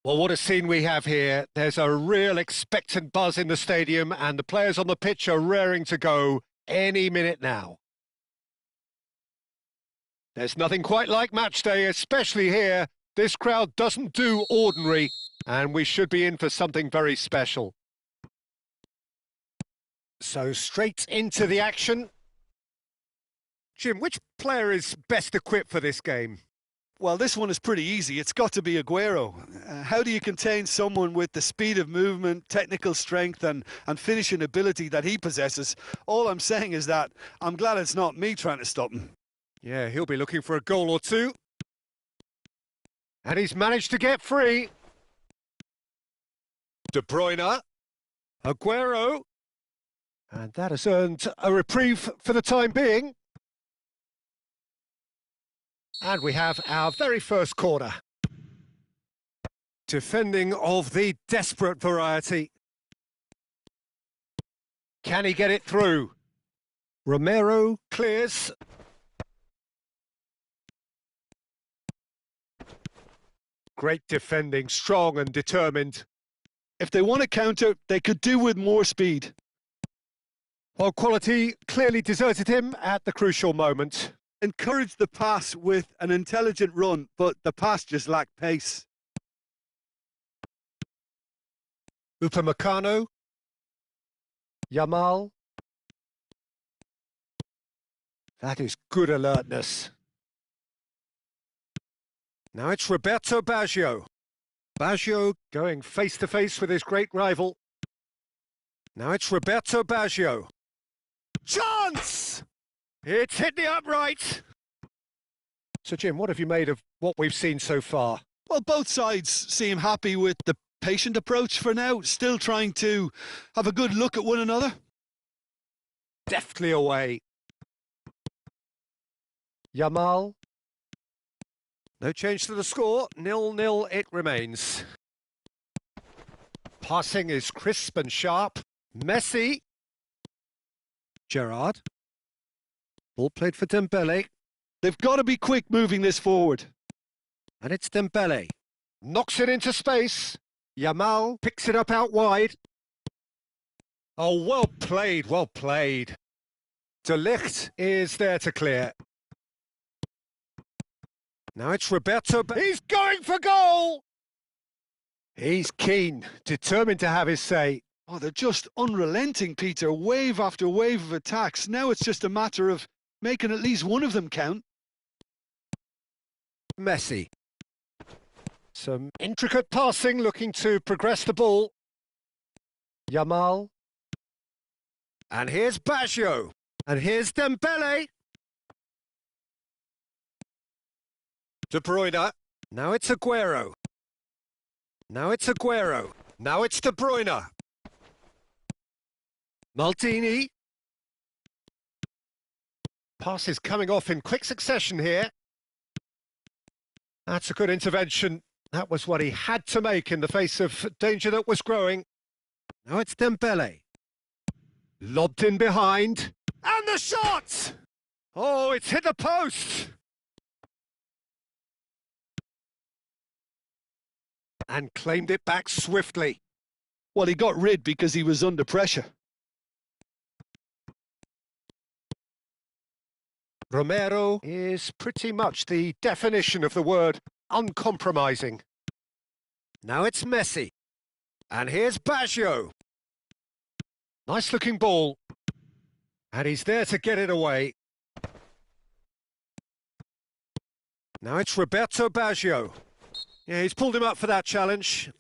Well, what a scene we have here. There's a real expectant buzz in the stadium, and the players on the pitch are raring to go any minute now. There's nothing quite like match day, especially here. This crowd doesn't do ordinary, and we should be in for something very special. So straight into the action. Jim, which player is best equipped for this game? Well, this one is pretty easy. It's got to be Aguero. How do you contain someone with the speed of movement, technical strength and finishing ability that he possesses? All I'm saying is that I'm glad it's not me trying to stop him. Yeah, he'll be looking for a goal or two. And he's managed to get free. De Bruyne. Aguero. And that has earned a reprieve for the time being. And we have our very first corner. Defending of the desperate variety. Can he get it through? Romero clears. Great defending, strong and determined. If they want to counter, they could do with more speed. Well, quality clearly deserted him at the crucial moment. Encouraged the pass with an intelligent run, but the pass just lacked pace. Upamecano. Yamal. That is good alertness. Now it's Roberto Baggio. Baggio going face-to-face with his great rival. Now it's Roberto Baggio. Chance! It's hit the upright. So, Jim, what have you made of what we've seen so far? Well, both sides seem happy with the patient approach for now, still trying to have a good look at one another. Deftly away. Yamal. No change to the score. 0-0 it remains. Passing is crisp and sharp. Messi. Gerrard. Ball played for Dembele. They've got to be quick moving this forward. And it's Dembele. Knocks it into space. Yamal picks it up out wide. Oh, well played, well played. De Ligt is there to clear. Now it's Roberto. He's going for goal! He's keen, determined to have his say. Oh, they're just unrelenting, Peter. Wave after wave of attacks. Now it's just a matter of making at least one of them count. Messi. Some intricate passing, looking to progress the ball. Yamal. And here's Baggio. And here's Dembele. De Bruyne. Now it's Aguero. Now it's Aguero. Now it's De Bruyne. Maldini. Pass is coming off in quick succession here. That's a good intervention. That was what he had to make in the face of danger that was growing. Now it's Dembele. Lobbed in behind. And the shot! Oh, it's hit the post! And claimed it back swiftly. Well, he got rid because he was under pressure. Romero is pretty much the definition of the word uncompromising. Now it's Messi. And here's Baggio. Nice looking ball. And he's there to get it away. Now it's Roberto Baggio. Yeah, he's pulled him up for that challenge.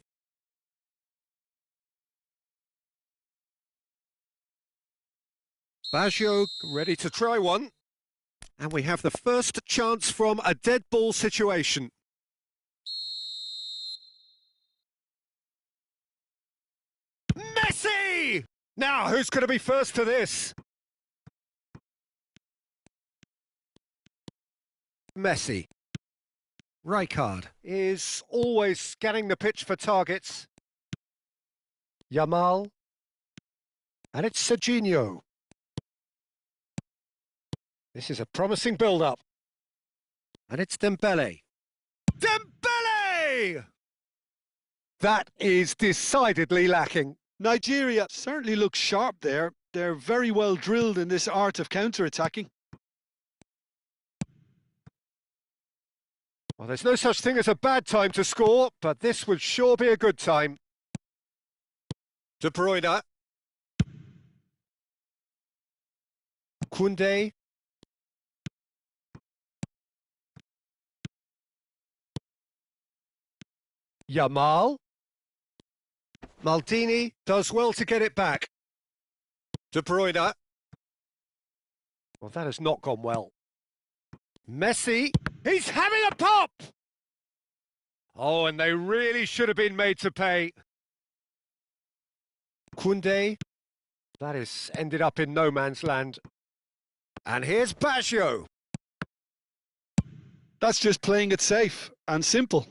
Baggio ready to try one. And we have the first chance from a dead ball situation. Messi! Now, who's going to be first to this? Messi. Rijkaard is always scanning the pitch for targets. Yamal. And it's Serginho. This is a promising build-up. And it's Dembele. Dembele! That is decidedly lacking. Nigeria certainly looks sharp there. They're very well drilled in this art of counter-attacking. Well, there's no such thing as a bad time to score, but this would sure be a good time. De Bruyne. Koundé. Yamal. Maldini does well to get it back. De Bruyne. Well, that has not gone well. Messi. He's having a pop! Oh, and they really should have been made to pay. Koundé. That has ended up in no man's land. And here's Baggio. That's just playing it safe and simple.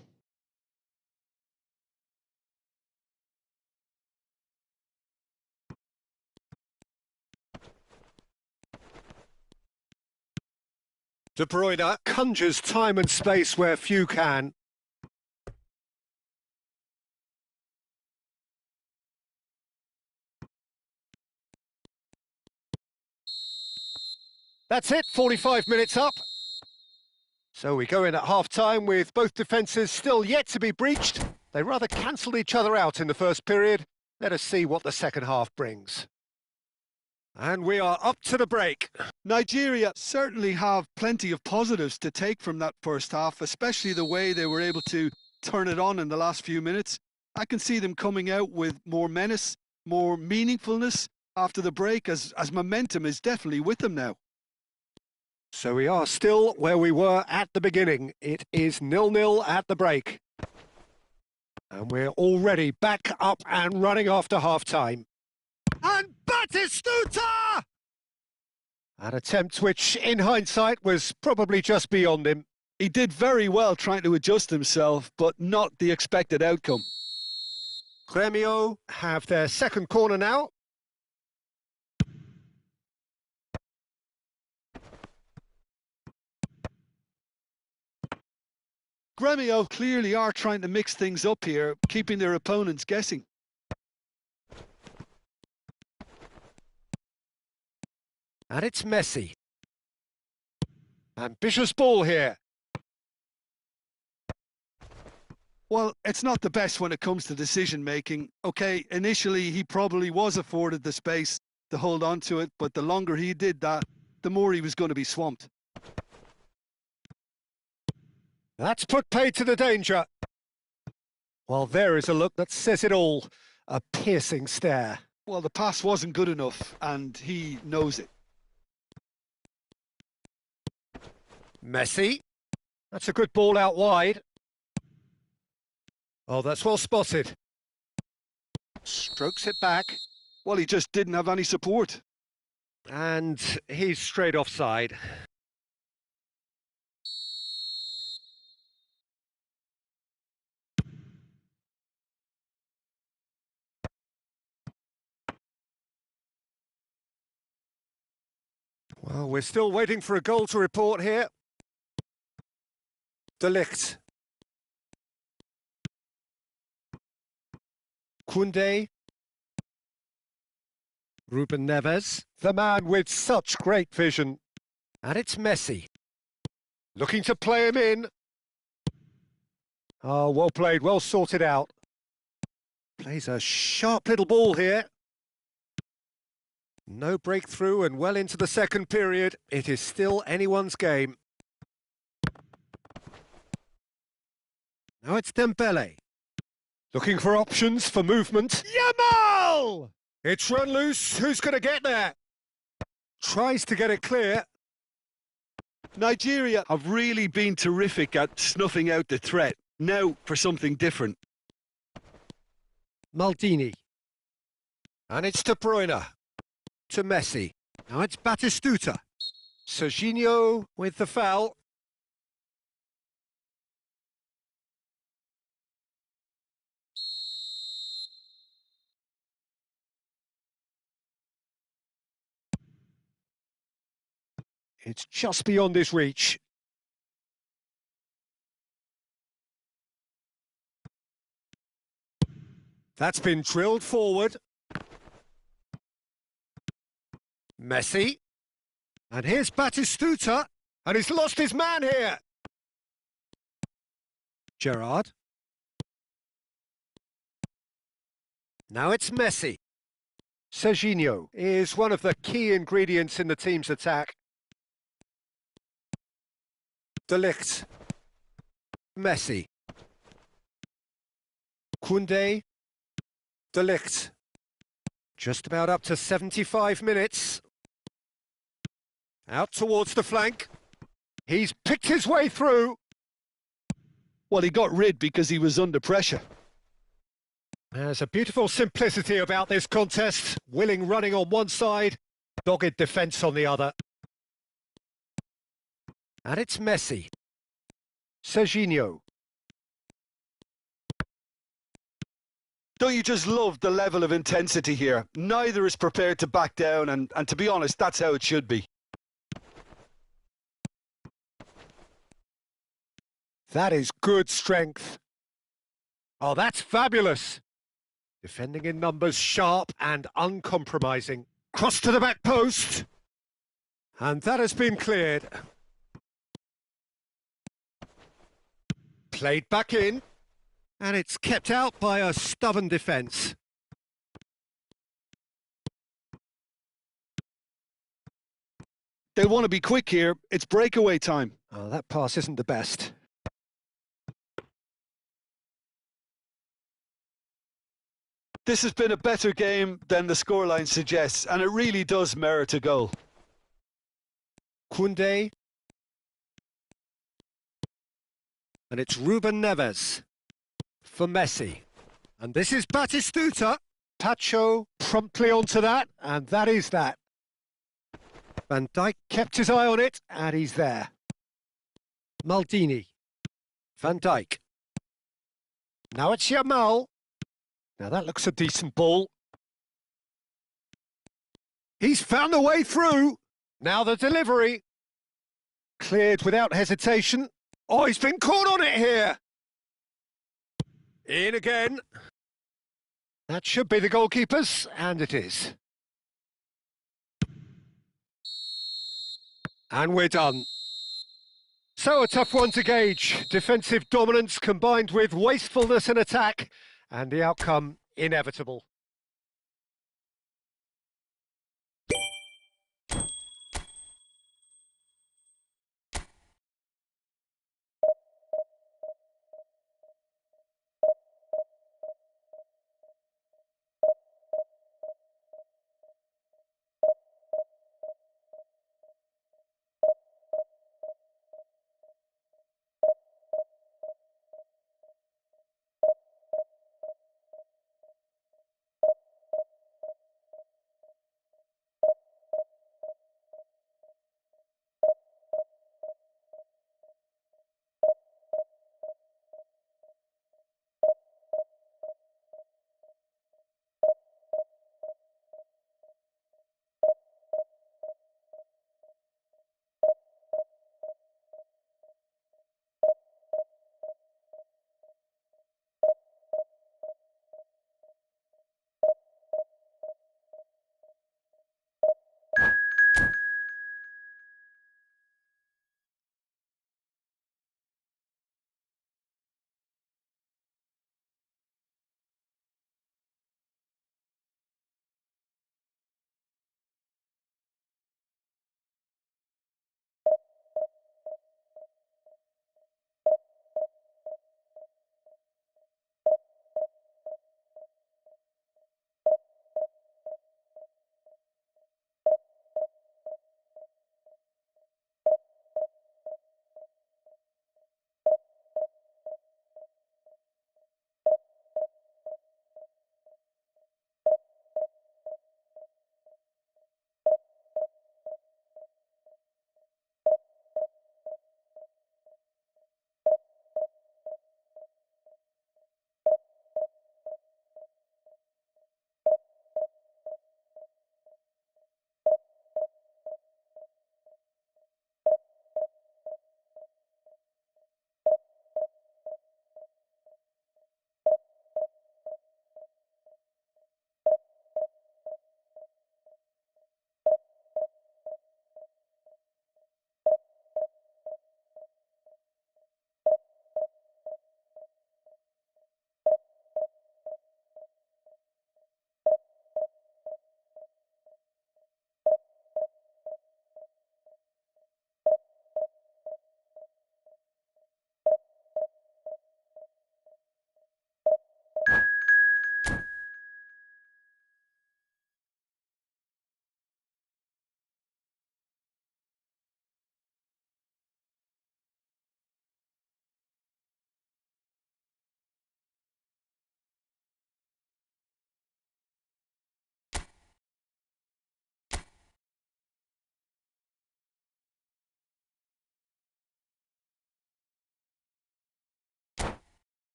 De Bruyne conjures time and space where few can. That's it, 45 minutes up. So we go in at half-time with both defences still yet to be breached. They rather cancelled each other out in the first period. Let us see what the second half brings. And we are up to the break. Nigeria certainly have plenty of positives to take from that first half, especially the way they were able to turn it on in the last few minutes. I can see them coming out with more menace, more meaningfulness after the break, as momentum is definitely with them now. So we are still where we were at the beginning. It is 0-0 at the break. And we're already back up and running after half-time. And Batistuta! An attempt which, in hindsight, was probably just beyond him. He did very well trying to adjust himself, but not the expected outcome. Grêmio have their second corner now. Grêmio clearly are trying to mix things up here, keeping their opponents guessing. And it's Messi. Ambitious ball here. Well, it's not the best when it comes to decision-making. OK, initially he probably was afforded the space to hold on to it, but the longer he did that, the more he was going to be swamped. That's put paid to the danger. Well, there is a look that says it all. A piercing stare. Well, the pass wasn't good enough, and he knows it. Messi. That's a good ball out wide. Oh, that's well spotted. Strokes it back. Well, he just didn't have any support. And he's straight offside. Well, we're still waiting for a goal to report here. De Ligt. Koundé. Ruben Neves, the man with such great vision. And it's Messi. Looking to play him in. Oh, well played, well sorted out. Plays a sharp little ball here. No breakthrough and well into the second period. It is still anyone's game. Now it's Dembele. Looking for options for movement. Yamal! It's run loose. Who's going to get there? Tries to get it clear. Nigeria have really been terrific at snuffing out the threat. Now for something different. Maldini. And it's De Bruyne. To Messi. Now it's Batistuta. Serginho with the foul. It's just beyond his reach. That's been drilled forward. Messi. And here's Batistuta. And he's lost his man here. Gerrard. Now it's Messi. Serginho is one of the key ingredients in the team's attack. De Ligt. Messi. Koundé. De Ligt. Just about up to 75 minutes. Out towards the flank. He's picked his way through. Well, he got rid because he was under pressure. There's a beautiful simplicity about this contest. Willing running on one side, dogged defence on the other. And it's Messi. Serginho. Don't you just love the level of intensity here? Neither is prepared to back down, and to be honest, that's how it should be. That is good strength. Oh, that's fabulous. Defending in numbers, sharp and uncompromising. Cross to the back post. And that has been cleared. Played back in. And it's kept out by a stubborn defence. They'll want to be quick here. It's breakaway time. Oh, that pass isn't the best. This has been a better game than the scoreline suggests, and it really does merit a goal. Koundé. And it's Ruben Neves for Messi. And this is Batistuta. Pacho promptly onto that, and that is that. Van Dijk kept his eye on it, and he's there. Maldini. Van Dijk. Now it's Yamal. Now that looks a decent ball. He's found a way through. Now the delivery. Cleared without hesitation. Oh, he's been caught on it here. In again. That should be the goalkeeper's, and it is. And we're done. So a tough one to gauge. Defensive dominance combined with wastefulness in attack, and the outcome inevitable.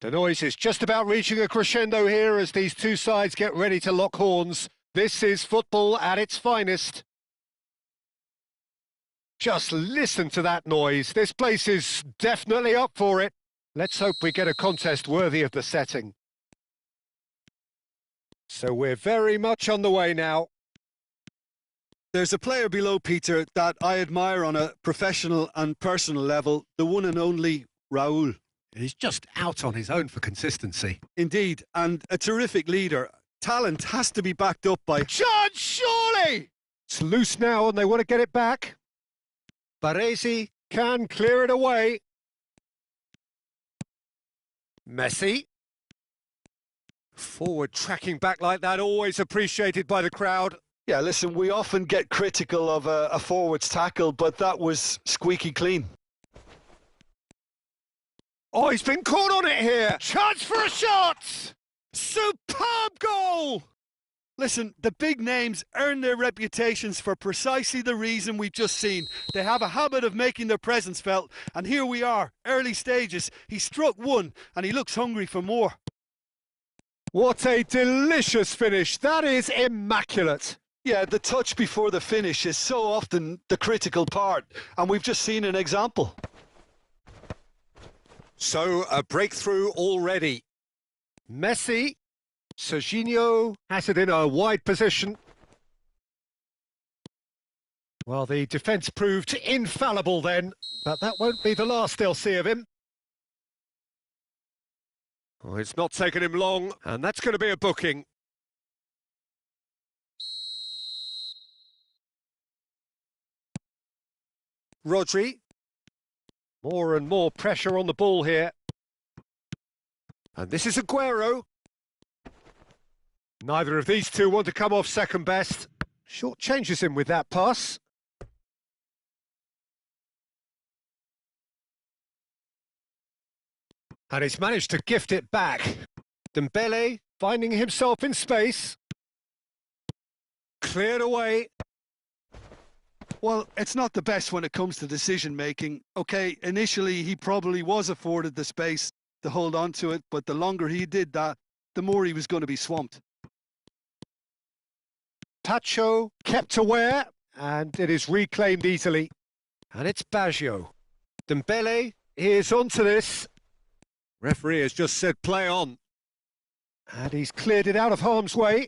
The noise is just about reaching a crescendo here as these two sides get ready to lock horns. This is football at its finest. Just listen to that noise. This place is definitely up for it. Let's hope we get a contest worthy of the setting. So we're very much on the way now. There's a player below, Peter, that I admire on a professional and personal level, the one and only Raul. He's just out on his own for consistency. Indeed, and a terrific leader. Talent has to be backed up by... Chance, surely! It's loose now and they want to get it back. Baresi can clear it away. Messi. Forward tracking back like that, always appreciated by the crowd. Yeah, listen, we often get critical of a forward's tackle, but that was squeaky clean. Oh, he's been caught on it here. Chance for a shot! Superb goal! Listen, the big names earn their reputations for precisely the reason we've just seen. They have a habit of making their presence felt, and here we are, early stages. He struck one, and he looks hungry for more. What a delicious finish. That is immaculate. Yeah, the touch before the finish is so often the critical part, and we've just seen an example. So, a breakthrough already. Messi. Serginho has it in a wide position. Well, the defence proved infallible then, but that won't be the last they'll see of him. Oh, it's not taken him long, and that's going to be a booking. Rodri. More and more pressure on the ball here. And this is Aguero. Neither of these two want to come off second best. Short changes him with that pass. And he's managed to gift it back. Dembele finding himself in space. Cleared away. Well, it's not the best when it comes to decision-making. OK, initially he probably was afforded the space to hold on to it, but the longer he did that, the more he was going to be swamped. Pacho kept aware, and it is reclaimed easily. And it's Baggio. Dembele is onto this. Referee has just said play on. And he's cleared it out of harm's way.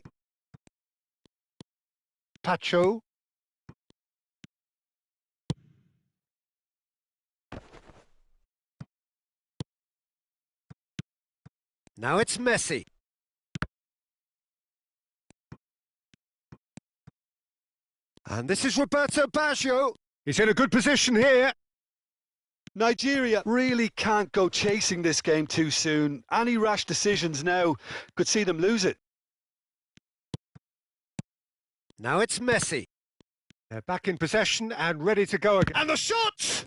Pacho. Now it's Messi. And this is Roberto Baggio. He's in a good position here. Nigeria really can't go chasing this game too soon. Any rash decisions now could see them lose it. Now it's Messi. They're back in possession and ready to go again. And the shot!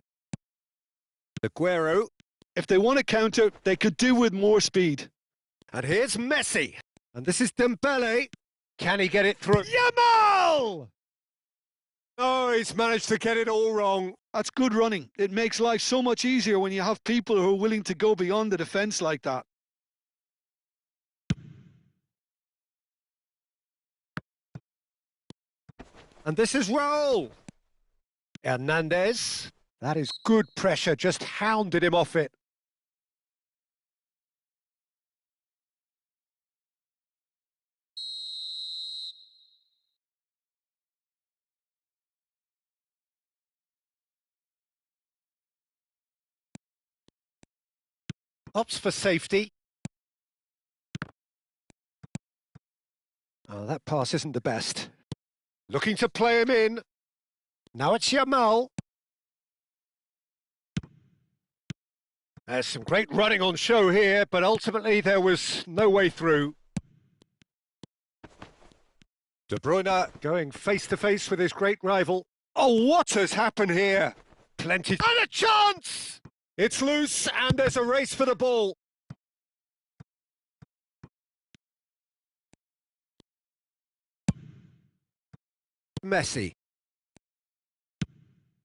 Aguero. If they want to counter, they could do with more speed. And here's Messi. And this is Dembele. Can he get it through? Yamal! Oh, he's managed to get it all wrong. That's good running. It makes life so much easier when you have people who are willing to go beyond the defence like that. And this is Raul. Hernandez. That is good pressure, just hounded him off it. Opts for safety. Oh, that pass isn't the best. Looking to play him in. Now it's Yamal. There's some great running on show here, but ultimately there was no way through. De Bruyne going face-to-face with his great rival. Oh, what has happened here? Plenty... And a chance! It's loose, and there's a race for the ball. Messi.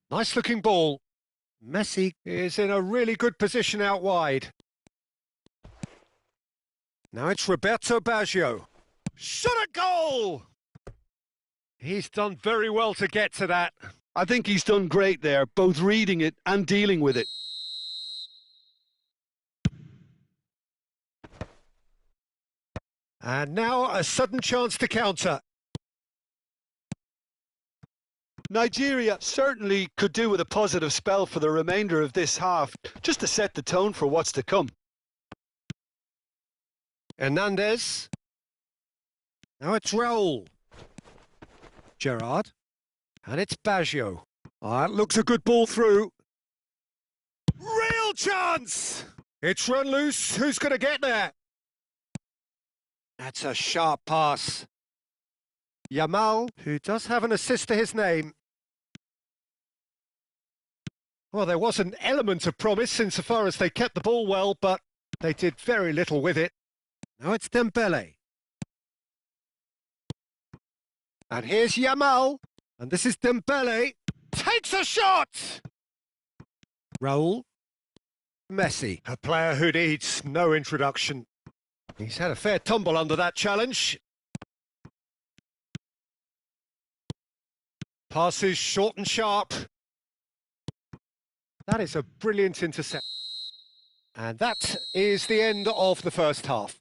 Nice-looking ball. Messi is in a really good position out wide. Now it's Roberto Baggio. Shot a goal! He's done very well to get to that. I think he's done great there, both reading it and dealing with it. And now a sudden chance to counter. Nigeria certainly could do with a positive spell for the remainder of this half, just to set the tone for what's to come. Hernandez. Now it's Raul. Gerrard. And it's Baggio. That looks a good ball through. Real chance! It's run loose. Who's going to get there? That's a sharp pass. Yamal, who does have an assist to his name. Well, there was an element of promise insofar as they kept the ball well, but they did very little with it. Now it's Dembele. And here's Yamal. And this is Dembele. Takes a shot! Raul. Messi, a player who needs no introduction. He's had a fair tumble under that challenge. Passes short and sharp. That is a brilliant intercept. And that is the end of the first half.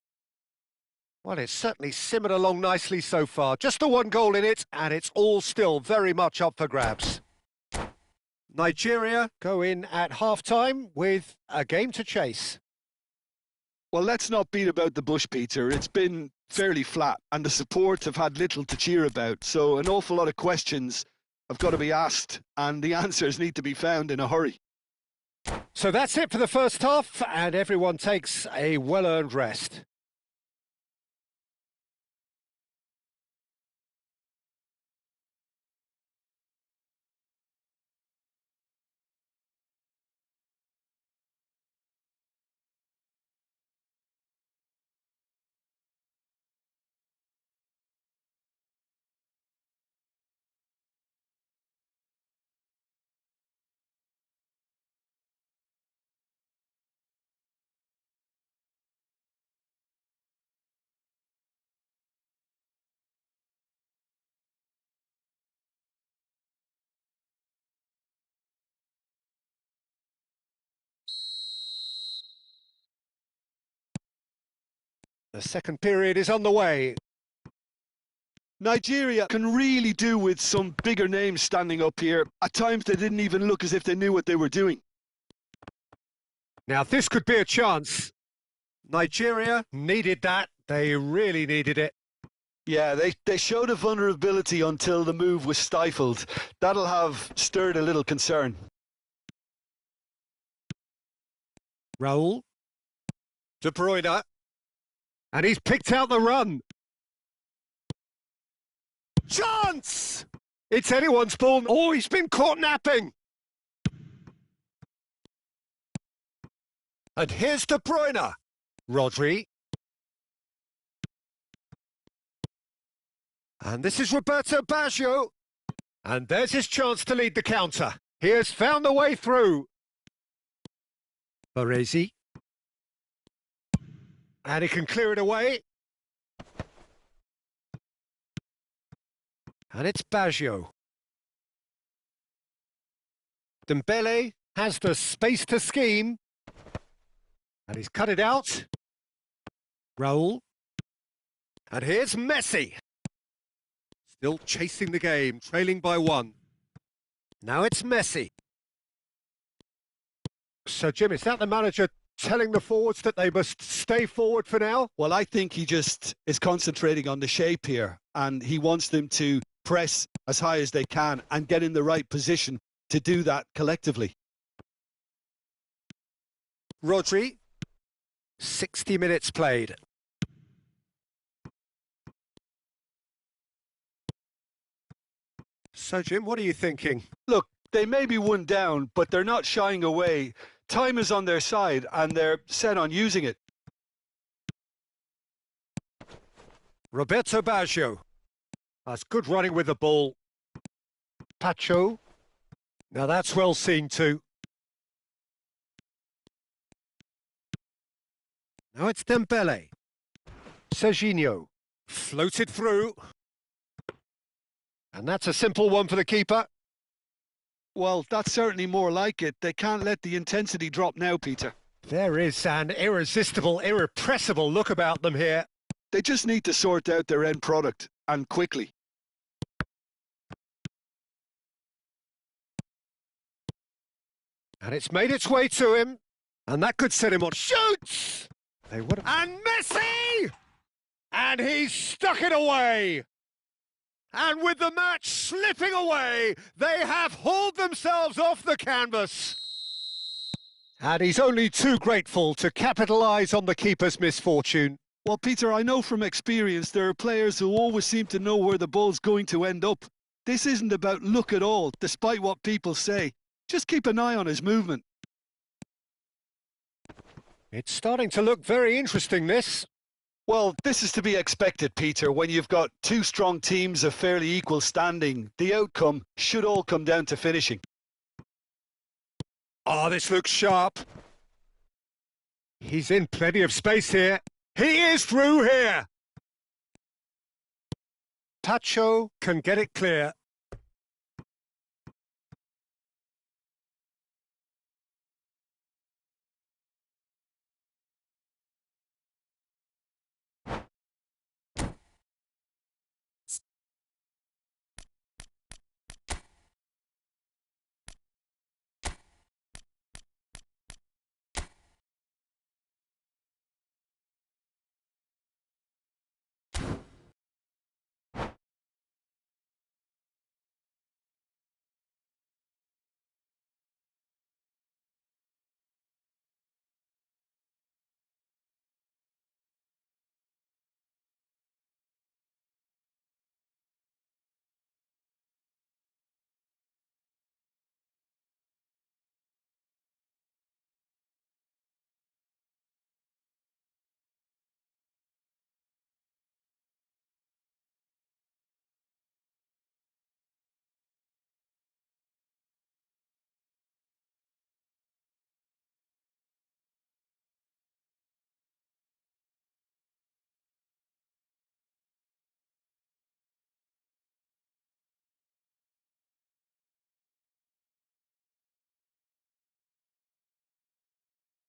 Well, it's certainly simmered along nicely so far. Just the one goal in it, and it's all still very much up for grabs. Nigeria go in at half-time with a game to chase. Well, let's not beat about the bush, Peter. It's been fairly flat, and the support have had little to cheer about. So an awful lot of questions have got to be asked, and the answers need to be found in a hurry. So that's it for the first half, and everyone takes a well-earned rest. The second period is on the way. Nigeria can really do with some bigger names standing up here. At times they didn't even look as if they knew what they were doing. Now this could be a chance. Nigeria needed that. They really needed it. Yeah, they showed a vulnerability until the move was stifled. That'll have stirred a little concern. Raul. De Bruyne. And he's picked out the run. Chance! It's anyone's ball. Oh, he's been caught napping. And here's De Bruyne. Rodri. And this is Roberto Baggio. And there's his chance to lead the counter. He has found the way through. Baresi. And he can clear it away. And it's Baggio. Dembele has the space to scheme. And he's cut it out. Raul. And here's Messi. Still chasing the game, trailing by one. Now it's Messi. So, Jim, is that the manager telling the forwards that they must stay forward for now? Well, I think he just is concentrating on the shape here, and he wants them to press as high as they can and get in the right position to do that collectively. Rodri, 60 minutes played. So, Jim, what are you thinking? Look, they may be one down, but they're not shying away. Time is on their side, and they're set on using it. Roberto Baggio. That's good running with the ball. Pacho. Now that's well seen too. Now it's Dembele. Serginho floated through. And that's a simple one for the keeper. Well, that's certainly more like it. They can't let the intensity drop now, Peter. There is an irresistible, irrepressible look about them here. They just need to sort out their end product, and quickly. And it's made its way to him. And that could set him on. Shoots! They would. And Messi! And he's stuck it away. And with the match slipping away, they have hauled themselves off the canvas. And he's only too grateful to capitalise on the keeper's misfortune. Well, Peter, I know from experience there are players who always seem to know where the ball's going to end up. This isn't about luck at all, despite what people say. Just keep an eye on his movement. It's starting to look very interesting, this. Well, this is to be expected, Peter. When you've got two strong teams of fairly equal standing, the outcome should all come down to finishing. Oh, this looks sharp. He's in plenty of space here. He is through here. Pacho can get it clear.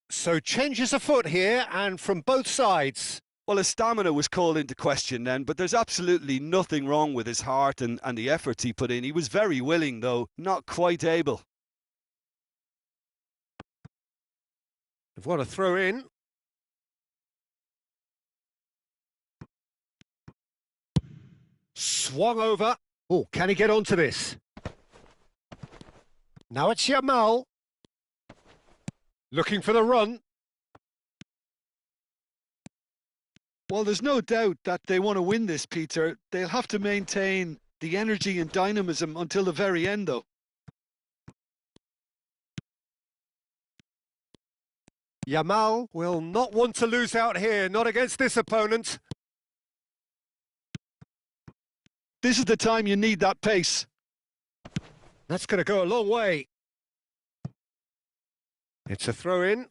So changes afoot here, and from both sides. Well, his stamina was called into question then, but there's absolutely nothing wrong with his heart and the efforts he put in. He was very willing, though, not quite able. They've got to throw in. Swung over. Oh, can he get onto this? Now it's Yamal. Looking for the run. Well, there's no doubt that they want to win this, Peter. They'll have to maintain the energy and dynamism until the very end, though. Yamal will not want to lose out here, not against this opponent. This is the time you need that pace. That's going to go a long way. It's a throw-in.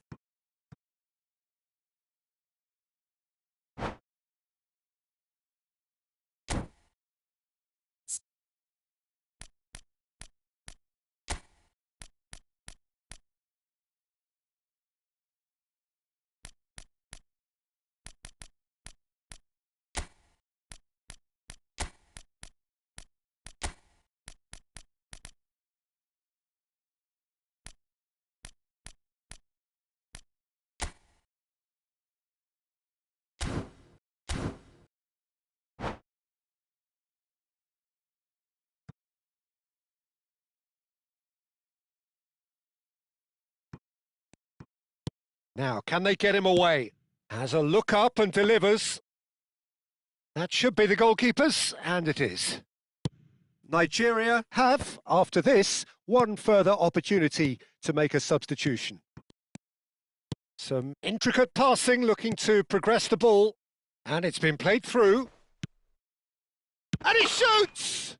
Now, can they get him away? Has a look up and delivers. That should be the goalkeepers, and it is. Nigeria have, after this, one further opportunity to make a substitution. Some intricate passing, looking to progress the ball, and it's been played through. And he shoots!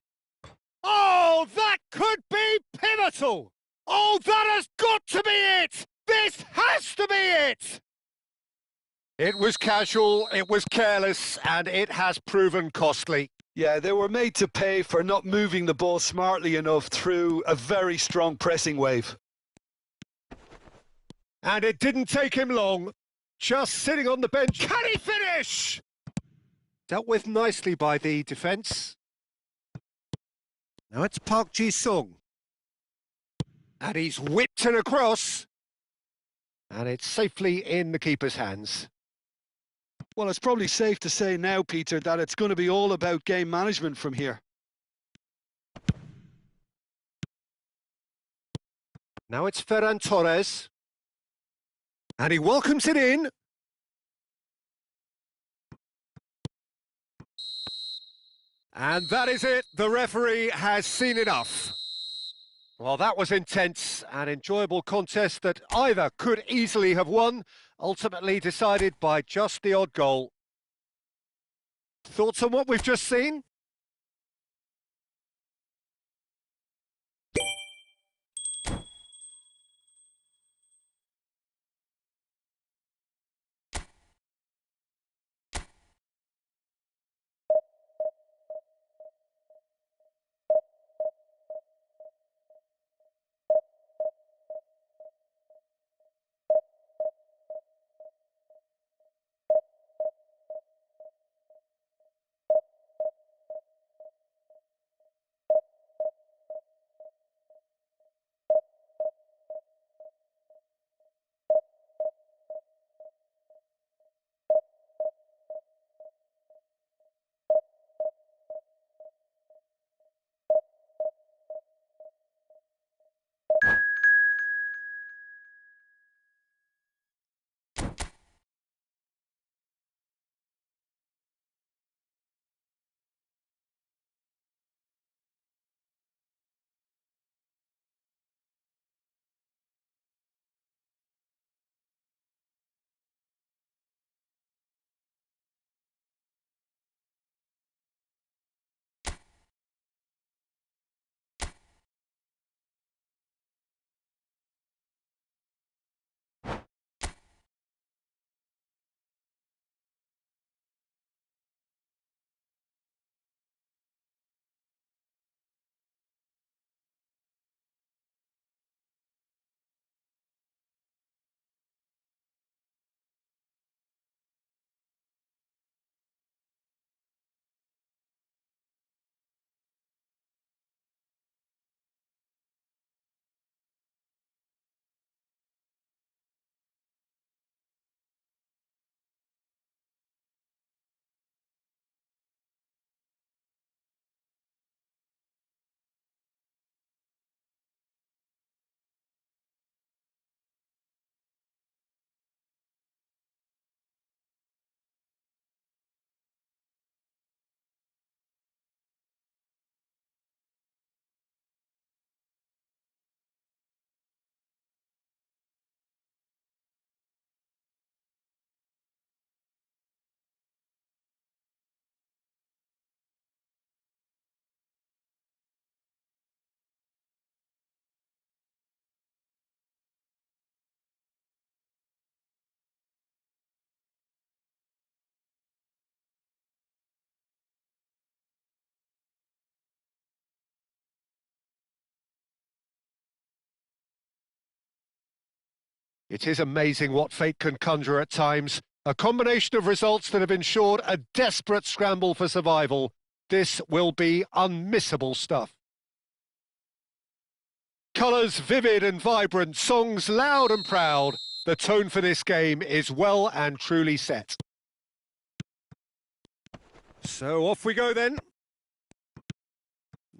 Oh, that could be pivotal! Oh, that has got to be it! This has to be it! It was casual, it was careless, and it has proven costly. Yeah, they were made to pay for not moving the ball smartly enough through a very strong pressing wave. And it didn't take him long. Just sitting on the bench. Can he finish? Dealt with nicely by the defence. Now it's Park Ji-sung. And he's whipped it across. And it's safely in the keeper's hands. Well, it's probably safe to say now, Peter, that it's going to be all about game management from here. Now it's Ferran Torres. And he welcomes it in. And that is it. The referee has seen enough. Well, that was intense, an enjoyable contest that either could easily have won, ultimately decided by just the odd goal. Thoughts on what we've just seen? It is amazing what fate can conjure at times. A combination of results that have ensured a desperate scramble for survival. This will be unmissable stuff. Colours vivid and vibrant, songs loud and proud. The tone for this game is well and truly set. So off we go then.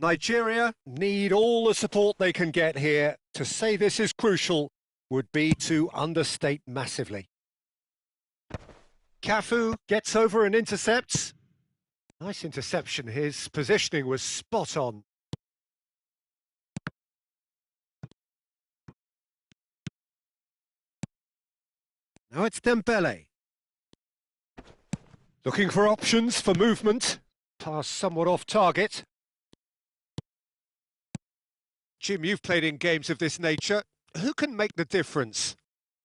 Nigeria need all the support they can get here. To say this is crucial would be to understate massively. Cafu gets over and intercepts. Nice interception, his positioning was spot on. Now it's Dembele. Looking for options for movement. Pass somewhat off target. Jim, you've played in games of this nature. Who can make the difference?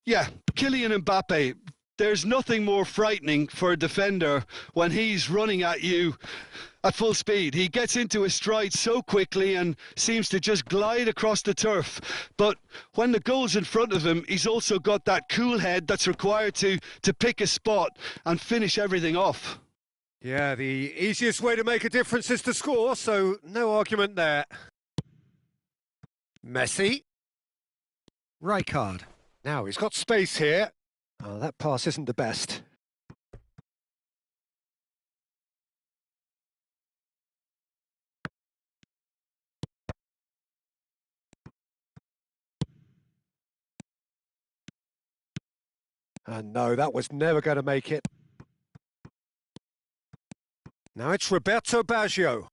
Yeah, Kylian Mbappe. There's nothing more frightening for a defender when he's running at you at full speed. He gets into his stride so quickly and seems to just glide across the turf. But when the goal's in front of him, he's also got that cool head that's required to pick a spot and finish everything off. Yeah, the easiest way to make a difference is to score, so no argument there. Messi. Rijkaard. Now he's got space here. Oh, that pass isn't the best. And no, that was never going to make it. Now it's Roberto Baggio.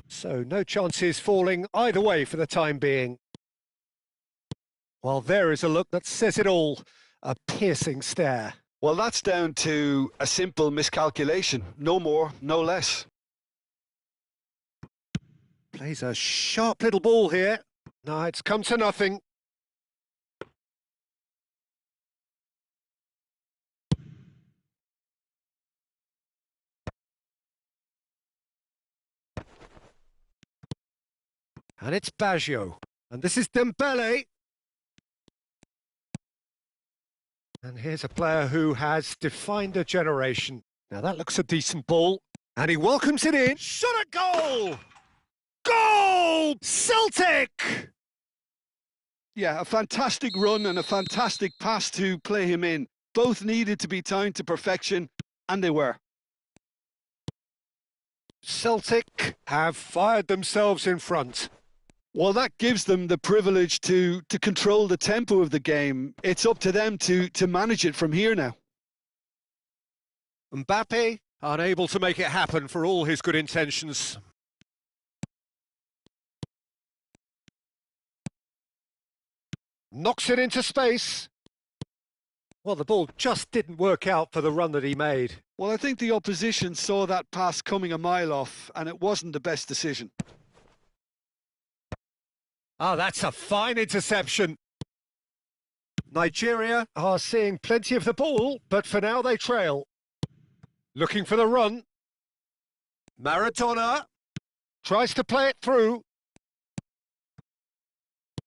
So no chances falling either way for the time being. Well, there is a look that says it all. A piercing stare. Well, that's down to a simple miscalculation. No more, no less. Plays a sharp little ball here. No, it's come to nothing. And it's Baggio. And this is Dembele. And here's a player who has defined a generation. Now that looks a decent ball. And he welcomes it in. Shot a goal! Goal! Celtic! Yeah, a fantastic run and a fantastic pass to play him in. Both needed to be timed to perfection, and they were. Celtic have fired themselves in front. Well, that gives them the privilege to control the tempo of the game. It's up to them to manage it from here now. Mbappe, unable to make it happen for all his good intentions. Knocks it into space. Well, the ball just didn't work out for the run that he made. Well, I think the opposition saw that pass coming a mile off, and it wasn't the best decision. Oh, that's a fine interception. Nigeria are seeing plenty of the ball, but for now they trail. Looking for the run. Maradona tries to play it through.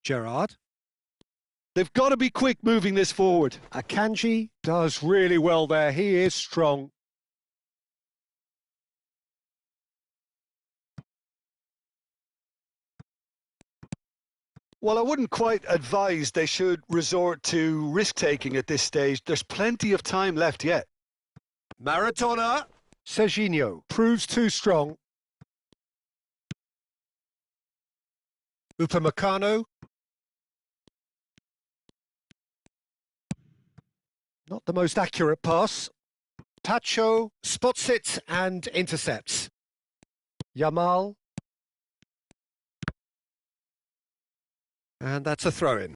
Gerrard. They've got to be quick moving this forward. Akanji does really well there. He is strong. Well, I wouldn't quite advise they should resort to risk-taking at this stage. There's plenty of time left yet. Maradona. Serginho proves too strong. Upamecano. Not the most accurate pass. Pacho spots it and intercepts. Yamal. And that's a throw-in.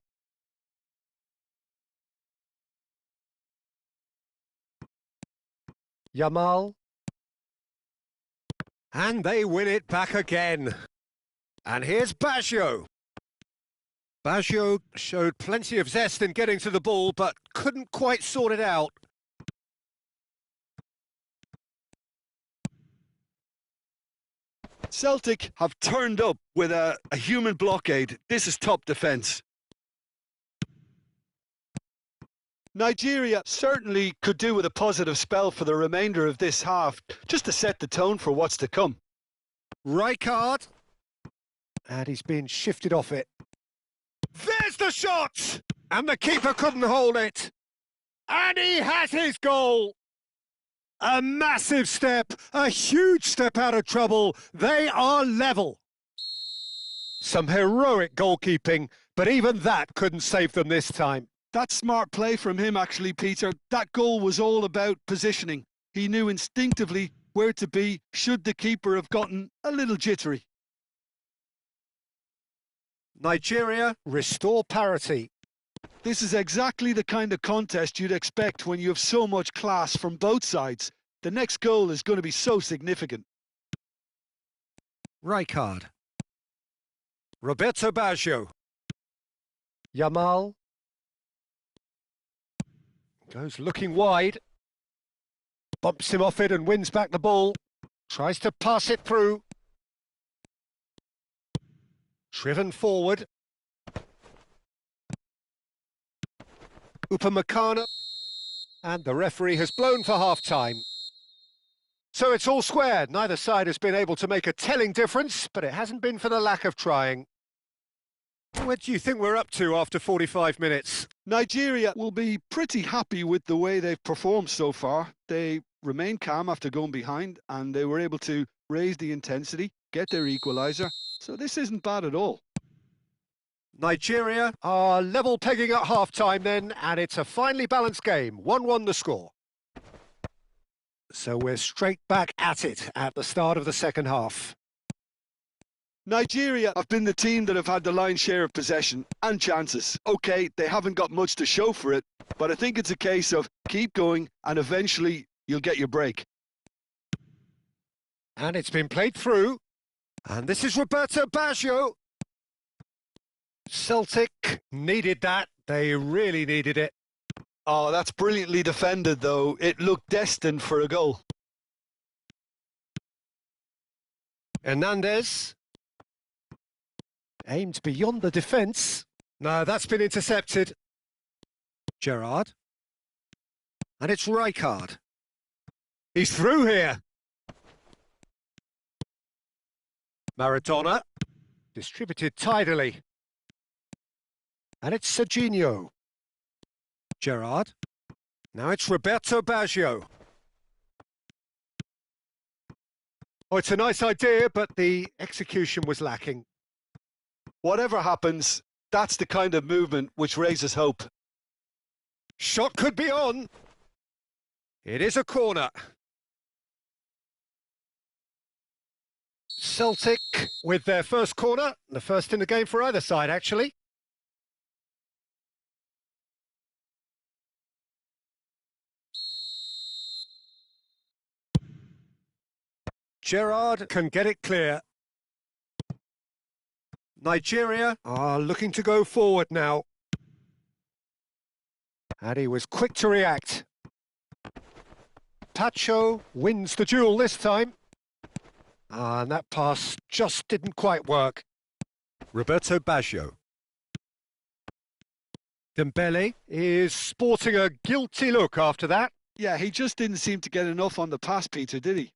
Yamal. And they win it back again. And here's Baggio. Baggio showed plenty of zest in getting to the ball, but couldn't quite sort it out. Celtic have turned up with a human blockade. This is top defence. Nigeria certainly could do with a positive spell for the remainder of this half, just to set the tone for what's to come. Rijkaard. And he's been shifted off it. There's the shot! And the keeper couldn't hold it. And he has his goal! A massive step, a huge step out of trouble. They are level. Some heroic goalkeeping, but even that couldn't save them this time. That's smart play from him, actually, Peter. That goal was all about positioning. He knew instinctively where to be should the keeper have gotten a little jittery. Nigeria restore parity. This is exactly the kind of contest you'd expect when you have so much class from both sides. The next goal is going to be so significant. Rijkaard. Roberto Baggio. Yamal. Goes looking wide. Bumps him off it and wins back the ball. Tries to pass it through. Driven forward. Upamecano. And the referee has blown for half-time. So it's all square. Neither side has been able to make a telling difference, but it hasn't been for the lack of trying. What do you think we're up to after 45 minutes? Nigeria will be pretty happy with the way they've performed so far. They remained calm after going behind, and they were able to raise the intensity, get their equaliser. So this isn't bad at all. Nigeria are level pegging at half-time then, and it's a finely balanced game. 1-1 the score. So we're straight back at it at the start of the second half. Nigeria have been the team that have had the lion's share of possession and chances. OK, they haven't got much to show for it, but I think it's a case of keep going and eventually you'll get your break. And it's been played through. And this is Roberto Baggio. Celtic needed that. They really needed it. Oh, that's brilliantly defended, though. It looked destined for a goal. Hernandez. Aimed beyond the defence. No, that's been intercepted. Gerrard. And it's Rijkaard. He's through here. Maradona. Distributed tidily. And it's Serginho. Gerrard. Now it's Roberto Baggio. Oh, it's a nice idea, but the execution was lacking. Whatever happens, that's the kind of movement which raises hope. Shot could be on. It is a corner. Celtic with their first corner. The first in the game for either side, actually. Gerrard can get it clear. Nigeria are looking to go forward now. And he was quick to react. Pacho wins the duel this time. And that pass just didn't quite work. Roberto Baggio. Dembele is sporting a guilty look after that. Yeah, he just didn't seem to get enough on the pass, Peter, did he?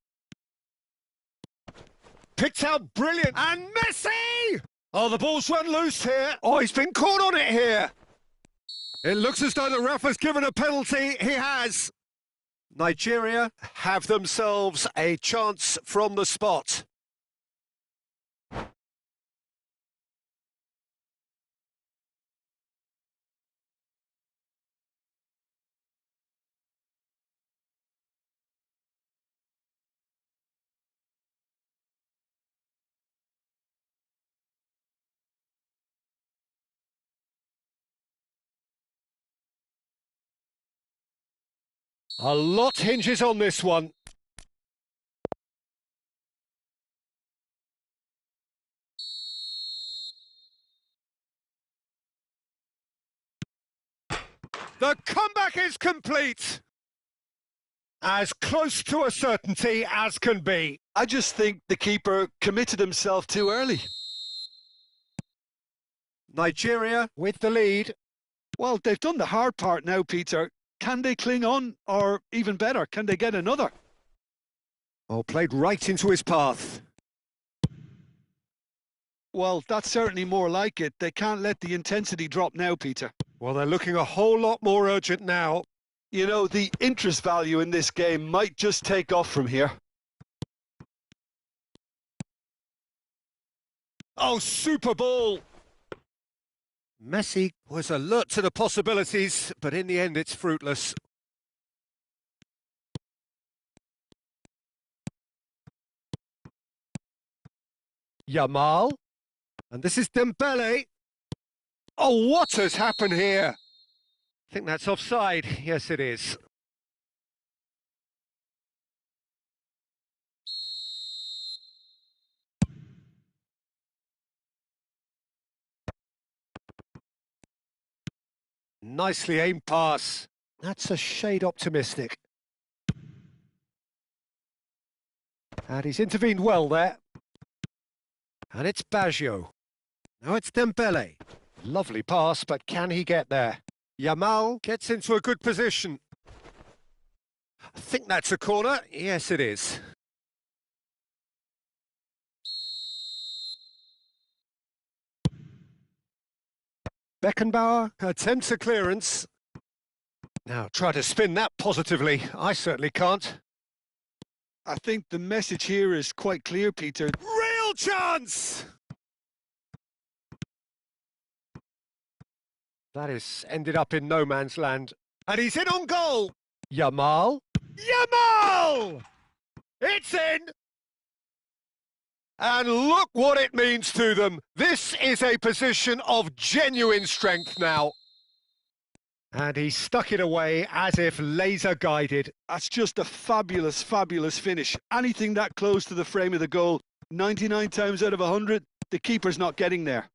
Picked out brilliant. And Messi! Oh, the ball's run loose here. Oh, he's been caught on it here. It looks as though the ref has given a penalty. He has. Nigeria have themselves a chance from the spot. A lot hinges on this one. The comeback is complete. As close to a certainty as can be. I just think the keeper committed himself too early. Nigeria with the lead. Well, they've done the hard part now, Peter. Can they cling on? Or even better, can they get another? Oh, played right into his path. Well, that's certainly more like it. They can't let the intensity drop now, Peter. Well, they're looking a whole lot more urgent now. You know, the interest value in this game might just take off from here. Oh, super ball! Messi was alert to the possibilities, but in the end it's fruitless. Yamal. And this is Dembele. Oh, what has happened here? I think that's offside. Yes, it is. Nicely aimed pass. That's a shade optimistic. And he's intervened well there. And it's Baggio. Now it's Dembele. Lovely pass, but can he get there? Yamal gets into a good position. I think that's a corner. Yes, it is. Beckenbauer attempts a clearance. Now try to spin that positively. I certainly can't. I think the message here is quite clear, Peter. Real chance! That is ended up in no man's land. And he's in on goal! Yamal. Yamal! It's in! And look what it means to them. This is a position of genuine strength now. And he stuck it away as if laser guided. That's just a fabulous, fabulous finish. Anything that close to the frame of the goal, 99 times out of 100, the keeper's not getting there.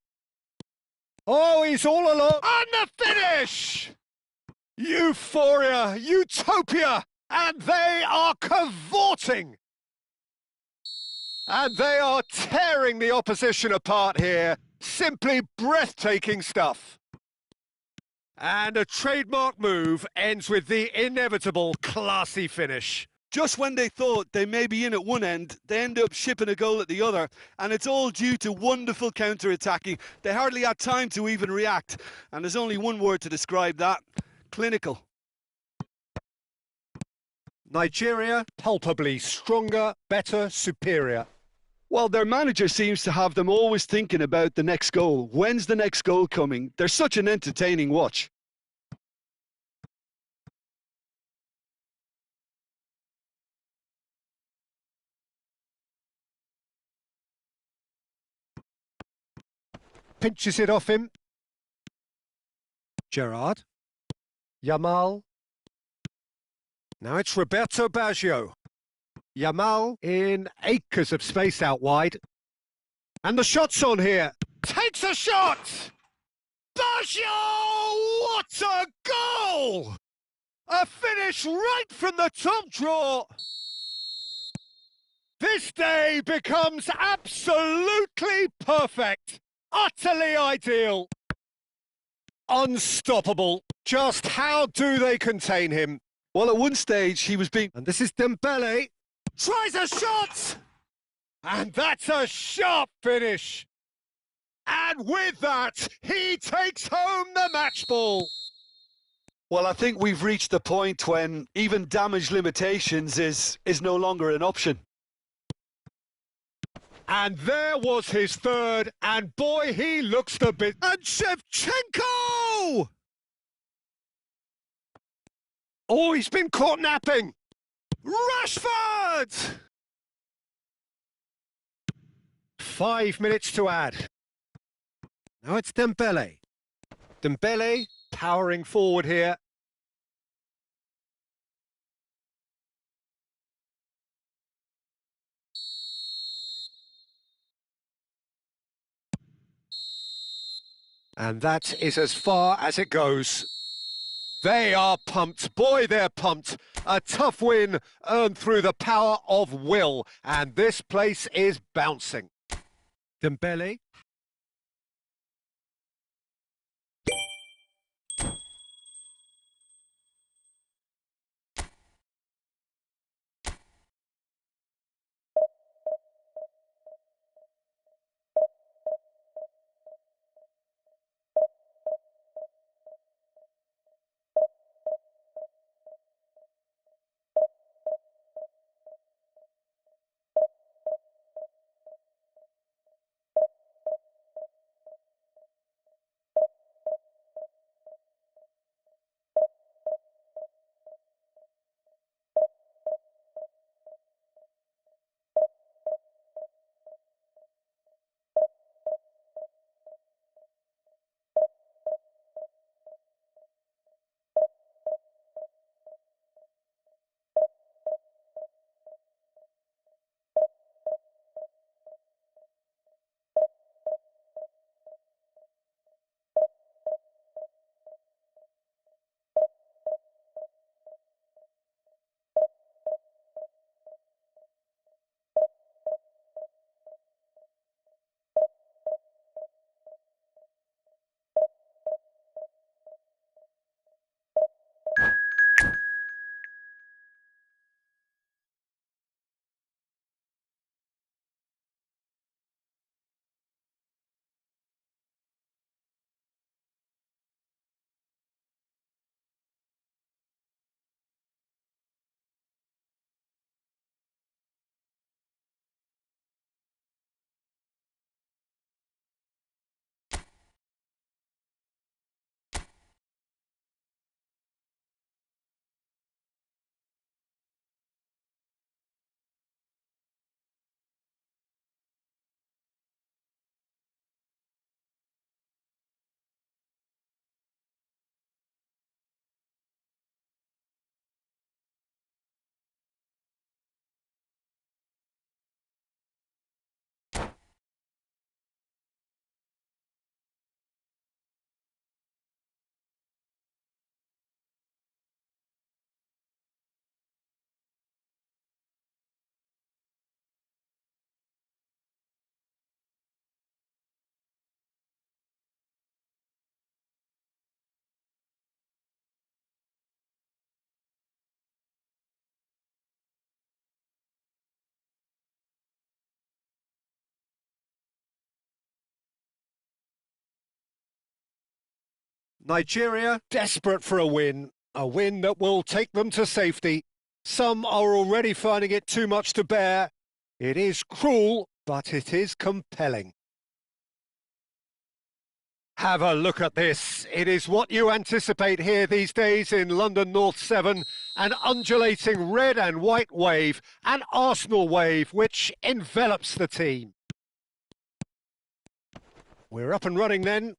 Oh, he's all alone. And the finish! Euphoria, utopia, and they are cavorting. And they are tearing the opposition apart here. Simply breathtaking stuff. And a trademark move ends with the inevitable classy finish. Just when they thought they may be in at one end, they end up shipping a goal at the other, and it's all due to wonderful counter-attacking. They hardly had time to even react, and there's only one word to describe that: clinical. Nigeria, palpably stronger, better, superior. Well, their manager seems to have them always thinking about the next goal. When's the next goal coming? They're such an entertaining watch. Pinches it off him. Gerrard. Yamal. Now it's Roberto Baggio. Yamal in acres of space out wide. And the shot's on here. Takes a shot! Baggio! What a goal! A finish right from the top draw. This day becomes absolutely perfect. Utterly ideal. Unstoppable. Just how do they contain him? Well, at one stage he was being... And this is Dembele. Tries a shot! And that's a sharp finish. And with that, he takes home the match ball. Well, I think we've reached the point when even damage limitations is no longer an option. And there was his third, and boy, he looks the bit. And Shevchenko! Oh, he's been caught napping. Rashford! 5 minutes to add. Now it's Dembele. Dembele powering forward here. And that is as far as it goes. They are pumped. Boy, they're pumped. A tough win earned through the power of will. And this place is bouncing. Dembele. Nigeria desperate for a win that will take them to safety. Some are already finding it too much to bear. It is cruel, but it is compelling. Have a look at this. It is what you anticipate here these days in London North 7. An undulating red and white wave, an Arsenal wave which envelops the team. We're up and running then.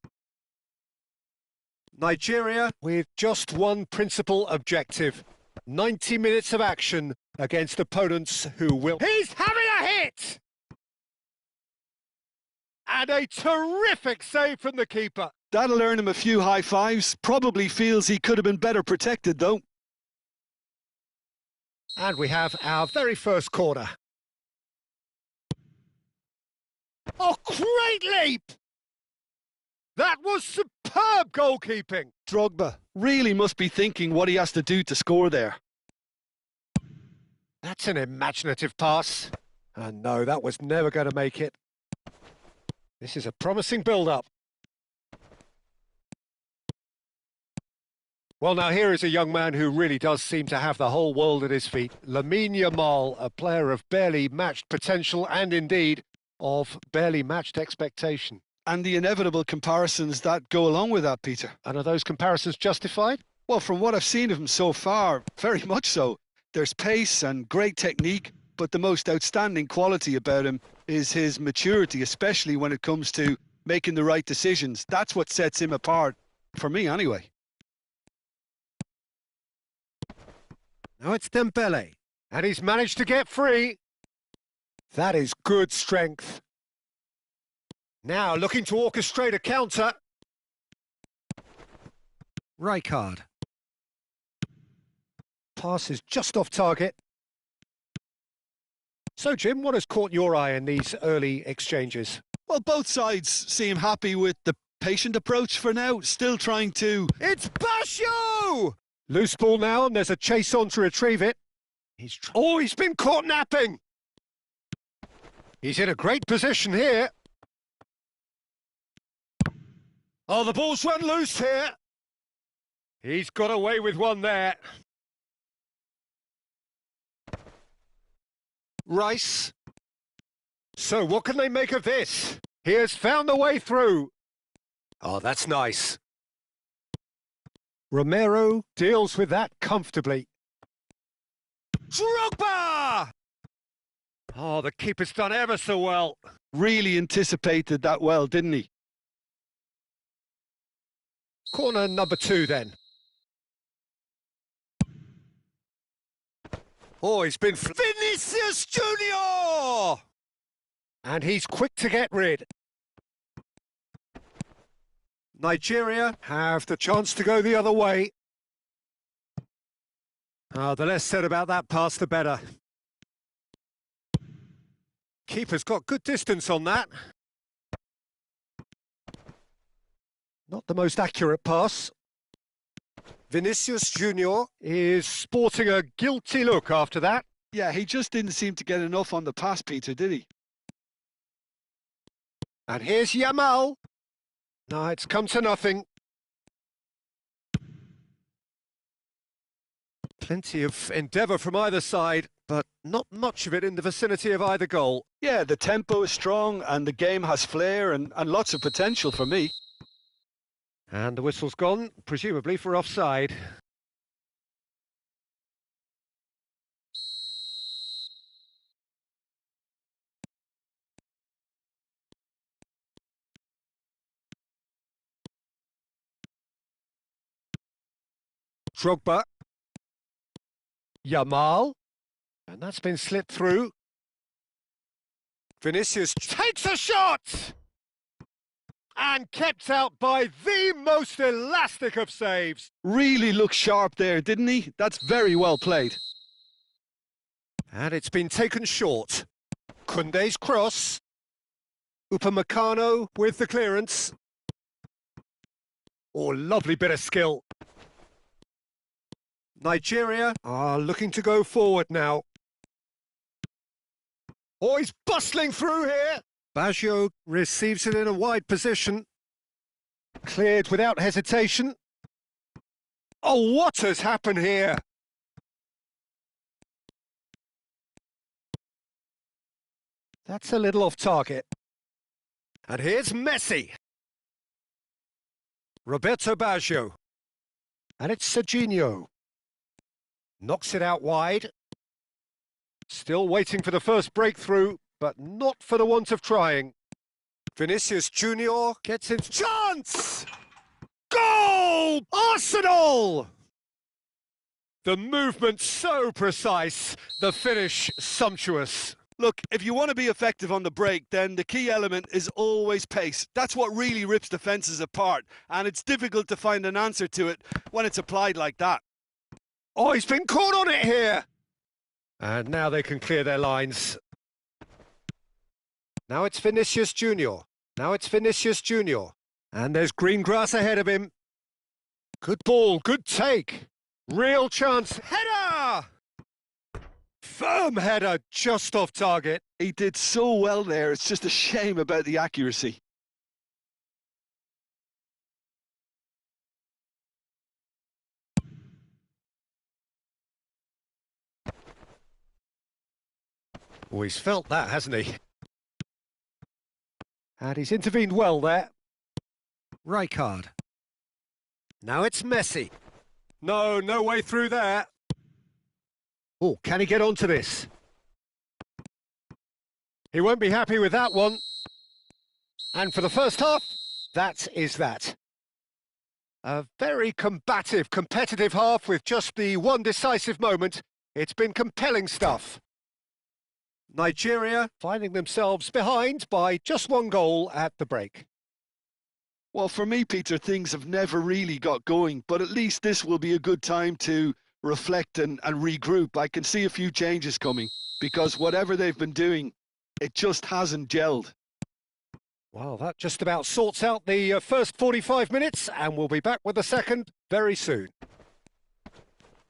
Nigeria with just one principal objective. 90 minutes of action against opponents who will... He's having a hit! And a terrific save from the keeper. That'll earn him a few high fives. Probably feels he could have been better protected, though. And we have our very first corner. Oh, great leap! That was superb goalkeeping. Drogba really must be thinking what he has to do to score there. That's an imaginative pass. And no, that was never going to make it. This is a promising build-up. Well, now here is a young man who really does seem to have the whole world at his feet. Lamine Yamal, a player of barely matched potential and indeed of barely matched expectation. And the inevitable comparisons that go along with that, Peter. And are those comparisons justified? Well, from what I've seen of him so far, very much so. There's pace and great technique, but the most outstanding quality about him is his maturity, especially when it comes to making the right decisions. That's what sets him apart, for me anyway. Now it's Dembele, and he's managed to get free. That is good strength. Now looking to orchestrate a counter. Rijkaard. Pass is just off target. So, Jim, what has caught your eye in these early exchanges? Well, both sides seem happy with the patient approach for now, still trying to... It's Basho! Loose ball now, and there's a chase on to retrieve it. He's been caught napping! He's in a great position here. Oh, the ball's run loose here. He's got away with one there. Rice. So what can they make of this? He has found the way through. Oh, that's nice. Romero deals with that comfortably. Drogba! Oh, the keeper's done ever so well. Really anticipated that well, didn't he? Corner number 2 then. Oh, he's been... Vinicius Junior! And he's quick to get rid. Nigeria have the chance to go the other way. Oh, the less said about that pass, the better. Keeper's got good distance on that. Not the most accurate pass. Vinicius Junior is sporting a guilty look after that. Yeah, he just didn't seem to get enough on the pass, Peter, did he? And here's Yamal. No, it's come to nothing. Plenty of endeavour from either side, but not much of it in the vicinity of either goal. Yeah, the tempo is strong and the game has flair and lots of potential for me. And the whistle's gone, presumably for offside. Drogba. Yamal. And that's been slipped through. Vinicius takes a shot! And kept out by the most elastic of saves. Really looked sharp there, didn't he? That's very well played. And it's been taken short. Koundé's cross. Upamecano with the clearance. Oh, lovely bit of skill. Nigeria are looking to go forward now. Oh, he's bustling through here. Baggio receives it in a wide position. Cleared without hesitation. Oh, what has happened here? That's a little off target. And here's Messi. Roberto Baggio. And it's Serginho. Knocks it out wide. Still waiting for the first breakthrough, but not for the want of trying. Vinicius Junior gets into chance! Goal! Arsenal! The movement so precise, the finish sumptuous. Look, if you want to be effective on the break, then the key element is always pace. That's what really rips defences apart, and it's difficult to find an answer to it when it's applied like that. Oh, he's been caught on it here! And now they can clear their lines. Now it's Vinicius Junior. Now it's Vinicius Junior. And there's green grass ahead of him. Good ball, good take. Real chance. Header! Firm header, just off target. He did so well there, it's just a shame about the accuracy. Oh, he's felt that, hasn't he? And he's intervened well there. Rijkaard. Now it's Messi. No way through there. Oh, can he get onto this? He won't be happy with that one. And for the first half, that is that. A very combative, competitive half with just the one decisive moment. It's been compelling stuff. Nigeria finding themselves behind by just one goal at the break. Well, for me, Peter, things have never really got going, but at least this will be a good time to reflect and regroup. I can see a few changes coming because whatever they've been doing, it just hasn't gelled. Well, that just about sorts out the first 45 minutes, and we'll be back with the second very soon.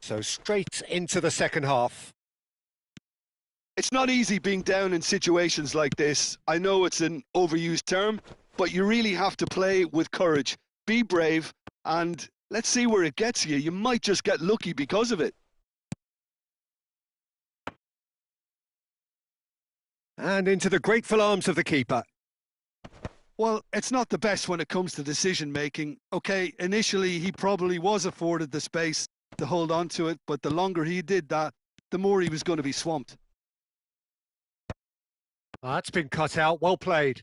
So straight into the second half. It's not easy being down in situations like this. I know it's an overused term, but you really have to play with courage. Be brave, and let's see where it gets you. You might just get lucky because of it. And into the grateful arms of the keeper. Well, it's not the best when it comes to decision-making. Okay, initially he probably was afforded the space to hold on to it, but the longer he did that, the more he was going to be swamped. That's been cut out, well played.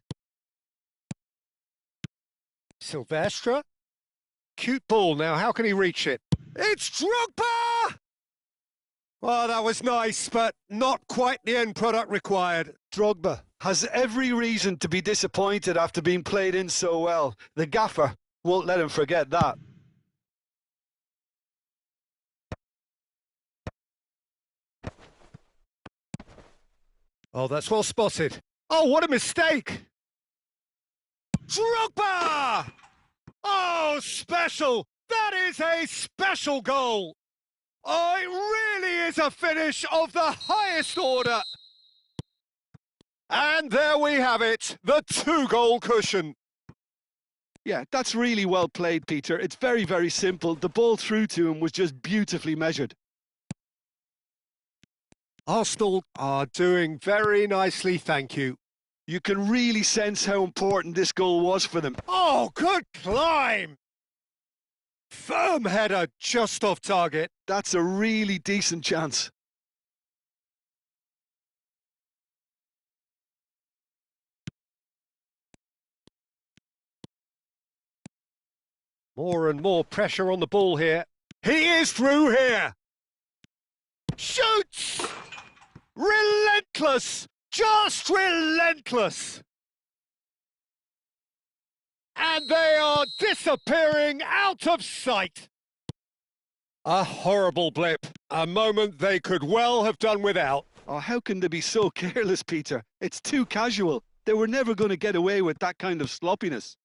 Silvestre. Cute ball now, how can he reach it? It's Drogba! Well, that was nice, but not quite the end product required. Drogba has every reason to be disappointed after being played in so well. The gaffer won't let him forget that. Oh, that's well spotted. Oh, what a mistake! Drogba! Oh, special! That is a special goal! Oh, it really is a finish of the highest order! And there we have it, the 2-goal cushion. Yeah, that's really well played, Peter. It's very, very simple. The ball through to him was just beautifully measured. Arsenal are doing very nicely, thank you. You can really sense how important this goal was for them. Oh, good climb! Firm header just off target. That's a really decent chance. More and more pressure on the ball here. He is through here! Shoots! Relentless! Just relentless! And they are disappearing out of sight! A horrible blip. A moment they could well have done without. Oh, how can they be so careless, Peter? It's too casual. They were never going to get away with that kind of sloppiness.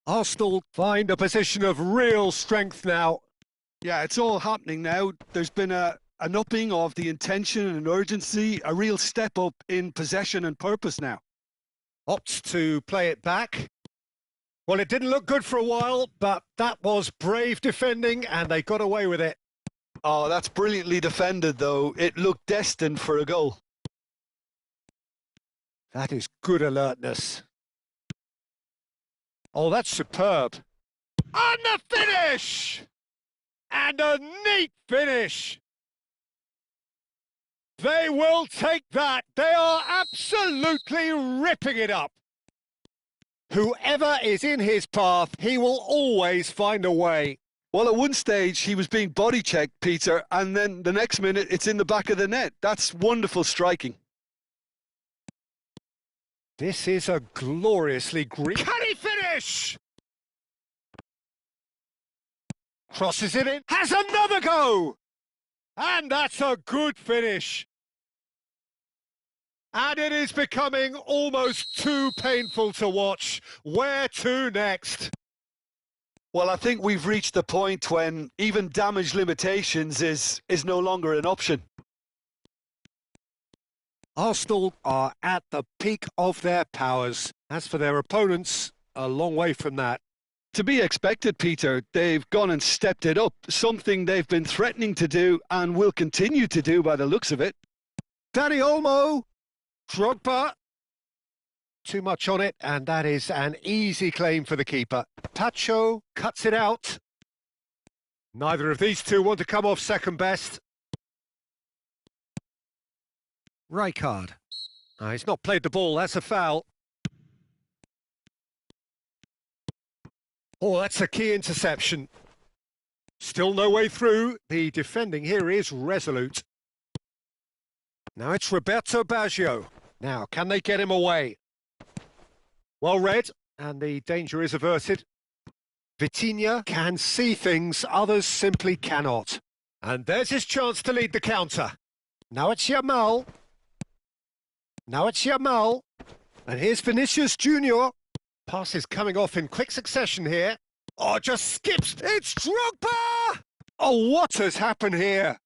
Arsenal find a position of real strength now. Yeah, it's all happening now. There's been an upping of the intention and urgency, a real step up in possession and purpose now. Opts to play it back. Well, it didn't look good for a while, but that was brave defending, and they got away with it. Oh, that's brilliantly defended, though. It looked destined for a goal. That is good alertness. Oh, that's superb. And the finish! And a neat finish! They will take that. They are absolutely ripping it up. Whoever is in his path, he will always find a way. Well, at one stage, he was being body checked, Peter, and then the next minute, it's in the back of the net. That's wonderful striking. This is a gloriously green... Can he finish? Crosses it in. Has another go! And that's a good finish. And it is becoming almost too painful to watch. Where to next? Well, I think we've reached the point when even damage limitations is no longer an option. Arsenal are at the peak of their powers. As for their opponents, a long way from that. To be expected, Peter, they've gone and stepped it up, something they've been threatening to do and will continue to do by the looks of it. Danny Olmo, Drogba. Too much on it, and that is an easy claim for the keeper. Pacho cuts it out. Neither of these two want to come off second best. Rijkaard. He's not played the ball, that's a foul. Oh, that's a key interception. Still no way through. The defending here is resolute. Now it's Roberto Baggio. Now, can they get him away? Well read, and the danger is averted. Vitinha can see things others simply cannot. And there's his chance to lead the counter. Now it's Yamal. Now it's Yamal. And here's Vinicius Junior. Passes coming off in quick succession here. Oh, just skips. It's Drogba! Oh, what has happened here?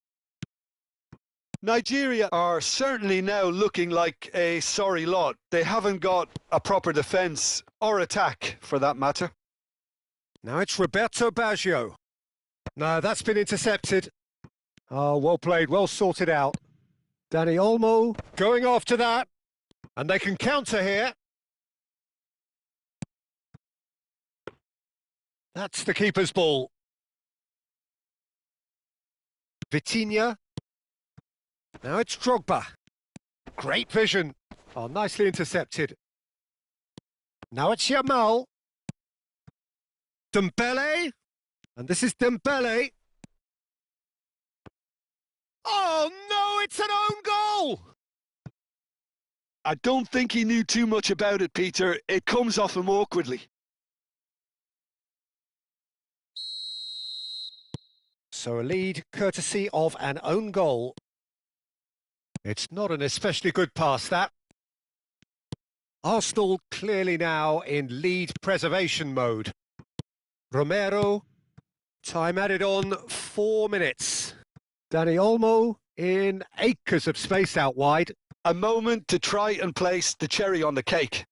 Nigeria are certainly now looking like a sorry lot. They haven't got a proper defence or attack, for that matter. Now it's Roberto Baggio. No, that's been intercepted. Oh, well played, well sorted out. Danny Olmo going after that. And they can counter here. That's the keeper's ball. Vitinha. Now it's Drogba. Great vision. Oh, nicely intercepted. Now it's Yamal. Dembele. And this is Dembele. Oh, no, it's an own goal! I don't think he knew too much about it, Peter. It comes off him awkwardly. So a lead courtesy of an own goal. It's not an especially good pass, that. Arsenal clearly now in lead preservation mode. Romero, time added on 4 minutes. Danny Olmo in acres of space out wide. A moment to try and place the cherry on the cake.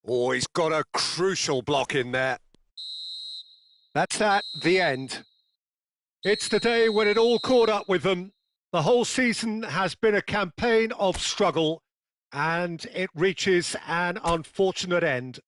Oh, he's got a crucial block in there. That's the end. It's the day when it all caught up with them. The whole season has been a campaign of struggle, and it reaches an unfortunate end.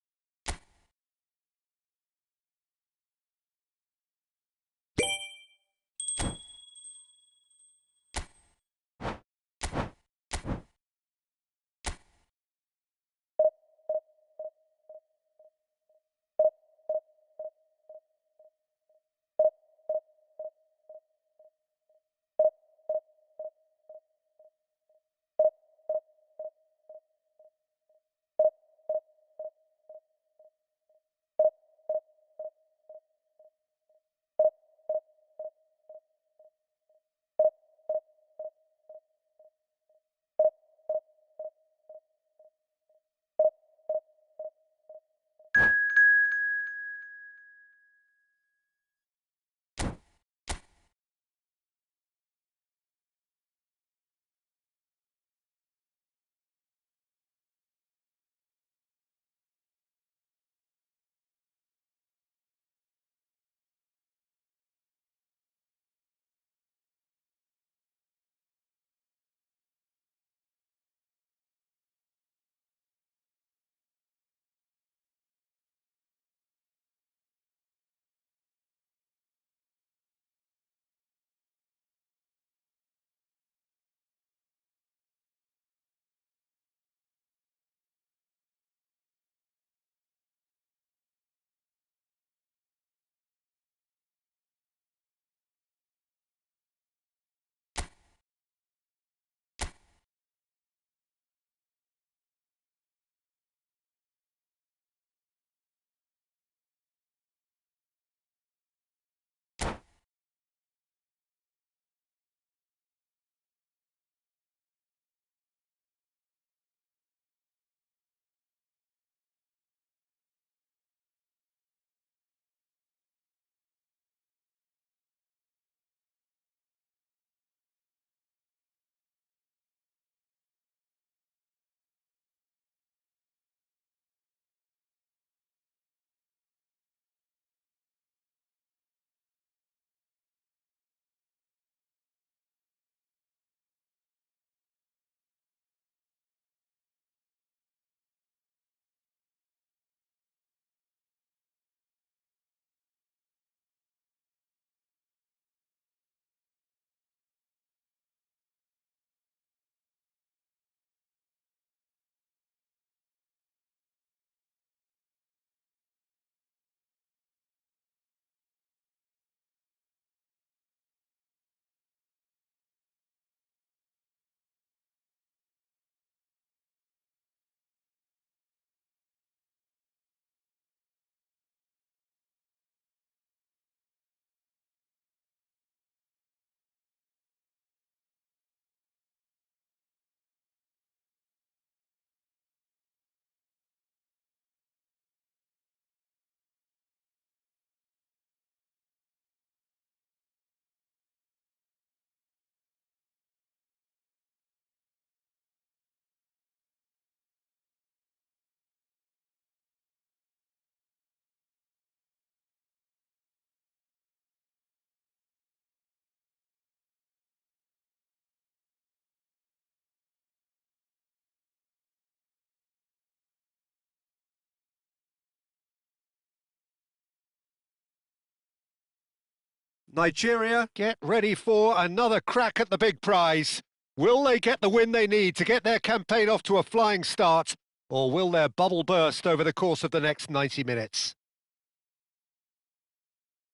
Nigeria get ready for another crack at the big prize. Will they get the win they need to get their campaign off to a flying start, or will their bubble burst over the course of the next 90 minutes?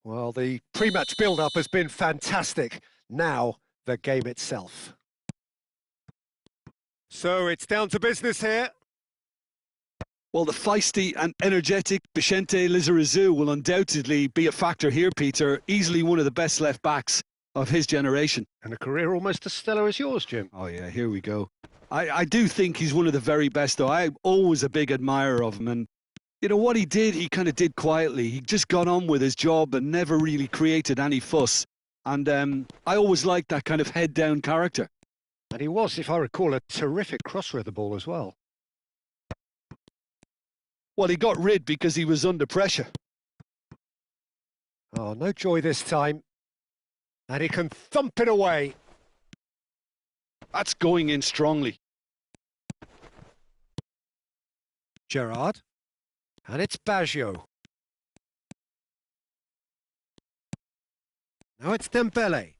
Well, the pre-match build-up has been fantastic. Now, the game itself. So it's down to business here. Well, the feisty and energetic Vicente Lizarazu will undoubtedly be a factor here, Peter. Easily one of the best left-backs of his generation. And a career almost as stellar as yours, Jim. Oh, yeah, here we go. I do think he's one of the very best, though. I'm always a big admirer of him. And, you know, what he did, he kind of did quietly. He just got on with his job and never really created any fuss. And I always liked that kind of head-down character. And he was, if I recall, a terrific crosser of the ball as well. Well, he got rid because he was under pressure. Oh, no joy this time. And he can thump it away. That's going in strongly. Gerrard. And it's Baggio. Now it's Dembele.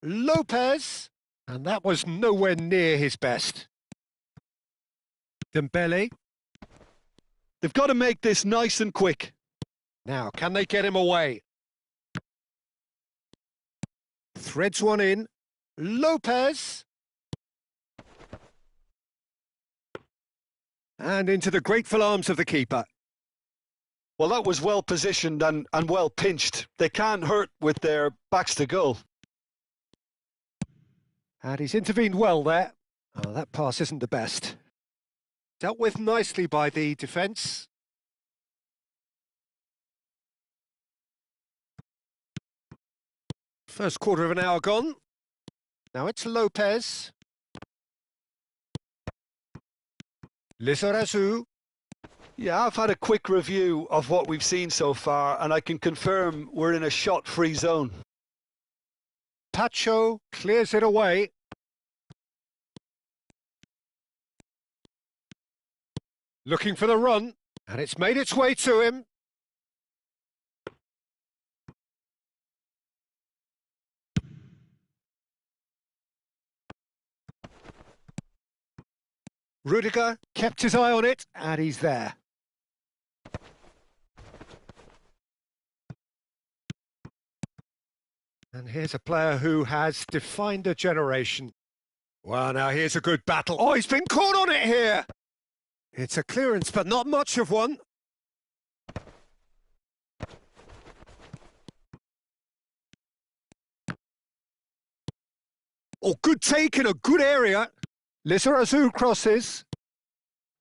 Lopez. And that was nowhere near his best. Dembele. They've got to make this nice and quick. Now, can they get him away? Threads one in. Lopez. And into the grateful arms of the keeper. Well, that was well positioned and well pinched. They can't hurt with their backs to goal. And he's intervened well there. Oh, that pass isn't the best. Dealt with nicely by the defence. First quarter of an hour gone. Now it's Lopez. Lizarazu. Yeah, I've had a quick review of what we've seen so far, and I can confirm we're in a shot-free zone. Pacho clears it away. Looking for the run, and it's made its way to him. Rudiger kept his eye on it, and he's there. And here's a player who has defined a generation. Well, now here's a good battle. Oh, he's been caught on it here! It's a clearance, but not much of one. Oh, good take in a good area. Lizarazu crosses.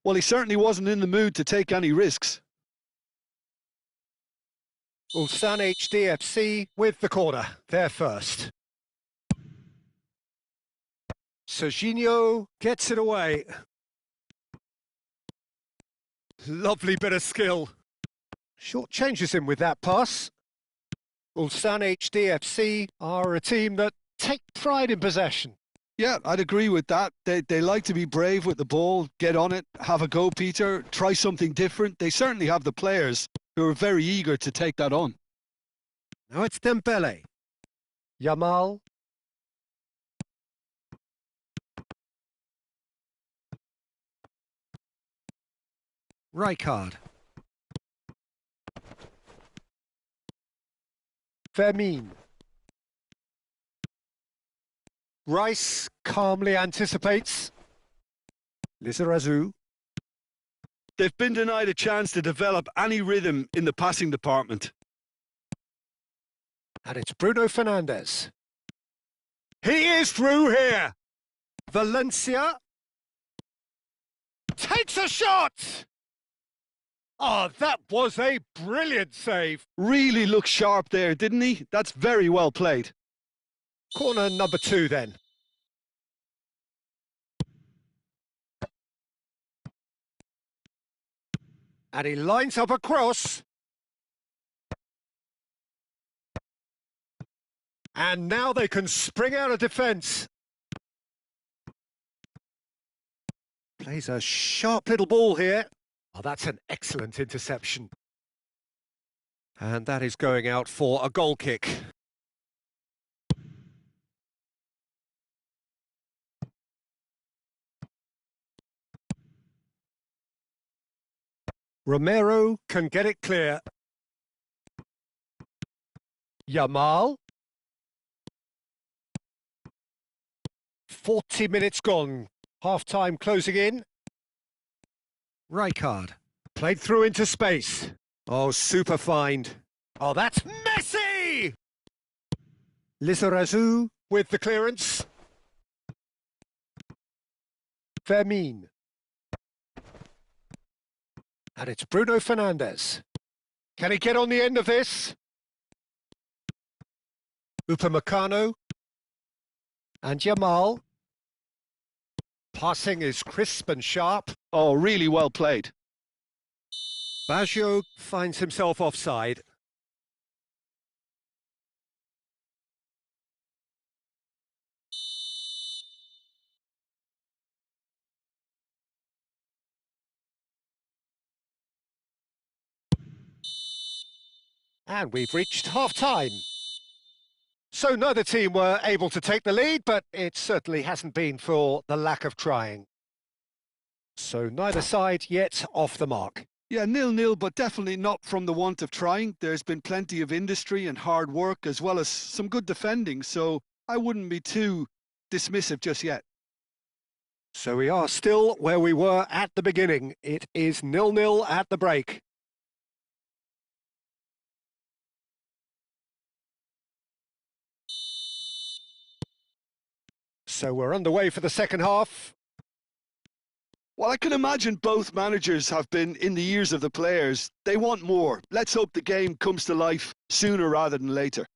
Well, he certainly wasn't in the mood to take any risks. Ulsan HDFC with the corner. They're first. Serginho gets it away. Lovely bit of skill. Short changes him with that pass. Ulsan HDFC are a team that take pride in possession. Yeah, I'd agree with that. They like to be brave with the ball, get on it, have a go, Peter, try something different. They certainly have the players who are very eager to take that on. Now it's Dembele. Yamal. Rijkaard. Vermeer. Rice calmly anticipates. Lizarazu. They've been denied a chance to develop any rhythm in the passing department. And it's Bruno Fernandes. He is through here. Valencia. Takes a shot! Oh, that was a brilliant save. Really looked sharp there, didn't he? That's very well played. Corner number 2 then. And he lines up a cross. And now they can spring out of defence. Plays a sharp little ball here. Oh, that's an excellent interception. And that is going out for a goal kick. Romero can get it clear. Yamal. 40 minutes gone. Half-time closing in. Rijkaard. Played through into space. Oh, super find. Oh, that's Messi! Lizarazu with the clearance. Fermin. And it's Bruno Fernandes. Can he get on the end of this? Upamecano. And Yamal. Passing is crisp and sharp. Oh, really well played. Baggio finds himself offside. And we've reached half-time. So neither team were able to take the lead, but it certainly hasn't been for the lack of trying. So neither side yet off the mark. Yeah, 0-0, but definitely not from the want of trying. There's been plenty of industry and hard work, as well as some good defending, so I wouldn't be too dismissive just yet. So we are still where we were at the beginning. It is 0-0 at the break. So we're underway for the second half. Well, I can imagine both managers have been in the ears of the players. They want more. Let's hope the game comes to life sooner rather than later.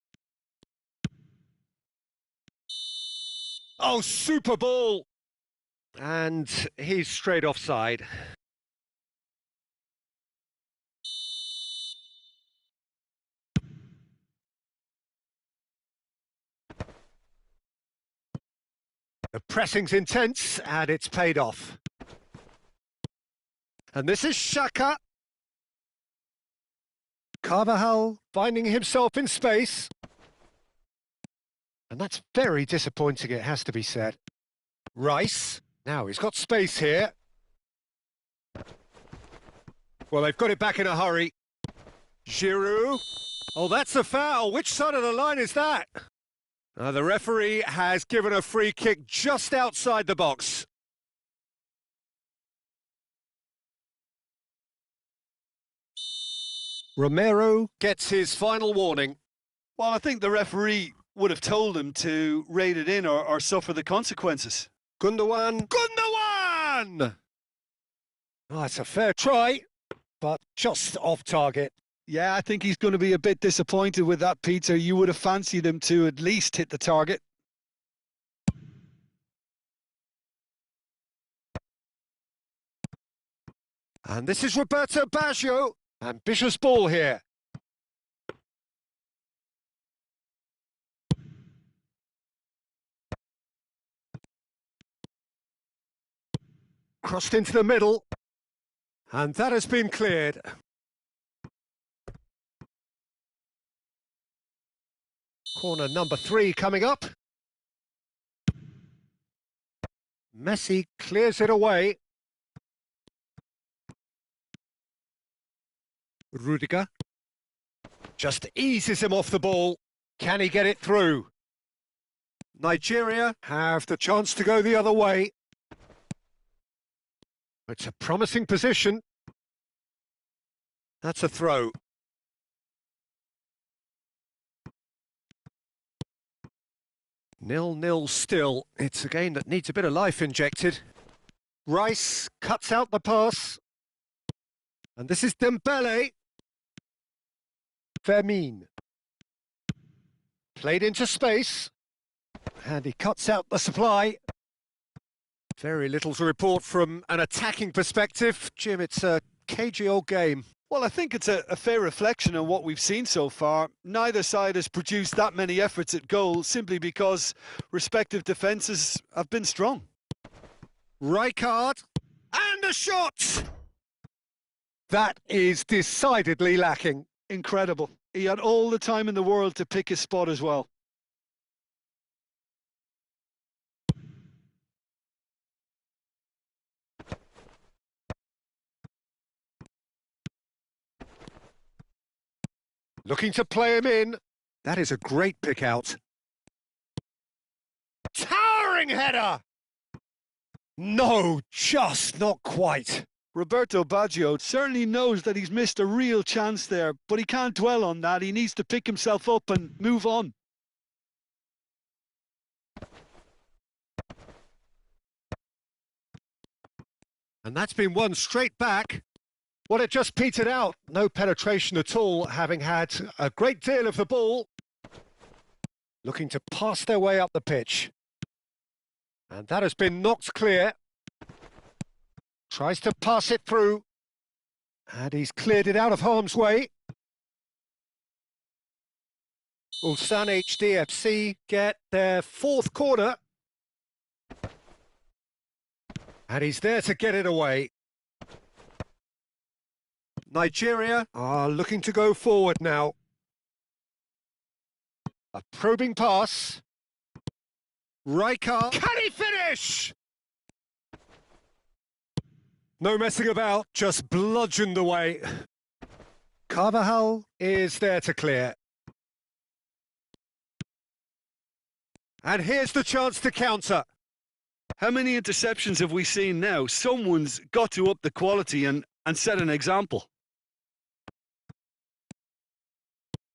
Oh, super ball! And he's straight offside. The pressing's intense, and it's paid off. And this is Xhaka. Carvajal finding himself in space. And that's very disappointing, it has to be said. Rice. Now he's got space here. Well, they've got it back in a hurry. Giroud. Oh, that's a foul. Which side of the line is that? The referee has given a free kick just outside the box. Romero gets his final warning. Well, I think the referee would have told him to rate it in or suffer the consequences. Gundogan. Gundogan! Oh, it's a fair try, but just off target. Yeah, I think he's going to be a bit disappointed with that, Peter. You would have fancied him to at least hit the target. And this is Roberto Baggio. Ambitious ball here. Crossed into the middle. And that has been cleared. Corner number 3 coming up. Messi clears it away. Rudiger just eases him off the ball. Can he get it through? Nigeria have the chance to go the other way. It's a promising position. That's a throw. Nil-nil still. It's a game that needs a bit of life injected. Rice cuts out the pass. And this is Dembele. Fermin. Played into space. And he cuts out the supply. Very little to report from an attacking perspective. Jim, it's a cagey old game. Well, I think it's a fair reflection on what we've seen so far. Neither side has produced that many efforts at goal simply because respective defences have been strong. Rijkaard. And a shot! That is decidedly lacking. Incredible. He had all the time in the world to pick his spot as well. Looking to play him in. That is a great pick out. Towering header! No, just not quite. Roberto Baggio certainly knows that he's missed a real chance there, but he can't dwell on that. He needs to pick himself up and move on. And that's been one straight back. Well, it just petered out. No penetration at all, having had a great deal of the ball. Looking to pass their way up the pitch. And that has been knocked clear. Tries to pass it through. And he's cleared it out of harm's way. Ulsan HDFC get their fourth corner. And he's there to get it away. Nigeria are looking to go forward now. A probing pass. Rijkaard. Can he finish? No messing about, just bludgeoned away. Carvajal is there to clear. And here's the chance to counter. How many interceptions have we seen now? Someone's got to up the quality and set an example.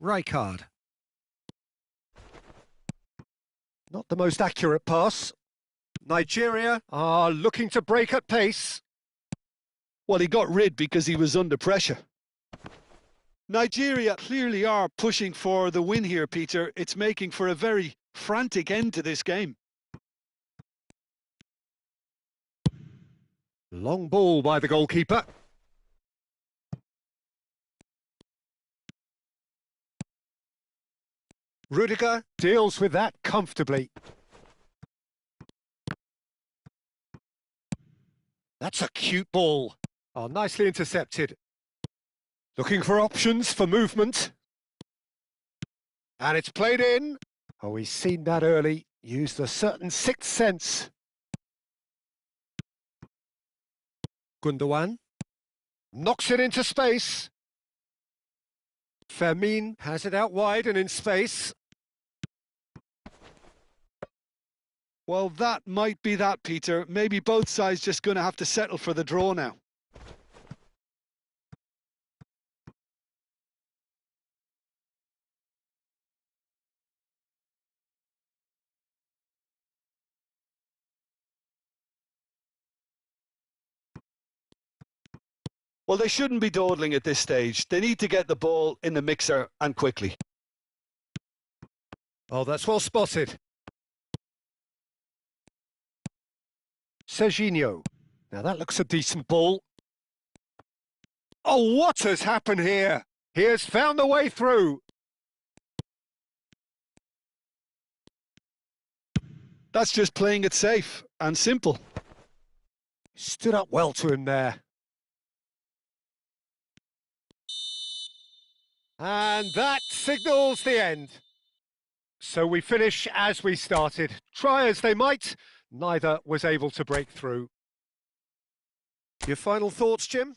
Rijkaard. Not the most accurate pass. Nigeria are looking to break at pace. Well, he got rid because he was under pressure. Nigeria clearly are pushing for the win here, Peter. It's making for a very frantic end to this game. Long ball by the goalkeeper. Rudiger deals with that comfortably. That's a cute ball. Oh, nicely intercepted. Looking for options for movement. And it's played in. Oh, he's seen that early. Used a certain sixth sense. Gundogan knocks it into space. Fermin has it out wide and in space. Well, that might be that, Peter. Maybe both sides just going to have to settle for the draw now. Well, they shouldn't be dawdling at this stage. They need to get the ball in the mixer and quickly. Oh, that's well spotted. Serginho. Now that looks a decent ball. Oh, what has happened here? He has found the way through. That's just playing it safe and simple. Stood up well to him there. And that signals the end. So we finish as we started. Try as they might, neither was able to break through. Your final thoughts, Jim?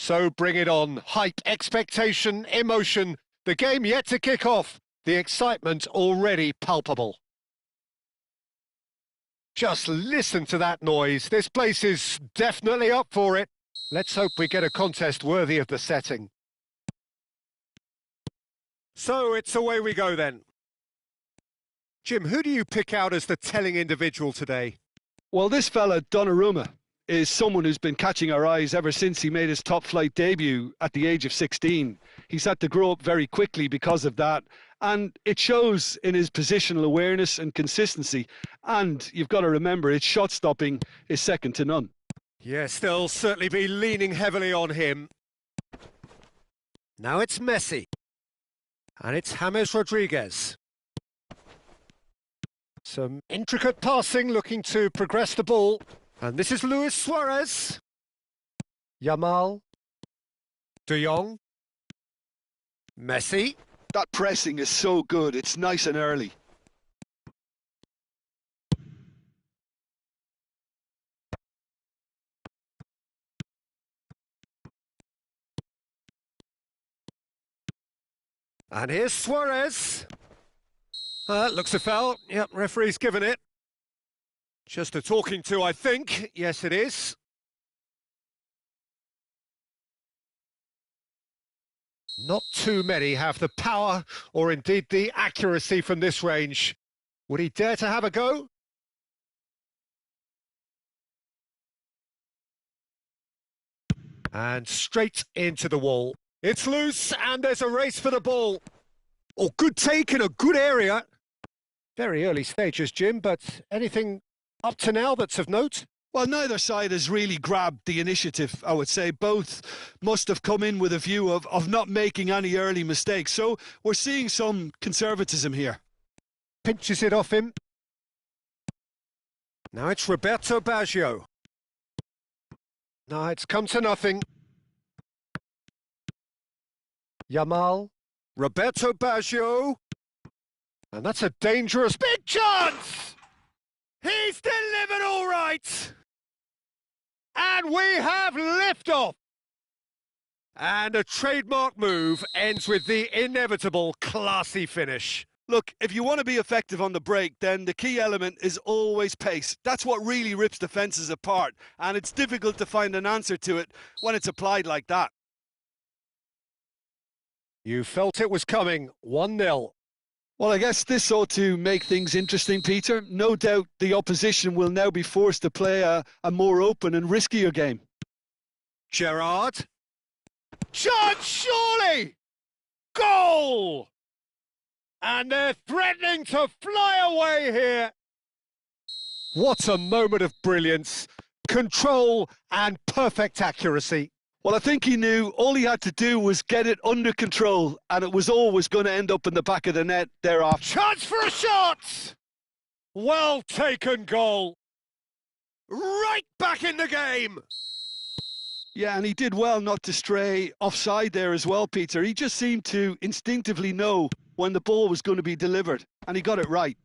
So bring it on. Hype, expectation, emotion. The game yet to kick off. The excitement already palpable. Just listen to that noise. This place is definitely up for it. Let's hope we get a contest worthy of the setting. So it's away we go then. Jim, who do you pick out as the telling individual today? Well, this fella, Donnarumma, is someone who's been catching our eyes ever since he made his top flight debut at the age of 16. He's had to grow up very quickly because of that, and it shows in his positional awareness and consistency. And you've got to remember, his shot stopping is second to none. Yes, they'll certainly be leaning heavily on him. Now it's Messi. And it's James Rodriguez. Some intricate passing, looking to progress the ball. And this is Luis Suarez. Yamal. De Jong. Messi. That pressing is so good. It's nice and early. And here's Suarez. Looks a foul. Yep, referee's given it. Just a talking to, I think. Yes, it is. Not too many have the power or indeed the accuracy from this range. Would he dare to have a go? And straight into the wall. It's loose and there's a race for the ball. Oh, good take in a good area. Very early stages, Jim, but anything up to now that's of note? Well, neither side has really grabbed the initiative, I would say. Both must have come in with a view of not making any early mistakes. So we're seeing some conservatism here. Pinches it off him. Now it's Roberto Baggio. No, it's come to nothing. Yamal. Roberto Baggio. And that's a dangerous big chance! He's delivered all right! And we have liftoff! And a trademark move ends with the inevitable classy finish. Look, if you want to be effective on the break, then the key element is always pace. That's what really rips defences apart, and it's difficult to find an answer to it when it's applied like that. You felt it was coming, 1-0. Well, I guess this ought to make things interesting, Peter. No doubt the opposition will now be forced to play a more open and riskier game. Gerrard. Chance, surely! Goal! And they're threatening to fly away here. What a moment of brilliance, control and perfect accuracy. Well, I think he knew all he had to do was get it under control, and it was always going to end up in the back of the net thereafter. Chance for a shot! Well taken goal. Right back in the game. Yeah, and he did well not to stray offside there as well, Peter. He just seemed to instinctively know when the ball was going to be delivered, and he got it right.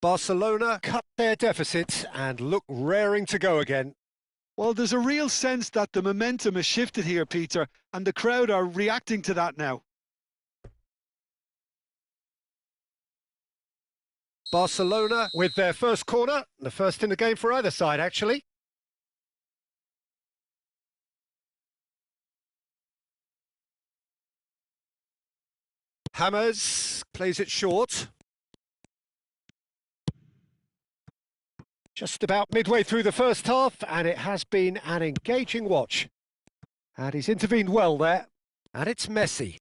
Barcelona cut their deficit and look raring to go again. Well, there's a real sense that the momentum has shifted here, Peter, and the crowd are reacting to that now. Barcelona with their first corner, the first in the game for either side, actually. James plays it short. Just about midway through the first half, and it has been an engaging watch. And he's intervened well there. And it's Messi.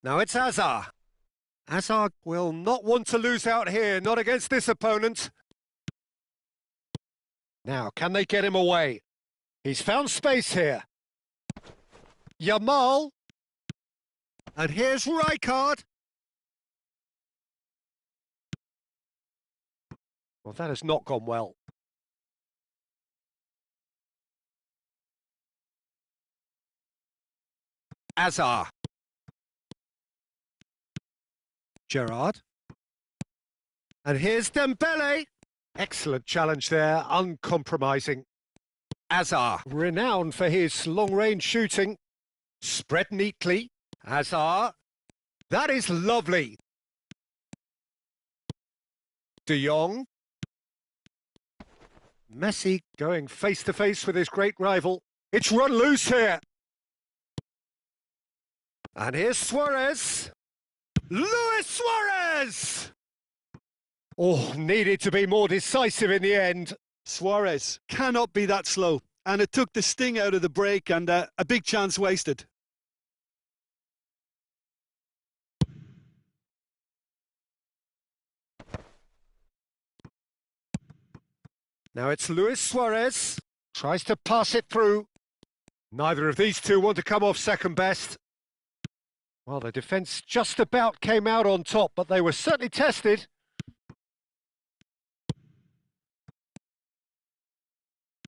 Now it's Hazard. Hazard will not want to lose out here, not against this opponent. Now, can they get him away? He's found space here. Yamal. And here's Rijkaard. Well, that has not gone well. Hazard. Gerrard. And here's Dembele. Excellent challenge there, uncompromising. Azar, renowned for his long-range shooting. Spread neatly. Azar. That is lovely. De Jong. Messi going face-to-face with his great rival. It's run loose here. And here's Suarez. Luis Suarez! Oh, needed to be more decisive in the end. Suarez cannot be that slow. And it took the sting out of the break and a big chance wasted. Now it's Luis Suarez. Tries to pass it through. Neither of these two want to come off second best. Well, the defence just about came out on top, but they were certainly tested.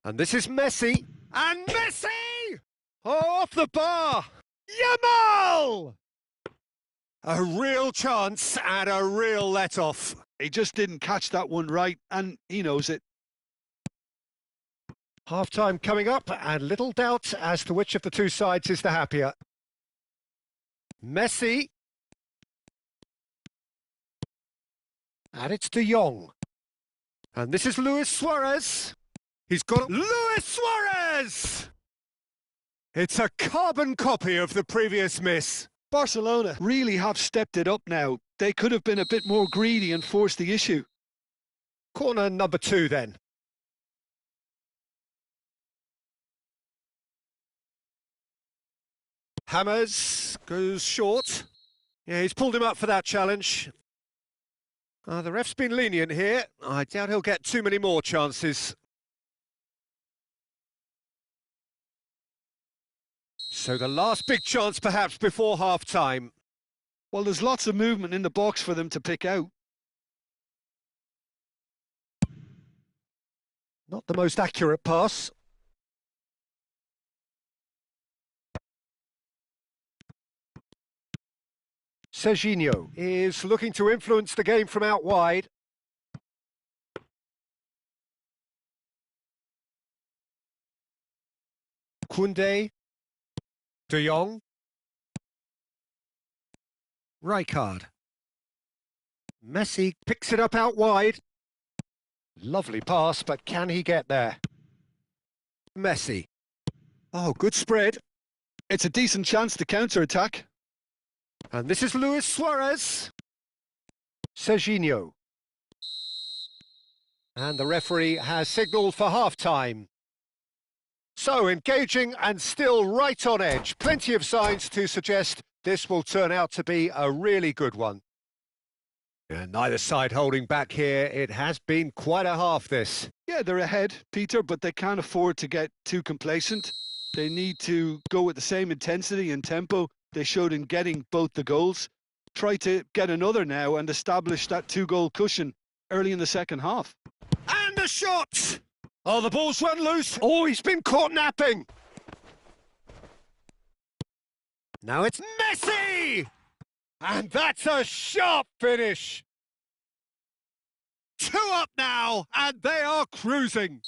And this is Messi. And Messi! Oh, off the bar! Yamal! A real chance and a real let-off. He just didn't catch that one right, and he knows it. Half-time coming up, and little doubt as to which of the two sides is the happier. Messi. And it's De Jong. And this is Luis Suarez. He's got Luis Suarez! It's a carbon copy of the previous miss. Barcelona really have stepped it up now. They could have been a bit more greedy and forced the issue. Corner number 2 then. Hammers goes short. Yeah, he's pulled him up for that challenge. The ref's been lenient here. I doubt he'll get too many more chances. So the last big chance perhaps before half-time. Well, there's lots of movement in the box for them to pick out. Not the most accurate pass. Serginho is looking to influence the game from out wide. Koundé. De Jong. Rijkaard. Messi picks it up out wide. Lovely pass, but can he get there? Messi. Oh, good spread. It's a decent chance to counter-attack. And this is Luis Suarez. Serginho. And the referee has signalled for half-time. So engaging and still right on edge. Plenty of signs to suggest this will turn out to be a really good one. And neither side holding back here. It has been quite a half, this. Yeah, they're ahead, Peter, but they can't afford to get too complacent. They need to go with the same intensity and tempo they showed in getting both the goals. Try to get another now and establish that 2-goal cushion early in the second half. And a shot! Oh, the ball's run loose. Oh, he's been caught napping. Now it's Messi! And that's a sharp finish. 2 up now, and they are cruising.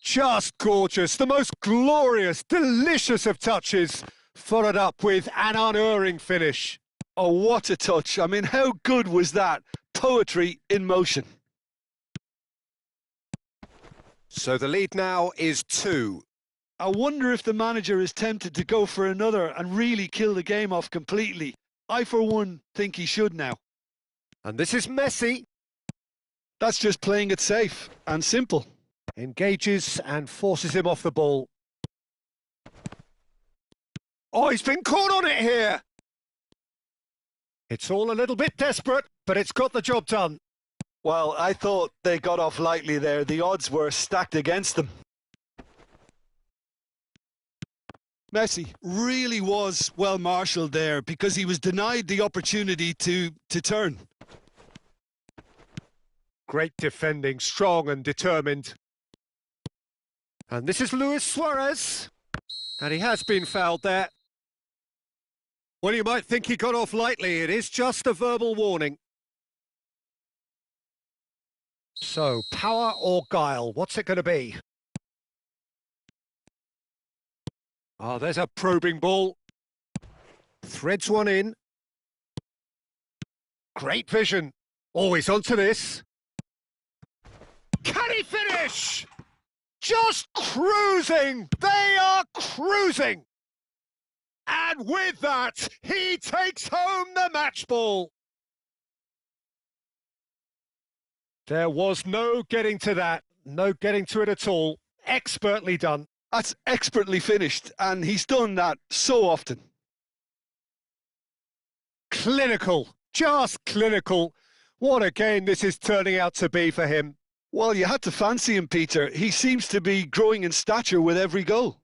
Just gorgeous. The most glorious, delicious of touches. Followed up with an unerring finish. Oh, what a touch. I mean, how good was that? Poetry in motion. So the lead now is 2. I wonder if the manager is tempted to go for another and really kill the game off completely. I, for one, think he should now. And this is Messi. That's just playing it safe and simple. Engages and forces him off the ball. Oh, he's been caught on it here. It's all a little bit desperate, but it's got the job done. Well, I thought they got off lightly there. The odds were stacked against them. Messi really was well marshalled there because he was denied the opportunity to turn. Great defending, strong and determined. And this is Luis Suarez. And he has been fouled there. Well, you might think he got off lightly. It is just a verbal warning. So, power or guile, what's it going to be? Oh, there's a probing ball. Threads one in. Great vision. Always onto this. Can he finish? Just cruising. They are cruising. And with that, he takes home the match ball. There was no getting to that. No getting to it at all. Expertly done. That's expertly finished, and he's done that so often. Clinical. Just clinical. What a game this is turning out to be for him. Well, you had to fancy him, Peter. He seems to be growing in stature with every goal.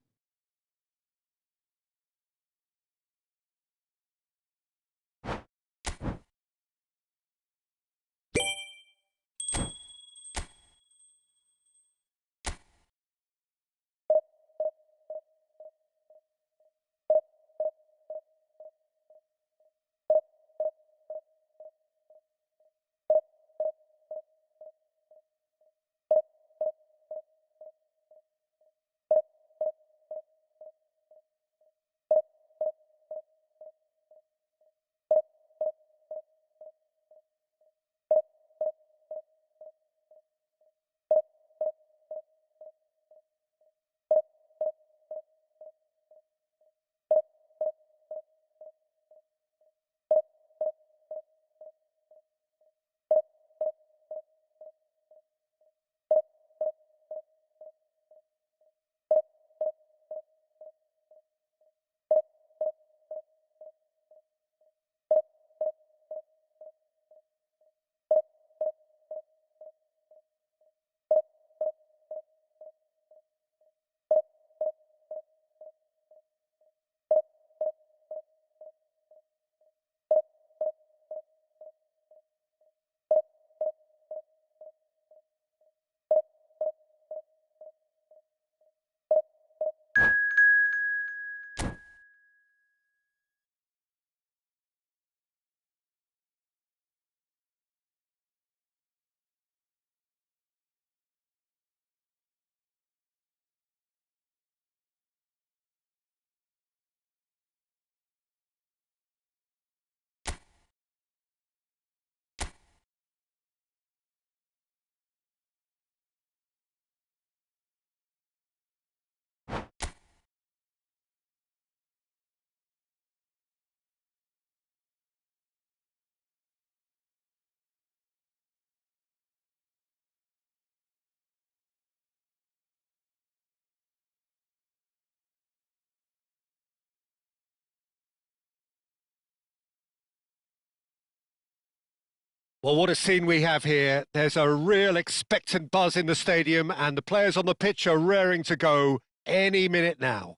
Well, what a scene we have here. There's a real expectant buzz in the stadium and the players on the pitch are raring to go any minute now.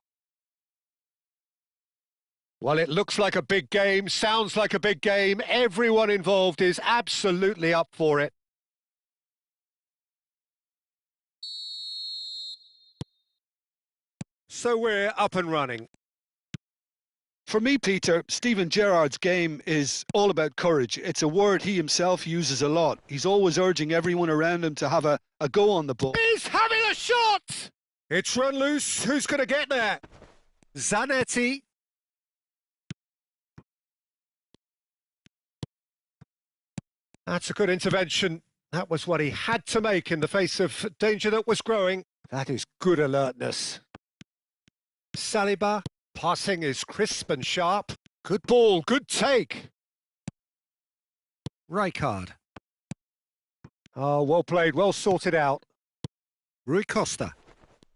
Well, it looks like a big game, sounds like a big game. Everyone involved is absolutely up for it. So we're up and running. For me, Peter, Steven Gerrard's game is all about courage. It's a word he himself uses a lot. He's always urging everyone around him to have a go on the ball. He's having a shot! It's run loose. Who's going to get there? Zanetti. That's a good intervention. That was what he had to make in the face of danger that was growing. That is good alertness. Saliba. Passing is crisp and sharp. Good ball, good take. Rijkaard. Oh, well played, well sorted out. Rui Costa.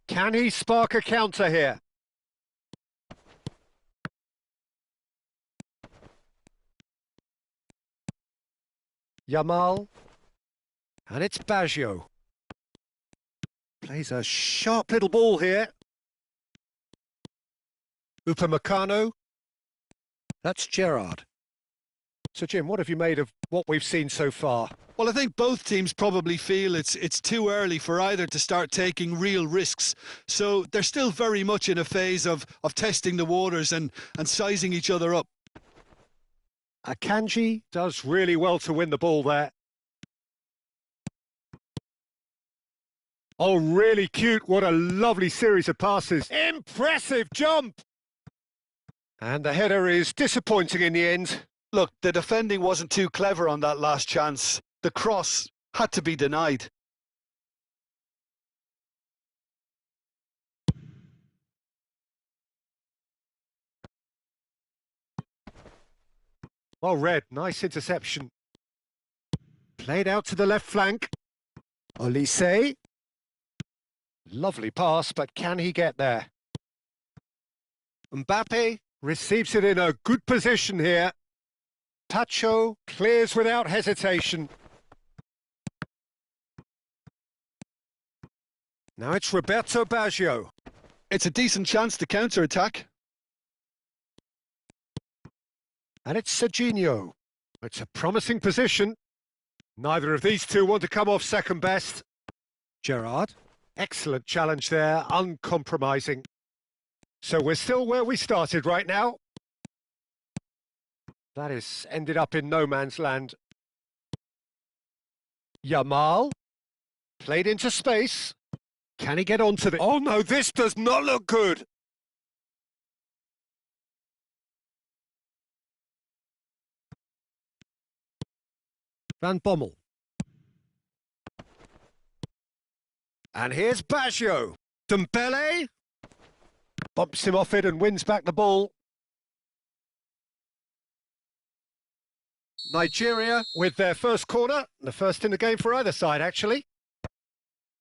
Can he spark a counter here? Yamal. And it's Baggio. Plays a sharp little ball here. Upamecano. That's Gerrard. So, Jim, what have you made of what we've seen so far? Well, I think both teams probably feel it's too early for either to start taking real risks. So they're still very much in a phase of testing the waters and sizing each other up. Akanji does really well to win the ball there. Oh, really cute. What a lovely series of passes. Impressive jump. And the header is disappointing in the end. Look, the defending wasn't too clever on that last chance. The cross had to be denied. Well read, nice interception. Played out to the left flank. Olise. Lovely pass, but can he get there? Mbappe receives it in a good position here. Pacho clears without hesitation. Now it's Roberto Baggio. It's a decent chance to counter-attack. And it's Serginho. It's a promising position. Neither of these two want to come off second best. Gerrard. Excellent challenge there, uncompromising. So we're still where we started right now. That is ended up in no man's land. Yamal. Played into space. Can he get onto the... Oh no, this does not look good. Van Bommel. And here's Baggio. Dembele bumps him off it and wins back the ball. Nigeria with their first corner, the first in the game for either side actually.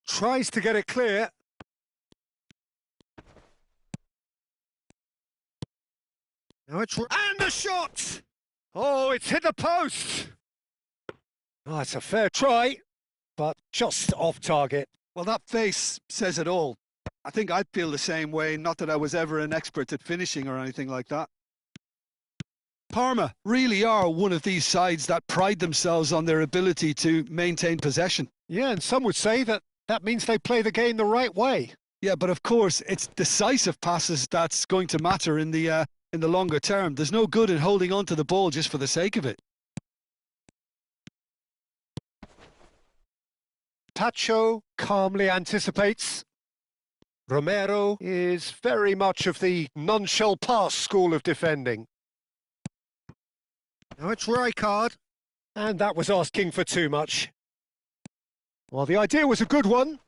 Tries to get it clear. Now it's... And the shot! Oh, it's hit the post! Oh, it's a fair try, but just off target. Well, that face says it all. I think I'd feel the same way, not that I was ever an expert at finishing or anything like that. Parma really are one of these sides that pride themselves on their ability to maintain possession. Yeah, and some would say that that means they play the game the right way. Yeah, but of course, it's decisive passes that's going to matter in the longer term. There's no good in holding on to the ball just for the sake of it. Pacho calmly anticipates. Romero is very much of the none-shall pass school of defending. Now it's Rijkaard, and that was asking for too much. Well, the idea was a good one.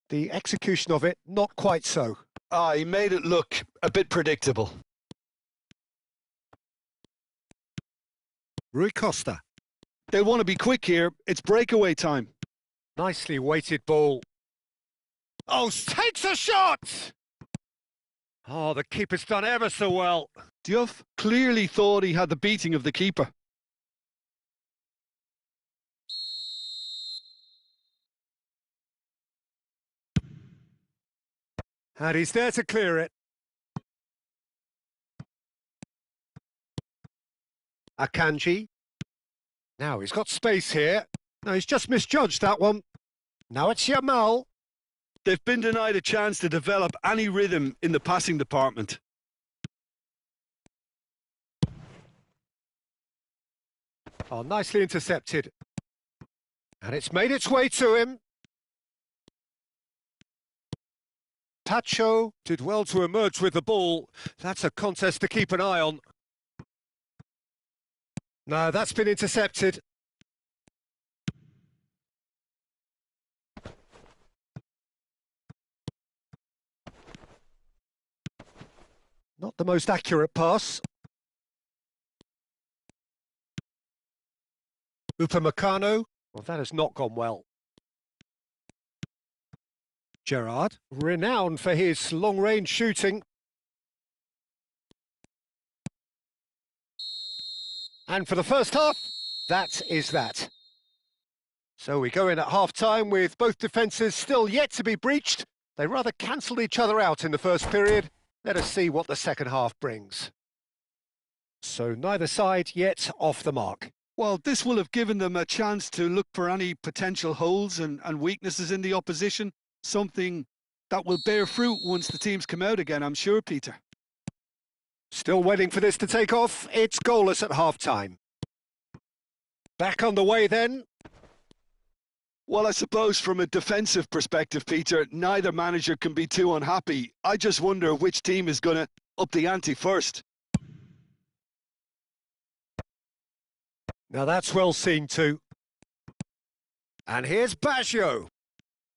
The execution of it, not quite so. He made it look a bit predictable. Rui Costa. They want to be quick here. It's breakaway time. Nicely weighted ball. Oh, takes a shot! Oh, the keeper's done ever so well. Diouf clearly thought he had the beating of the keeper. And he's there to clear it. Akanji. Now he's got space here. No, he's just misjudged that one. Now it's Yamal. They've been denied a chance to develop any rhythm in the passing department. Oh, nicely intercepted. And it's made its way to him. Pacho did well to emerge with the ball. That's a contest to keep an eye on. No, that's been intercepted. Not the most accurate pass. Upamecano. Well, that has not gone well. Gerrard, renowned for his long-range shooting. And for the first half, that is that. So we go in at half-time with both defences still yet to be breached. They rather cancelled each other out in the first period. Let us see what the second half brings. So neither side yet off the mark. Well, this will have given them a chance to look for any potential holes and weaknesses in the opposition. Something that will bear fruit once the teams come out again, I'm sure, Peter. Still waiting for this to take off. It's goalless at half-time. Back on the way then. Well, I suppose from a defensive perspective, Peter, neither manager can be too unhappy. I just wonder which team is going to up the ante first. Now that's well seen too. And here's Baggio.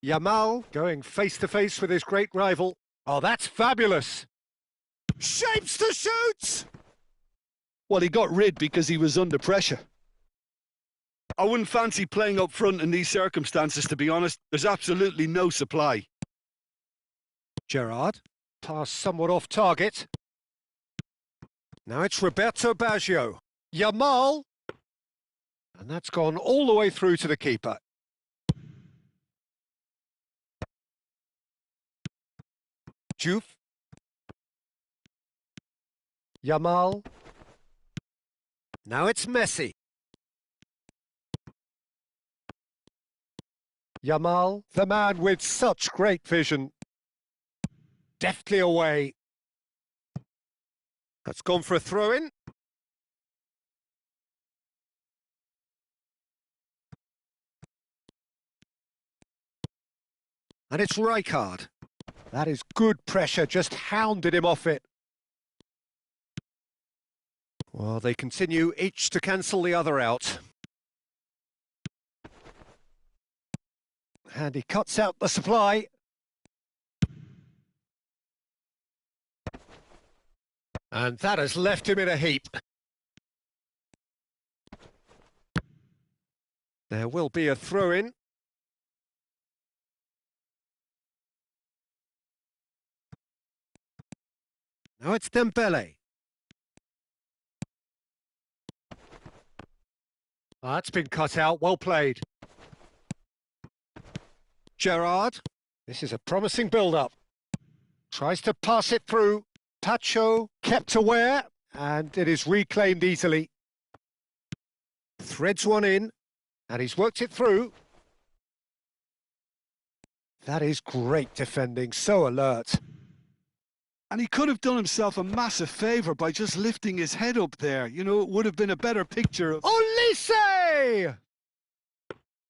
Yamal going face to face with his great rival. Oh, that's fabulous. Shapes to shoot! Well, he got rid because he was under pressure. I wouldn't fancy playing up front in these circumstances, to be honest. There's absolutely no supply. Gerrard, pass somewhat off target. Now it's Roberto Baggio. Yamal. And that's gone all the way through to the keeper. Juve. Yamal. Now it's Messi. Yamal, the man with such great vision. Deftly away. That's gone for a throw-in. And it's Rijkaard. That is good pressure, just hounded him off it. Well, they continue each to cancel the other out. And he cuts out the supply. And that has left him in a heap. There will be a throw-in. Now it's Dembele. That's been cut out, well played. Gerrard, this is a promising build-up. Tries to pass it through. Pacho kept aware, and it is reclaimed easily. Threads one in, and he's worked it through. That is great defending, so alert. And he could have done himself a massive favour by just lifting his head up there. You know, it would have been a better picture of... Olise!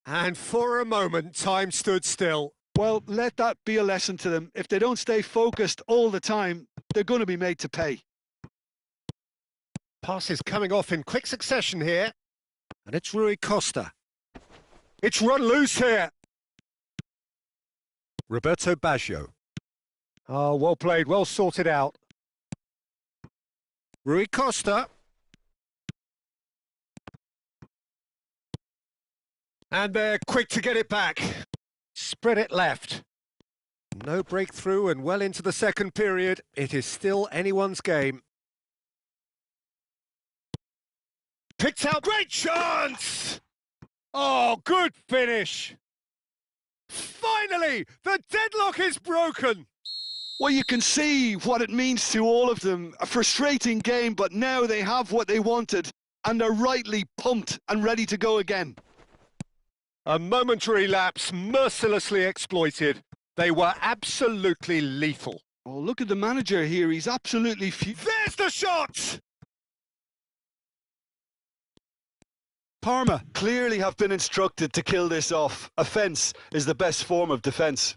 And for a moment, time stood still. Well, let that be a lesson to them. If they don't stay focused all the time, they're going to be made to pay. Pass is coming off in quick succession here. And it's Rui Costa. It's run loose here. Roberto Baggio. Oh, well played, well sorted out. Rui Costa. And they're quick to get it back. Spread it left. No breakthrough and well into the second period. It is still anyone's game. Picked out, great chance! Oh, good finish. Finally, the deadlock is broken. Well, you can see what it means to all of them. A frustrating game, but now they have what they wanted and are rightly pumped and ready to go again. A momentary lapse, mercilessly exploited. They were absolutely lethal. Oh, look at the manager here. He's absolutely... There's the shot! Parma clearly have been instructed to kill this off. Offence is the best form of defence.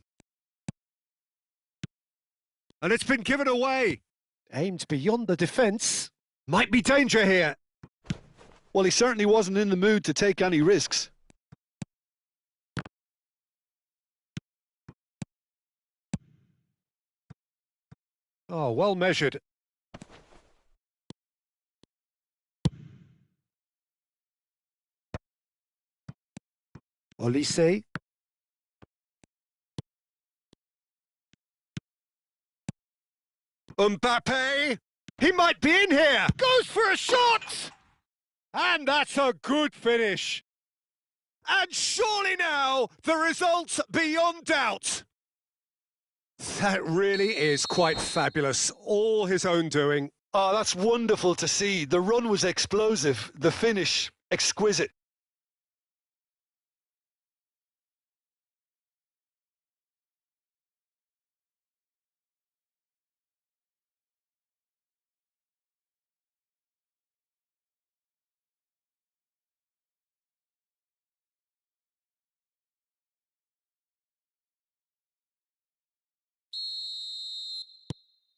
And it's been given away. Aimed beyond the defence. Might be danger here. Well, he certainly wasn't in the mood to take any risks. Oh, well measured. Olise. Mbappe. He might be in here. Goes for a shot. And that's a good finish. And surely now the result's beyond doubt. That really is quite fabulous. All his own doing. Oh, that's wonderful to see. The run was explosive. The finish, exquisite.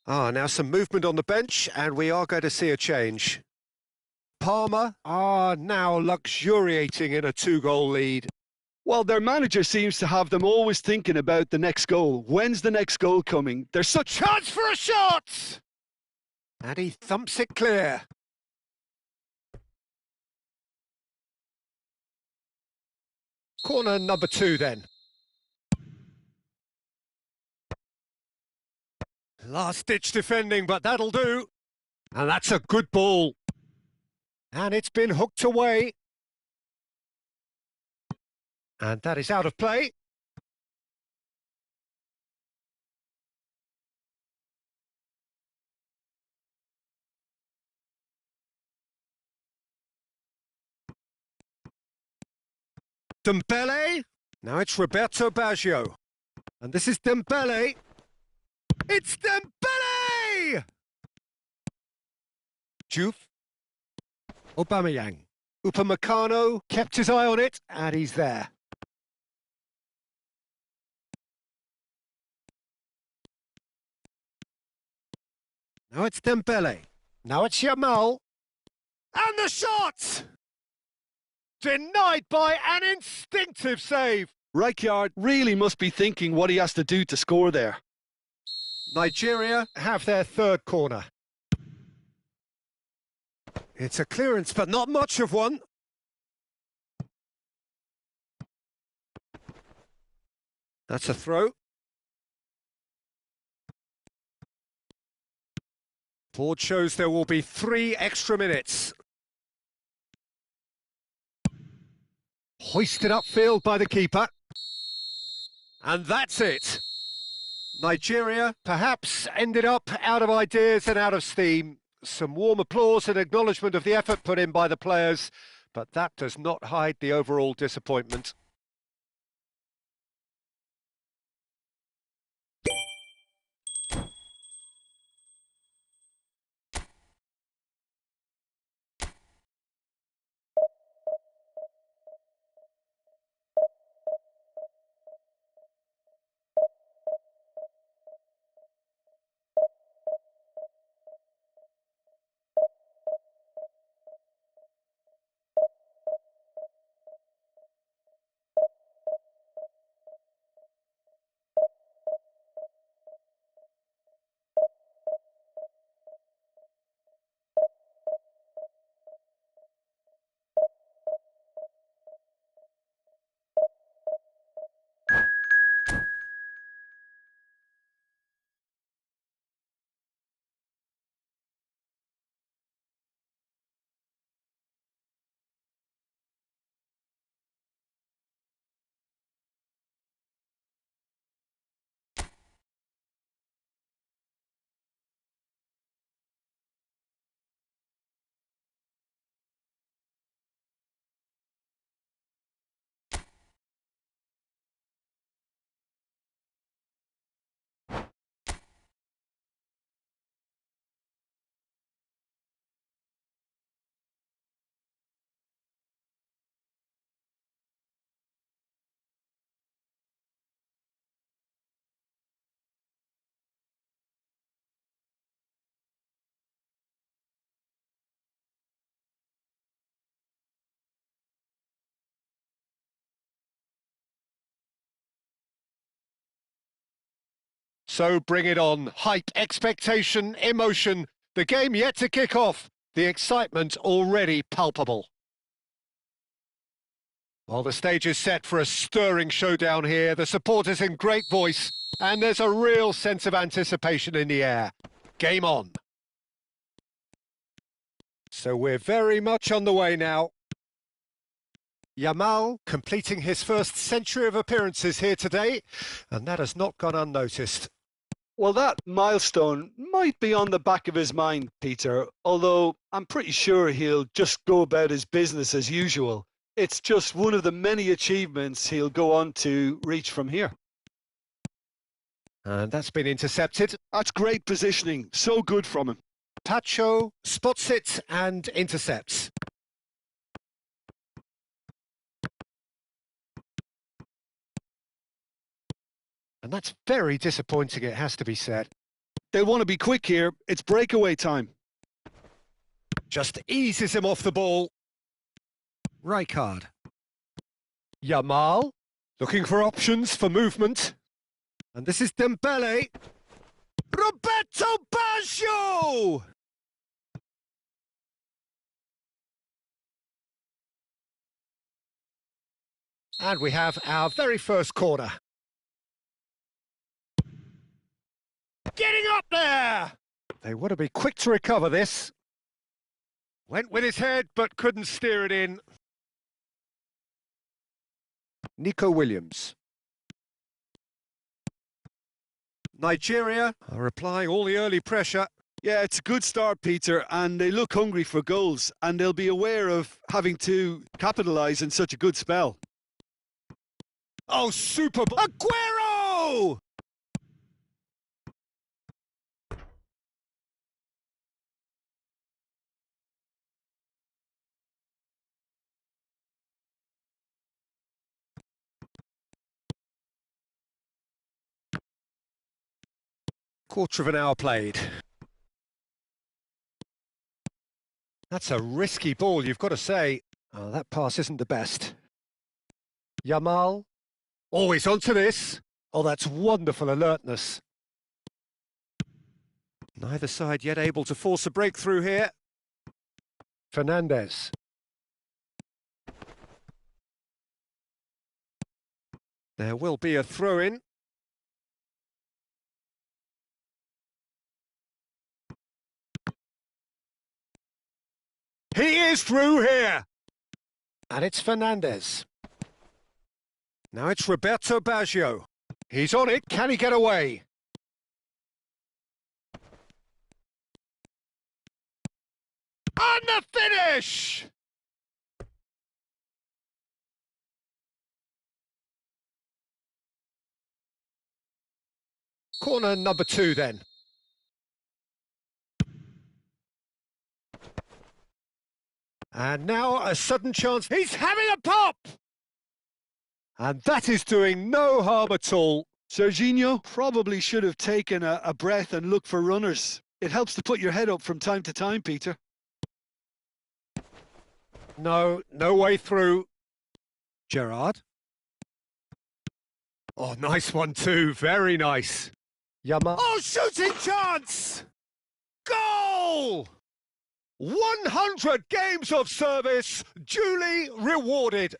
Now some movement on the bench, and we are going to see a change. Palmer now luxuriating in a 2-goal lead. Well, their manager seems to have them always thinking about the next goal. When's the next goal coming? There's such Chance for a shot! And he thumps it clear. Corner number 2 then. Last-ditch defending, but that'll do. And that's a good ball. And it's been hooked away. And that is out of play. Dembele. Now it's Roberto Baggio. And this is Dembele. It's Dembele! Juve. Aubameyang. Upamecano kept his eye on it, and he's there. Now it's Dembele. Now it's Yamal. And the shot! Denied by an instinctive save. Rijkaard really must be thinking what he has to do to score there. Nigeria have their third corner. It's a clearance, but not much of one. That's a throw. Board shows there will be 3 extra minutes. Hoisted upfield by the keeper. And that's it. Nigeria perhaps ended up out of ideas and out of steam. Some warm applause and acknowledgement of the effort put in by the players, but that does not hide the overall disappointment. So bring it on. Hype, expectation, emotion. The game yet to kick off. The excitement already palpable. Well, the stage is set for a stirring showdown here. The supporters in great voice, and there's a real sense of anticipation in the air. Game on. So we're very much on the way now. Yamal completing his first century of appearances here today, and that has not gone unnoticed. Well, that milestone might be on the back of his mind, Peter, although I'm pretty sure he'll just go about his business as usual. It's just one of the many achievements he'll go on to reach from here. And that's been intercepted. That's great positioning, so good from him. Pacho spots it and intercepts. And that's very disappointing, it has to be said. They'll want to be quick here. It's breakaway time. Just eases him off the ball. Rijkaard. Yamal, looking for options for movement. And this is Dembele. Roberto Baggio! And we have our very first corner. Getting up there! They want to be quick to recover this. Went with his head, but couldn't steer it in. Nico Williams. Nigeria are applying all the early pressure. Yeah, it's a good start, Peter, and they look hungry for goals, and they'll be aware of having to capitalise in such a good spell. Oh, super! Aguero! Quarter of an hour played. That's a risky ball, you've got to say. Oh, that pass isn't the best. Yamal. Always onto this. Oh, that's wonderful alertness. Neither side yet able to force a breakthrough here. Fernandez. There will be a throw-in. He is through here! And it's Fernandez. Now it's Roberto Baggio. He's on it. Can he get away? On the finish! Corner number 2 then. And now a sudden chance. He's having a pop! And that is doing no harm at all. Serginho probably should have taken a breath and looked for runners. It helps to put your head up from time to time, Peter. No way through. Gerrard. Oh, nice one too. Very nice. Yamal. Oh, shooting chance! Goal! 100 games of service duly rewarded.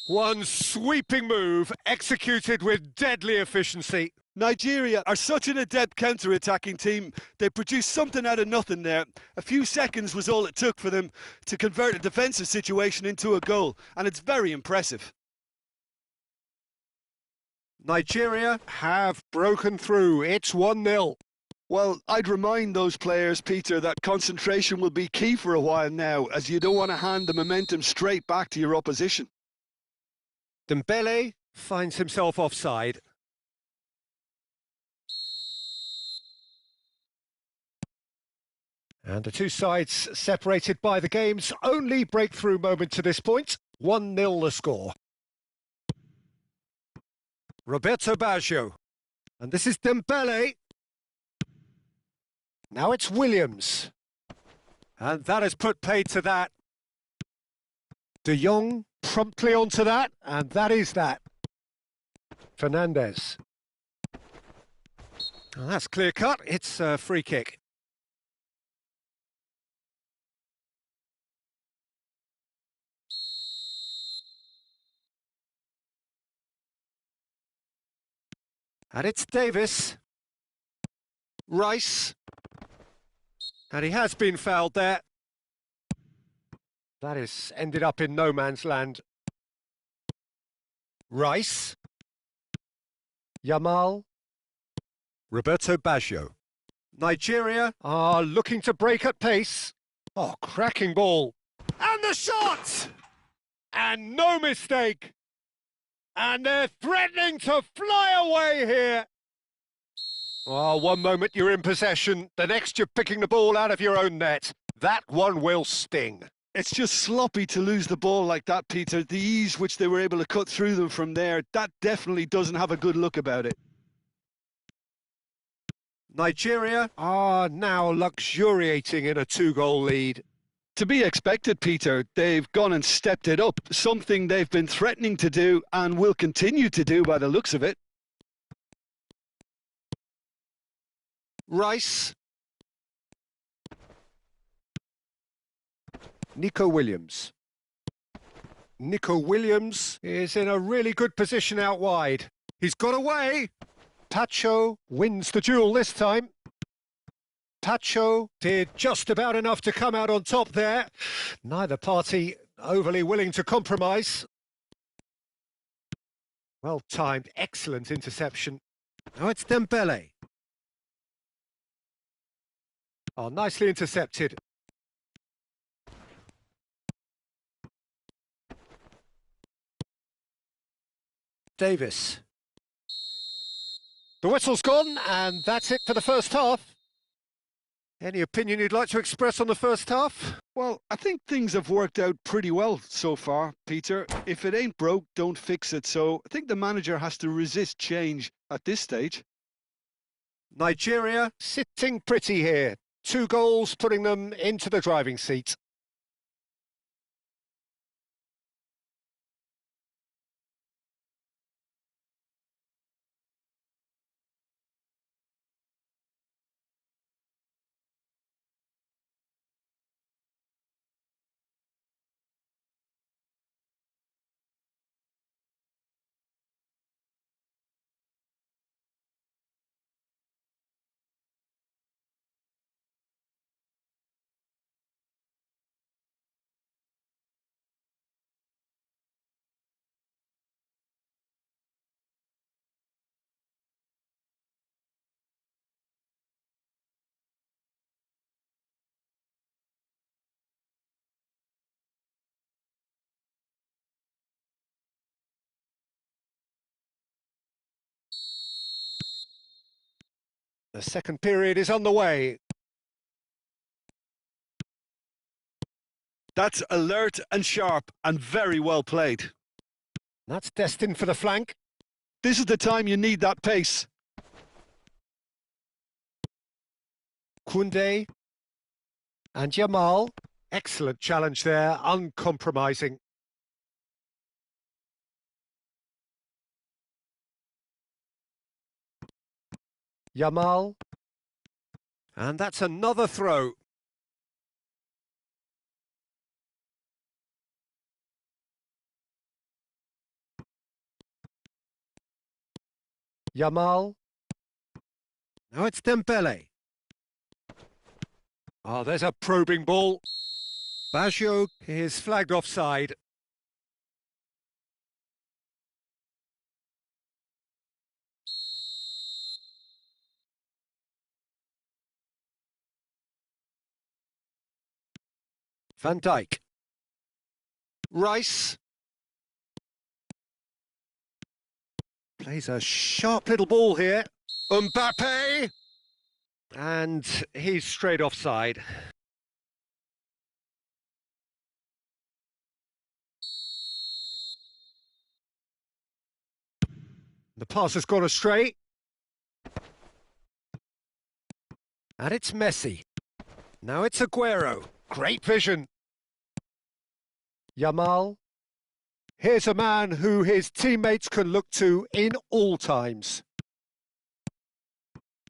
One sweeping move executed with deadly efficiency. Nigeria are such an adept counter-attacking team. They produced something out of nothing there. A few seconds was all it took for them to convert a defensive situation into a goal, and it's very impressive. Nigeria have broken through. It's 1-0. Well, I'd remind those players, Peter, that concentration will be key for a while now, as you don't want to hand the momentum straight back to your opposition. Dembele finds himself offside. And the two sides separated by the game's only breakthrough moment to this point. 1-0 the score. Roberto Baggio. And this is Dembele. Now it's Williams. And that has put paid to that. De Jong promptly onto that, and that is that. Fernandez. Well, that's clear cut. It's a free kick. And it's Davis. Rice. And he has been fouled there. That has ended up in no man's land. Rice. Yamal. Roberto Baggio. Nigeria are looking to break at pace. Oh, cracking ball. And the shot! And no mistake. And they're threatening to fly away here. Oh, one moment you're in possession, the next you're picking the ball out of your own net. That one will sting. It's just sloppy to lose the ball like that, Peter. The ease which they were able to cut through them from there, that definitely doesn't have a good look about it. Nigeria are now luxuriating in a 2-goal lead. To be expected, Peter. They've gone and stepped it up, something they've been threatening to do and will continue to do by the looks of it. Rice. Nico Williams. Nico Williams is in a really good position out wide. He's got away. Pacho wins the duel this time. Pacho did just about enough to come out on top there. Neither party overly willing to compromise. Well timed, excellent interception. Now it's Dembele. Oh, nicely intercepted. Davis. The whistle's gone, and that's it for the first half. Any opinion you'd like to express on the first half? Well, I think things have worked out pretty well so far, Peter. If it ain't broke, don't fix it. So I think the manager has to resist change at this stage. Nigeria sitting pretty here. 2 goals putting them into the driving seat. The second period is underway. That's alert and sharp and very well played. That's destined for the flank. This is the time you need that pace. Koundé and Yamal. Excellent challenge there, uncompromising. Yamal. And that's another throw. Yamal. Now it's Dembele. Oh, there's a probing ball. Baggio is flagged offside. Van Dijk. Rice. Plays a sharp little ball here. Mbappe! And he's straight offside. The pass has gone astray. And it's Messi. Now it's Aguero. Great vision. Yamal. Here's a man who his teammates can look to in all times.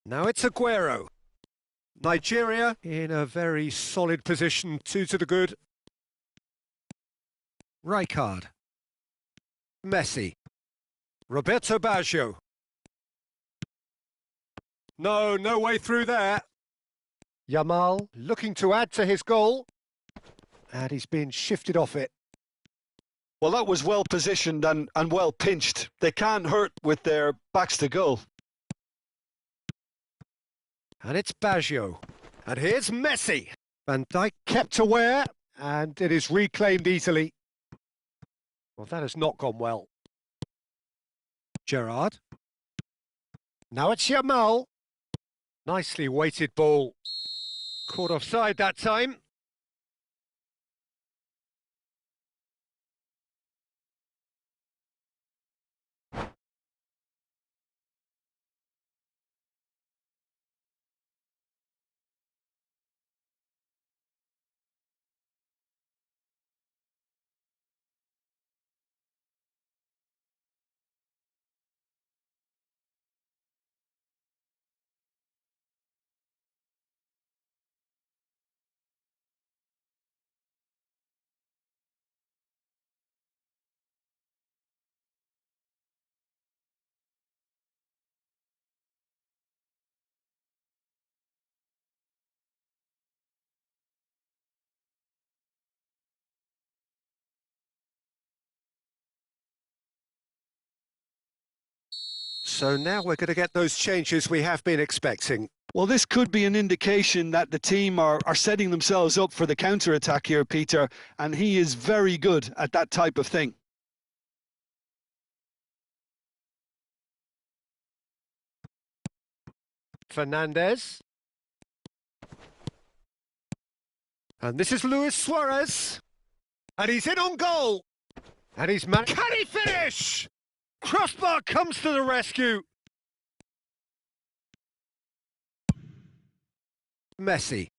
Now it's Aguero. Nigeria in a very solid position, 2 to the good. Rijkaard. Messi. Roberto Baggio. No way through there. Yamal looking to add to his goal. And he's been shifted off it. Well, that was well positioned and well pinched. They can't hurt with their backs to goal. And it's Baggio. And here's Messi. Van Dijk kept aware, and it is reclaimed easily. Well, that has not gone well. Gerrard. Now it's Yamal. Nicely weighted ball. Caught offside that time. So now we're going to get those changes we have been expecting. Well, this could be an indication that the team are setting themselves up for the counter-attack here, Peter, and he is very good at that type of thing. Fernandez. And this is Luis Suarez. And he's in on goal. And he's Can he finish? Crossbar comes to the rescue. Messi.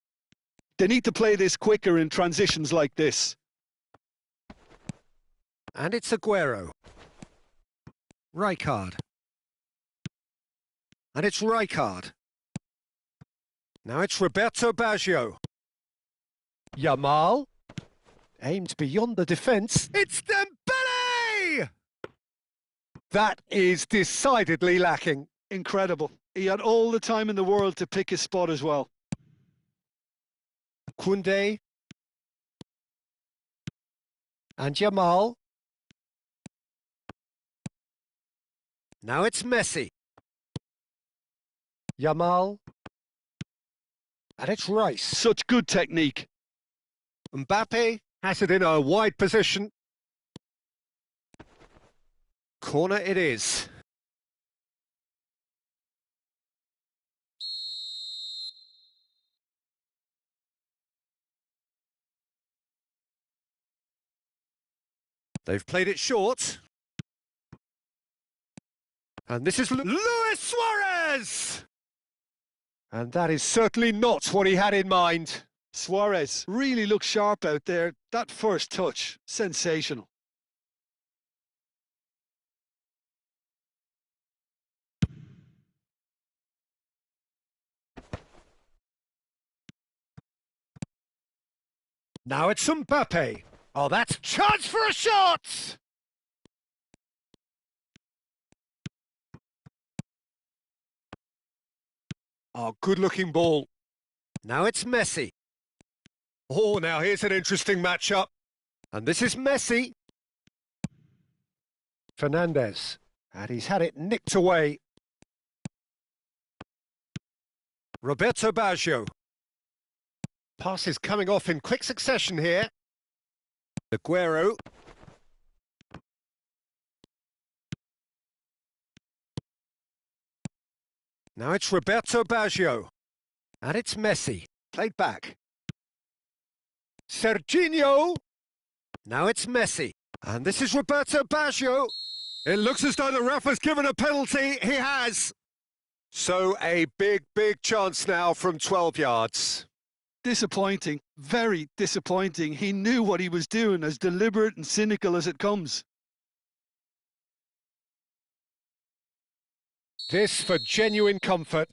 They need to play this quicker in transitions like this. And it's Aguero. Rijkaard. And it's Rijkaard. Now it's Roberto Baggio. Yamal. Aimed beyond the defence. It's Dembele! That is decidedly lacking. Incredible. He had all the time in the world to pick his spot as well. Koundé. And Yamal. Now it's Messi. Yamal. And it's Rice. Such good technique. Mbappe has it in a wide position. Corner it is. They've played it short. And this is Luis Suarez! And that is certainly not what he had in mind. Suarez really looks sharp out there. That first touch, sensational. Now it's Mbappe. Oh, that's chance for a shot! Oh, good-looking ball. Now it's Messi. Oh, now here's an interesting matchup. And this is Messi. Fernandez. And he's had it nicked away. Roberto Baggio. Pass is coming off in quick succession here. Aguero. Now it's Roberto Baggio. And it's Messi. Played back. Serginho. Now it's Messi. And this is Roberto Baggio. It looks as though the ref has given a penalty. He has. So a big chance now from 12 yards. Disappointing, very disappointing. He knew what he was doing, as deliberate and cynical as it comes. This for genuine comfort.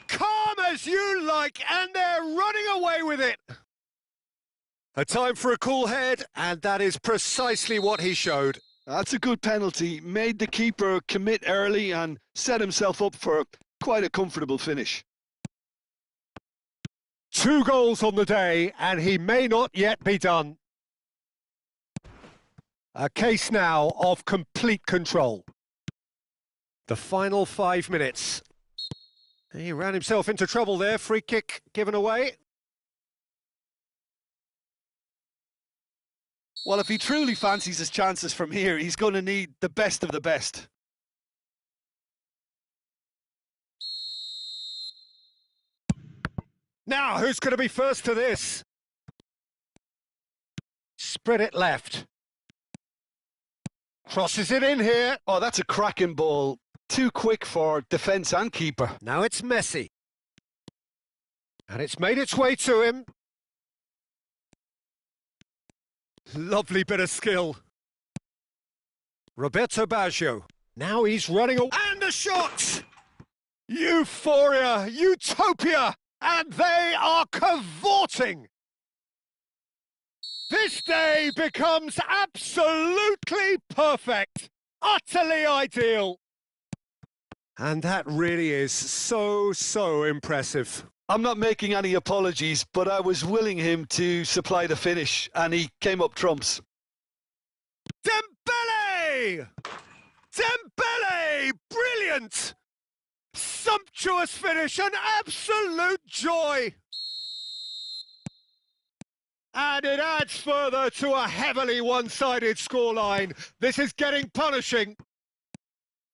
Calm as you like, and they're running away with it. A time for a cool head, and that is precisely what he showed. That's a good penalty. Made the keeper commit early and set himself up for quite a comfortable finish. 2 goals on the day, and he may not yet be done. A case now of complete control. The final 5 minutes. He ran himself into trouble there. Free kick given away. Well, if he truly fancies his chances from here, he's going to need the best of the best. Now, who's going to be first to this? Spread it left. Crosses it in here. Oh, that's a cracking ball. Too quick for defence and keeper. Now it's Messi. And it's made its way to him. Lovely bit of skill. Roberto Baggio. Now he's running away. And a shot! Euphoria, utopia, and they are cavorting. This day becomes absolutely perfect, utterly ideal. And that really is so impressive. I'm not making any apologies, but I was willing him to supply the finish, and he came up trumps. Dembele! Dembele! Brilliant! Sumptuous finish, an absolute joy! And it adds further to a heavily one-sided scoreline. This is getting punishing.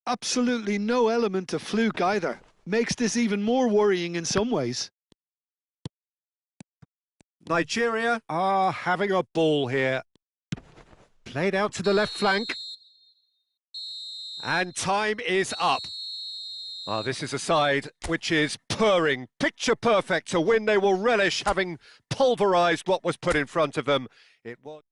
Absolutely no element of fluke either. Makes this even more worrying in some ways. Nigeria are having a ball here. Played out to the left flank. And time is up. This is a side which is purring, picture perfect, a win they will relish, having pulverised what was put in front of them. It was...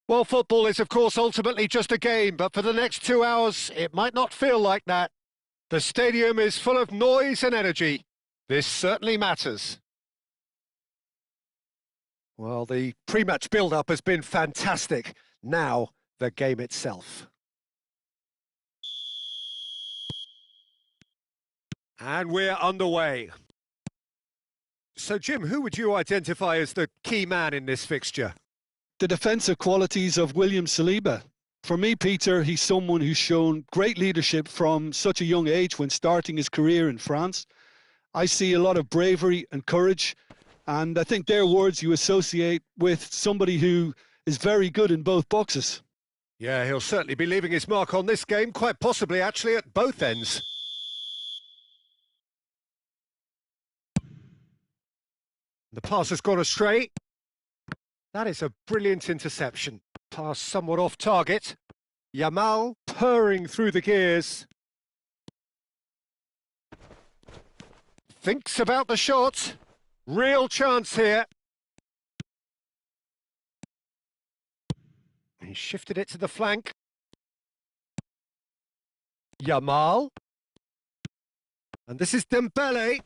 Well, football is, of course, ultimately just a game, but for the next 2 hours, it might not feel like that. The stadium is full of noise and energy. This certainly matters. Well, the pre-match build-up has been fantastic. Now, the game itself. And we're underway. So, Jim, who would you identify as the key man in this fixture? The defensive qualities of William Saliba. For me, Peter, he's someone who's shown great leadership from such a young age when starting his career in France. I see a lot of bravery and courage, and I think they're words you associate with somebody who is very good in both boxes. Yeah, he'll certainly be leaving his mark on this game, quite possibly actually at both ends. The pass has gone astray. That is a brilliant interception. Pass somewhat off target. Yamal purring through the gears. Thinks about the shot. Real chance here. He shifted it to the flank. Yamal. And this is Dembele.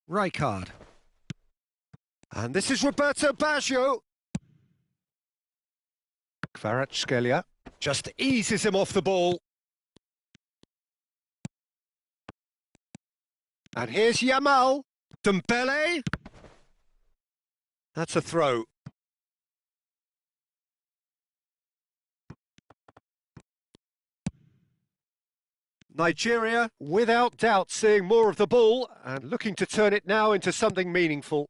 Rijkaard. And this is Roberto Baggio. Kvaratskhelia just eases him off the ball. And here's Yamal. Dembele. That's a throw. Nigeria, without doubt, seeing more of the ball and looking to turn it now into something meaningful.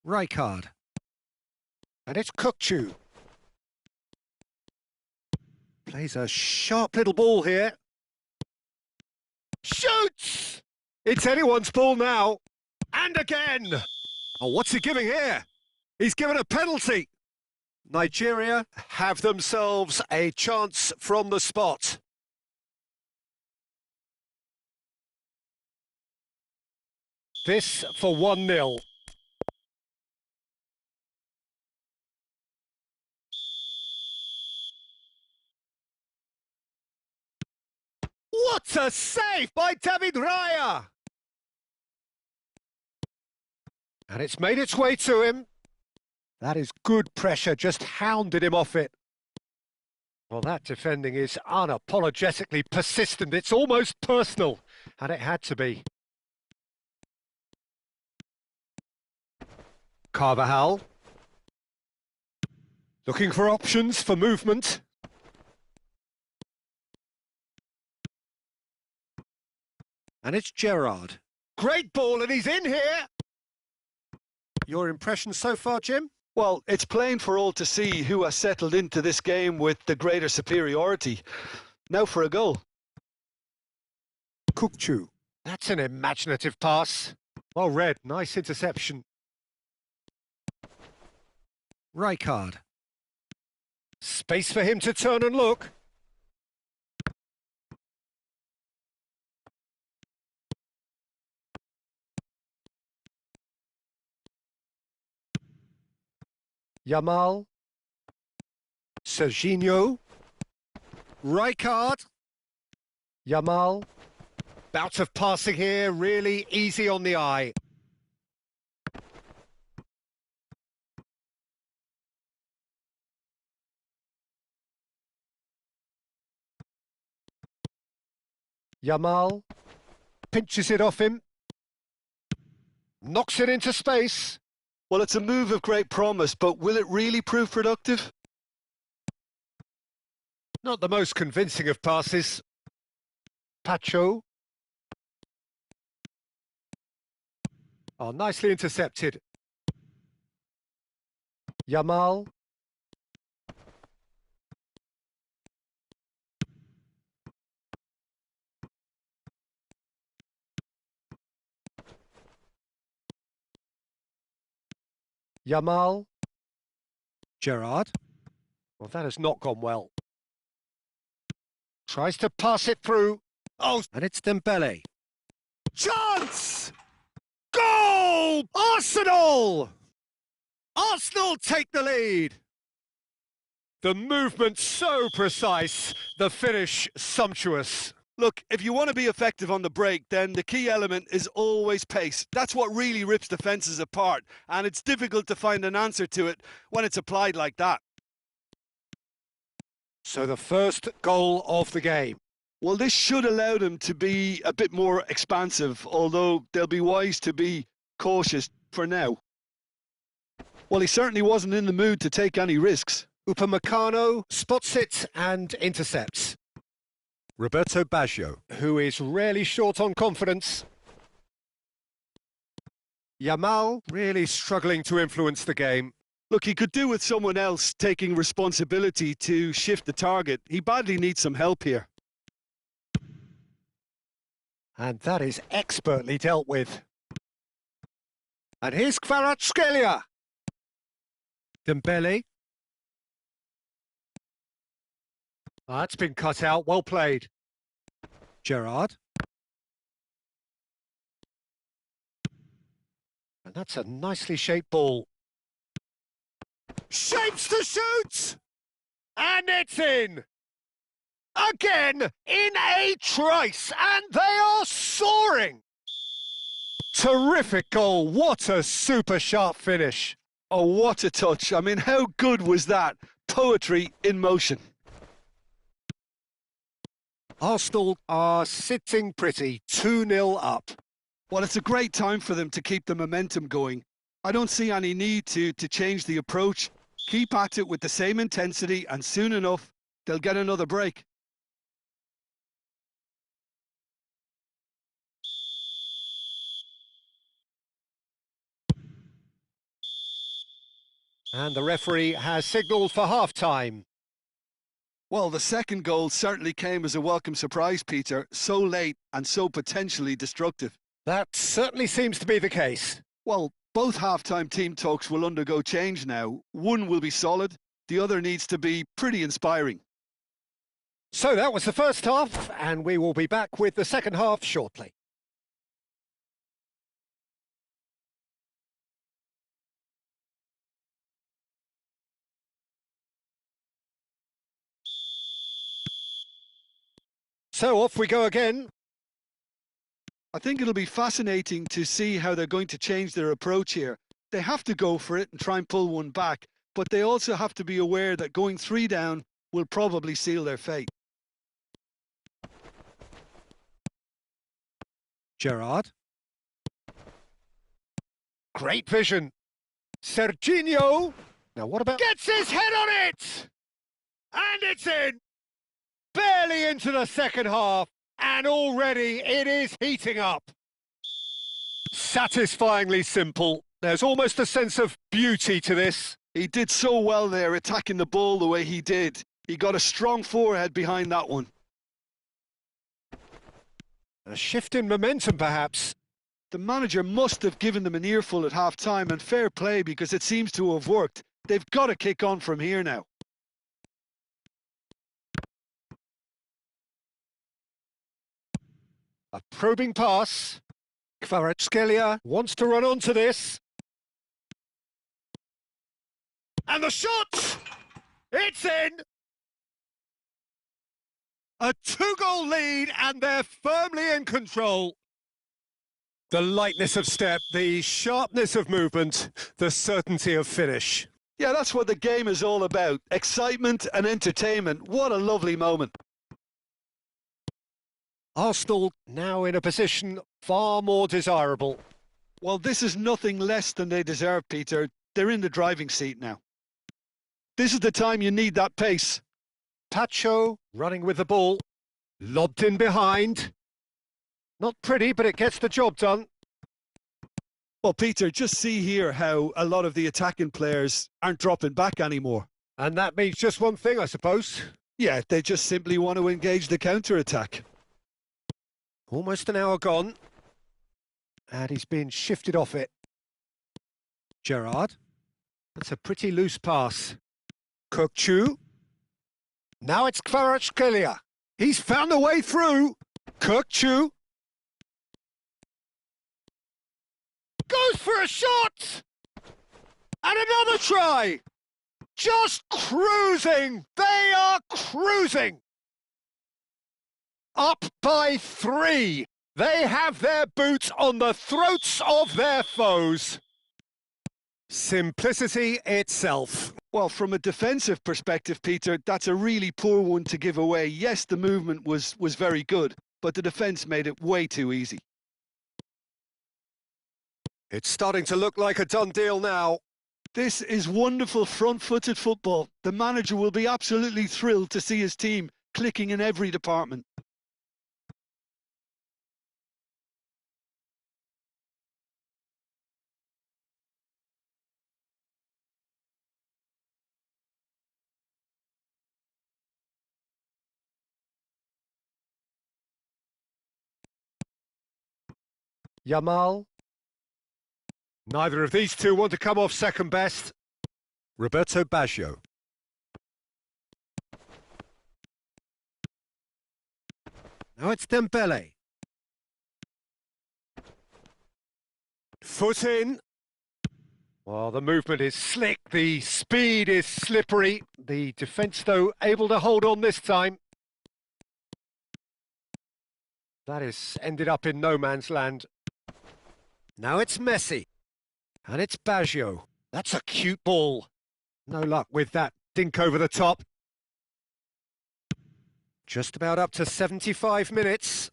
Rijkaard. And it's Kukçu. Plays a sharp little ball here. Shoots! It's anyone's ball now. And again! Oh, what's he giving here? He's given a penalty. Nigeria have themselves a chance from the spot. This for 1-0. What a save by David Raya! And it's made its way to him. That is good pressure, just hounded him off it. Well, that defending is unapologetically persistent. It's almost personal, and it had to be. Carvajal. Looking for options for movement. And it's Gerrard. Great ball, and he's in here! Your impressions so far, Jim? Well, it's plain for all to see who has settled into this game with the greater superiority. Now for a goal. Kukçu. That's an imaginative pass. Well read, nice interception. Rijkaard. Space for him to turn and look. Yamal. Serginho. Rijkaard. Yamal. Bout of passing here, really easy on the eye. Yamal. Pinches it off him. Knocks it into space. Well, it's a move of great promise, but will it really prove productive? Not the most convincing of passes. Pacho. Oh, nicely intercepted. Yamal. Yamal. Gerrard. Well, that has not gone well. Tries to pass it through. Oh, and it's Dembele. Chance! Goal! Arsenal! Arsenal take the lead. The movement so precise, the finish sumptuous. Look, if you want to be effective on the break, then the key element is always pace. That's what really rips defences apart, and it's difficult to find an answer to it when it's applied like that. So the first goal of the game. Well, this should allow them to be a bit more expansive, although they'll be wise to be cautious for now. Well, he certainly wasn't in the mood to take any risks. Upamecano spots it and intercepts. Roberto Baggio, who is rarely short on confidence. Yamal really struggling to influence the game. Look, he could do with someone else taking responsibility to shift the target. He badly needs some help here. And that is expertly dealt with. And here's Kvaratskhelia. Dembele. That's been cut out, well played. Gerrard. And that's a nicely shaped ball. Shapes to shoot! And it's in! Again, in a trice, and they are soaring! Terrific goal. What a super sharp finish. Oh, what a touch. I mean, how good was that? Poetry in motion. Arsenal are sitting pretty, 2-0 up. Well, it's a great time for them to keep the momentum going. I don't see any need to change the approach. Keep at it with the same intensity, and soon enough, they'll get another break. And the referee has signalled for half-time. Well, the second goal certainly came as a welcome surprise, Peter. So late and so potentially destructive. That certainly seems to be the case. Well, both half-time team talks will undergo change now. One will be solid, the other needs to be pretty inspiring. So that was the first half, and we will be back with the second half shortly. So off we go again. I think it'll be fascinating to see how they're going to change their approach here. They have to go for it and try and pull one back, but they also have to be aware that going 3 down will probably seal their fate. Gerrard. Great vision. Serginho. Now what about... Gets his head on it! And it's in! Barely into the second half, and already it is heating up. Satisfyingly simple. There's almost a sense of beauty to this. He did so well there, attacking the ball the way he did. He got a strong forehead behind that one. A shift in momentum, perhaps. The manager must have given them an earful at half-time, and fair play because it seems to have worked. They've got to kick on from here now. A probing pass. Kvaratskhelia wants to run onto this. And the shot! It's in! A 2-goal lead, and they're firmly in control. The lightness of step, the sharpness of movement, the certainty of finish. Yeah, that's what the game is all about. Excitement and entertainment. What a lovely moment. Arsenal now in a position far more desirable. Well, this is nothing less than they deserve, Peter. They're in the driving seat now. This is the time you need that pace. Pacho running with the ball. Lobbed in behind. Not pretty, but it gets the job done. Well, Peter, just see here how a lot of the attacking players aren't dropping back anymore. And that means just one thing, I suppose. Yeah, they just simply want to engage the counter-attack. Almost an hour gone. And he's been shifted off it. Gerrard. That's a pretty loose pass. Kökçü. Now it's Kvaratskhelia. He's found a way through. Kökçü. Goes for a shot! And another try! Just cruising! They are cruising! Up by 3. They have their boots on the throats of their foes. Simplicity itself. Well, from a defensive perspective, Peter, that's a really poor one to give away. Yes, the movement was very good, but the defence made it way too easy. It's starting to look like a done deal now. This is wonderful front-footed football. The manager will be absolutely thrilled to see his team clicking in every department. Yamal. Neither of these two want to come off second best. Roberto Baggio. Now it's Dembele. Foot in. Well, the movement is slick, the speed is slippery. The defence, though, able to hold on this time. That has ended up in no man's land. Now it's Messi. And it's Baggio. That's a cute ball. No luck with that dink over the top. Just about up to 75 minutes.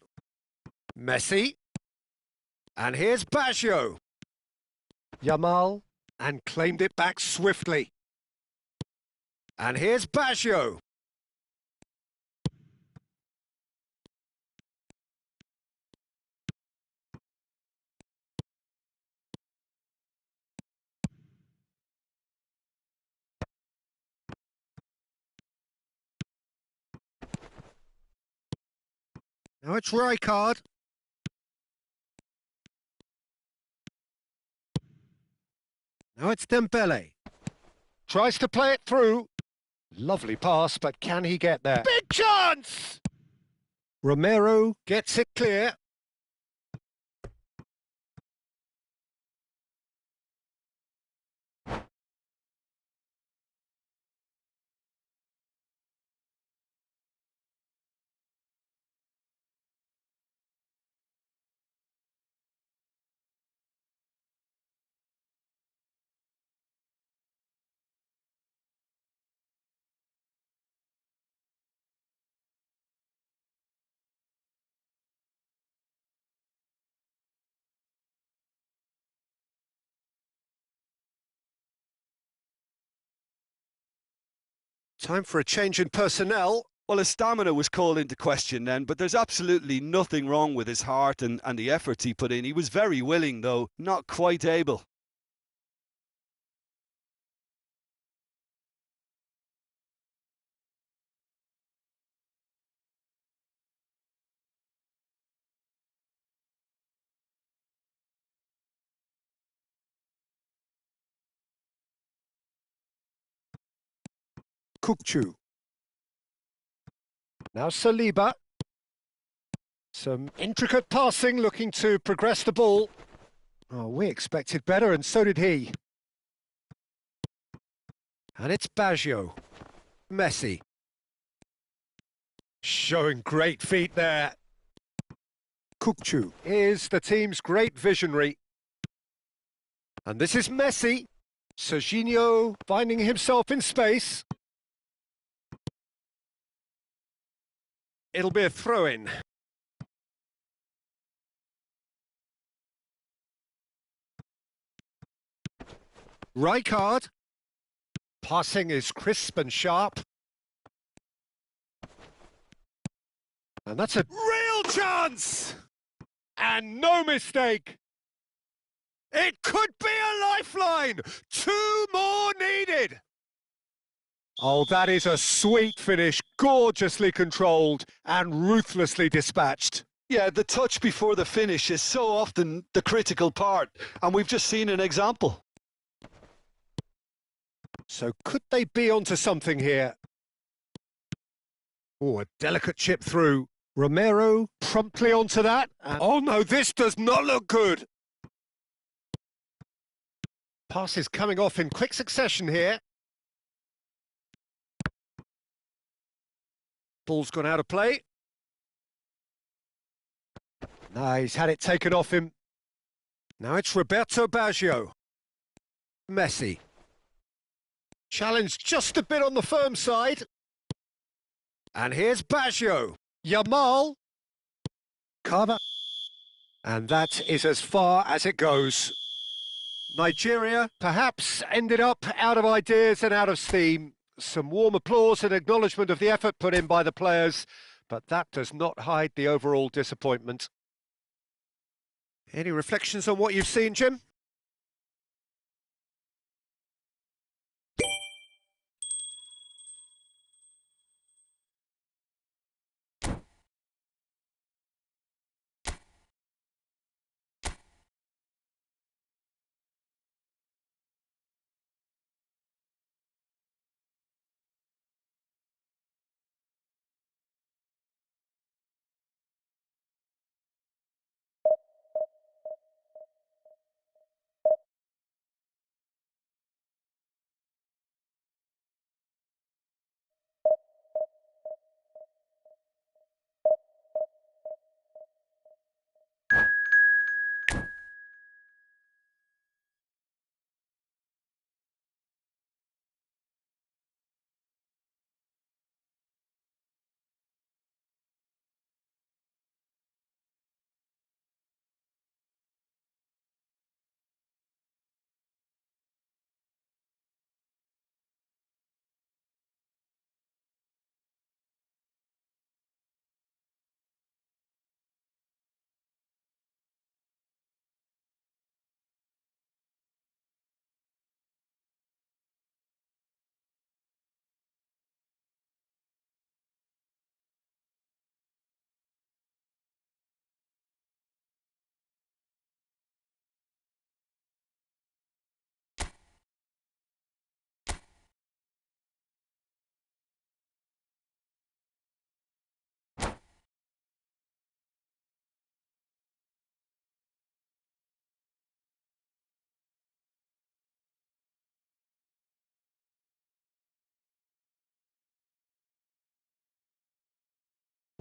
Messi. And here's Baggio. Yamal. And claimed it back swiftly. And here's Baggio. Now it's Rijkaard. Now it's Dembele. Tries to play it through. Lovely pass, but can he get there? Big chance! Romero gets it clear. Time for a change in personnel. Well, his stamina was called into question then, but there's absolutely nothing wrong with his heart and the efforts he put in. He was very willing, though, not quite able. Kukçu. Now Saliba. Some intricate passing, looking to progress the ball. Oh, we expected better, and so did he. And it's Baggio. Messi. Showing great feet there. Kukçu is the team's great visionary. And this is Messi. Serginho finding himself in space. It'll be a throw-in. Rijkaard. Passing is crisp and sharp. And that's a real chance! And no mistake! It could be a lifeline! 2 more needed! Oh, that is a sweet finish, gorgeously controlled and ruthlessly dispatched. Yeah, the touch before the finish is so often the critical part, and we've just seen an example. So could they be onto something here? Oh, a delicate chip through. Romero promptly onto that. Oh no, this does not look good. Passes coming off in quick succession here. Ball's gone out of play. No, he's had it taken off him. Now it's Roberto Baggio. Messi. Challenge just a bit on the firm side. And here's Baggio. Yamal. Carver. And that is as far as it goes. Nigeria perhaps ended up out of ideas and out of steam. Some warm applause and acknowledgement of the effort put in by the players, but that does not hide the overall disappointment. Any reflections on what you've seen, Jim?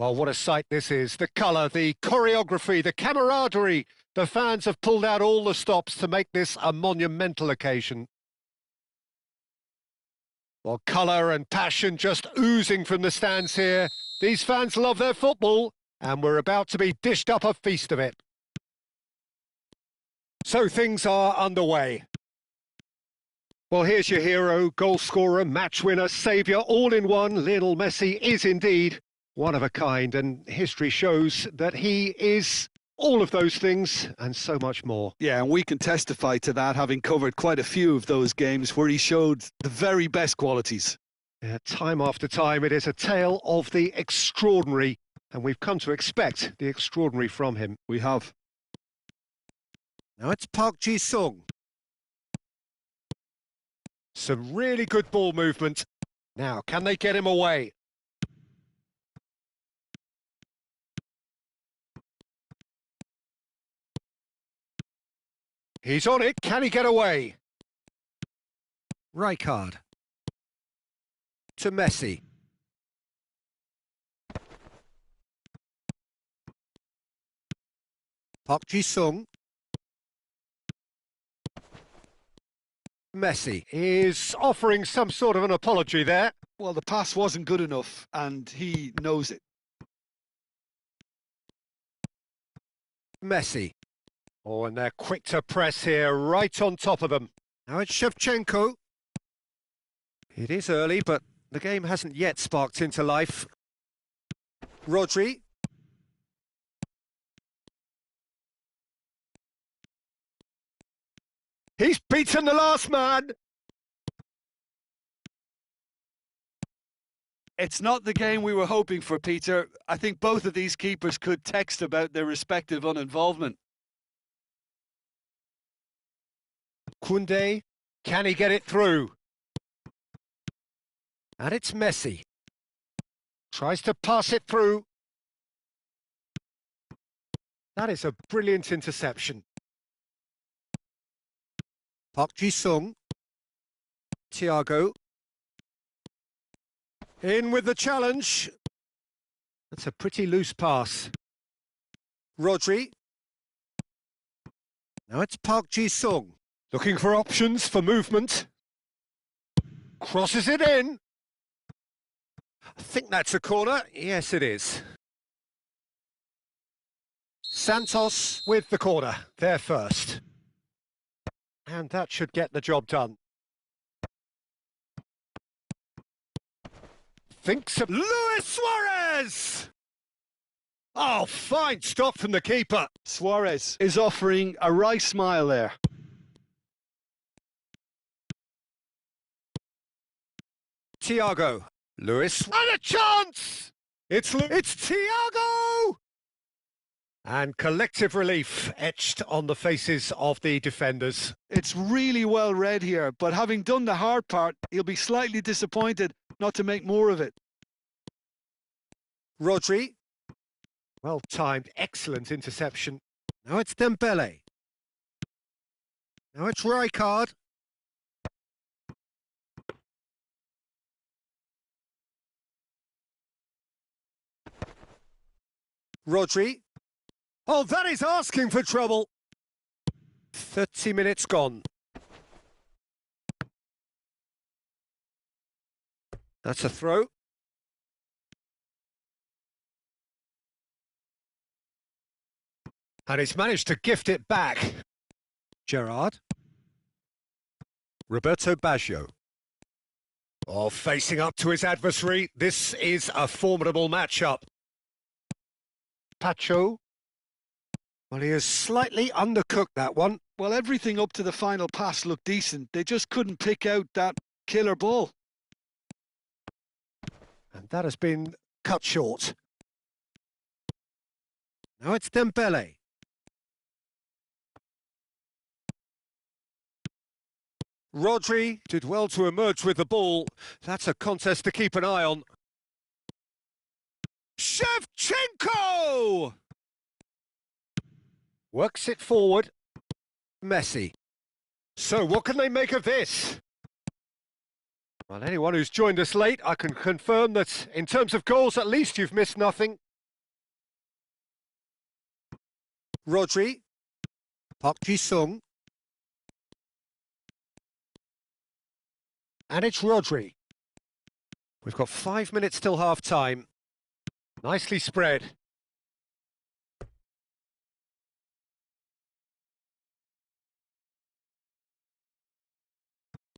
Well, what a sight this is. The colour, the choreography, the camaraderie. The fans have pulled out all the stops to make this a monumental occasion. Well, colour and passion just oozing from the stands here. These fans love their football, and we're about to be dished up a feast of it. So things are underway. Well, here's your hero, goal scorer, match winner, saviour, all in one. Lionel Messi is indeed one of a kind, and history shows that he is all of those things and so much more. Yeah, and we can testify to that, having covered quite a few of those games where he showed the very best qualities. Yeah, time after time, it is a tale of the extraordinary, and we've come to expect the extraordinary from him. We have. Now it's Park Ji-sung. Some really good ball movement. Now, can they get him away? He's on it. Can he get away? Rijkaard. To Messi. Park Ji-sung. Messi is offering some sort of an apology there. Well, the pass wasn't good enough, and he knows it. Messi. Oh, and they're quick to press here, right on top of them. Now it's Shevchenko. It is early, but the game hasn't yet sparked into life. Rodri. He's beaten the last man. It's not the game we were hoping for, Peter. I think both of these keepers could text about their respective uninvolvement. Koundé, can he get it through? And it's Messi. Tries to pass it through. That is a brilliant interception. Park Ji-sung. Thiago. In with the challenge. That's a pretty loose pass. Rodri. Now it's Park Ji-sung. Looking for options for movement. Crosses it in. I think that's a corner. Yes, it is. Santos with the corner. There first. And that should get the job done. Thinks of Luis Suarez! Oh, fine stop from the keeper. Suarez is offering a wry smile there. Thiago. Luis. And a chance! It's Thiago! And collective relief etched on the faces of the defenders. It's really well read here, but having done the hard part, he'll be slightly disappointed not to make more of it. Rodri. Well timed, excellent interception. Now it's Dembele. Now it's Rijkaard. Rodri. Oh, that is asking for trouble. 30 minutes gone. That's a throw. And he's managed to gift it back. Gerrard. Roberto Baggio. Oh, facing up to his adversary. This is a formidable matchup. Pacho. Well, he has slightly undercooked that one. Well, everything up to the final pass looked decent. They just couldn't pick out that killer ball. And that has been cut short. Now it's Dembele. Rodri did well to emerge with the ball. That's a contest to keep an eye on. Shevchenko! Works it forward. Messi. So what can they make of this? Well, anyone who's joined us late, I can confirm that in terms of goals, at least you've missed nothing. Rodri. Park Ji-sung. And it's Rodri. We've got 5 minutes till half-time. Nicely spread.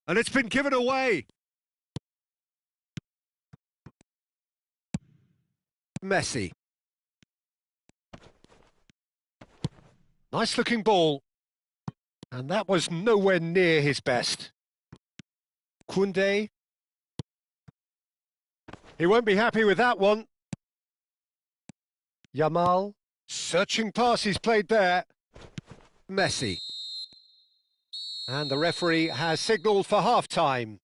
And it's been given away. Messi. Nice looking ball. And that was nowhere near his best. Koundé. He won't be happy with that one. Yamal. Searching pass he's played there. Messi. And the referee has signalled for half-time.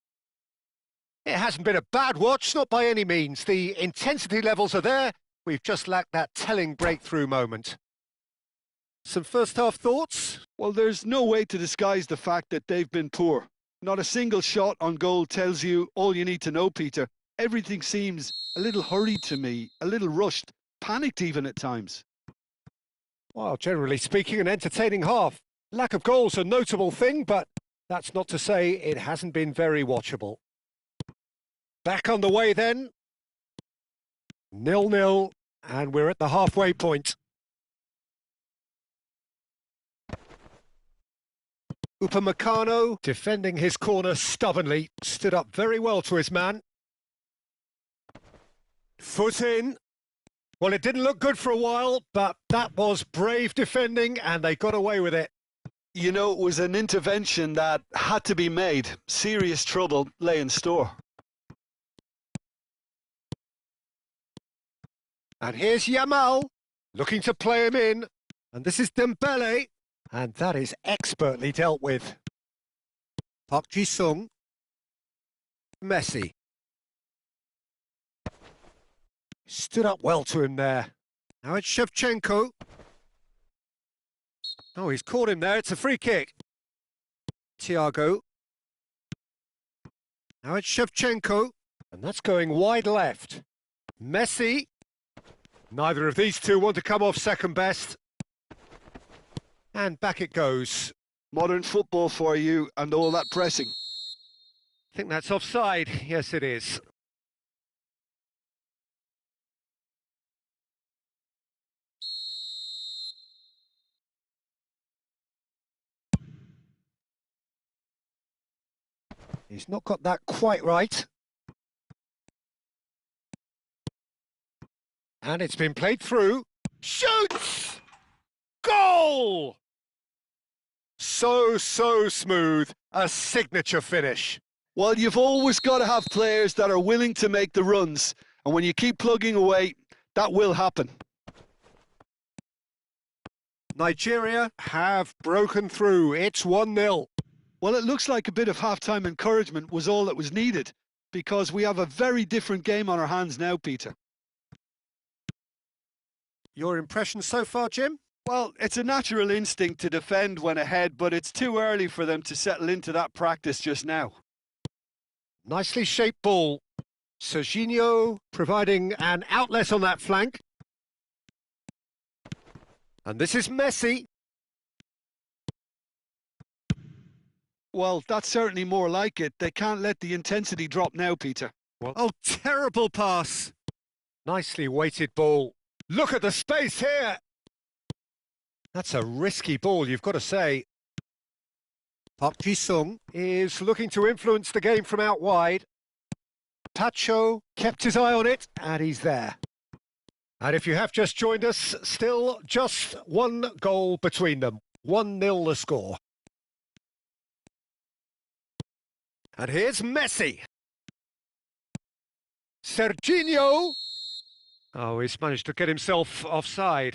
It hasn't been a bad watch, not by any means. The intensity levels are there. We've just lacked that telling breakthrough moment. Some first-half thoughts? Well, there's no way to disguise the fact that they've been poor. Not a single shot on goal tells you all you need to know, Peter. Everything seems a little hurried to me, a little rushed, panicked even at times. Well, generally speaking, an entertaining half. Lack of goals a notable thing, but that's not to say it hasn't been very watchable. Back on the way then. 0-0, and we're at the halfway point. Upamecano, defending his corner stubbornly, stood up very well to his man. Foot in. Well, it didn't look good for a while, but that was brave defending, and they got away with it. You know, it was an intervention that had to be made. Serious trouble lay in store. And here's Yamal, looking to play him in. And this is Dembele. And that is expertly dealt with. Park Ji-sung. Messi. Stood up well to him there. Now it's Shevchenko. Oh, he's caught him there. It's a free kick. Thiago. Now it's Shevchenko. And that's going wide left. Messi. Neither of these two want to come off second best. And back it goes. Modern football for you and all that pressing. I think that's offside. Yes, it is. He's not got that quite right. And it's been played through. Shoots! Goal! So smooth. A signature finish. Well, you've always got to have players that are willing to make the runs. And when you keep plugging away, that will happen. Nigeria have broken through. It's 1-0. Well, it looks like a bit of half-time encouragement was all that was needed, because we have a very different game on our hands now, Peter. Your impression so far, Jim? Well, it's a natural instinct to defend when ahead, but it's too early for them to settle into that practice just now. Nicely shaped ball. Serginho providing an outlet on that flank. And this is Messi. Well, that's certainly more like it. They can't let the intensity drop now, Peter. Well, oh, terrible pass. Nicely weighted ball. Look at the space here. That's a risky ball, you've got to say. Park Ji-sung is looking to influence the game from out wide. Pacho kept his eye on it, and he's there. And if you have just joined us, still just one goal between them. 1-0 the score. And here's Messi. Serginho. Oh, he's managed to get himself offside.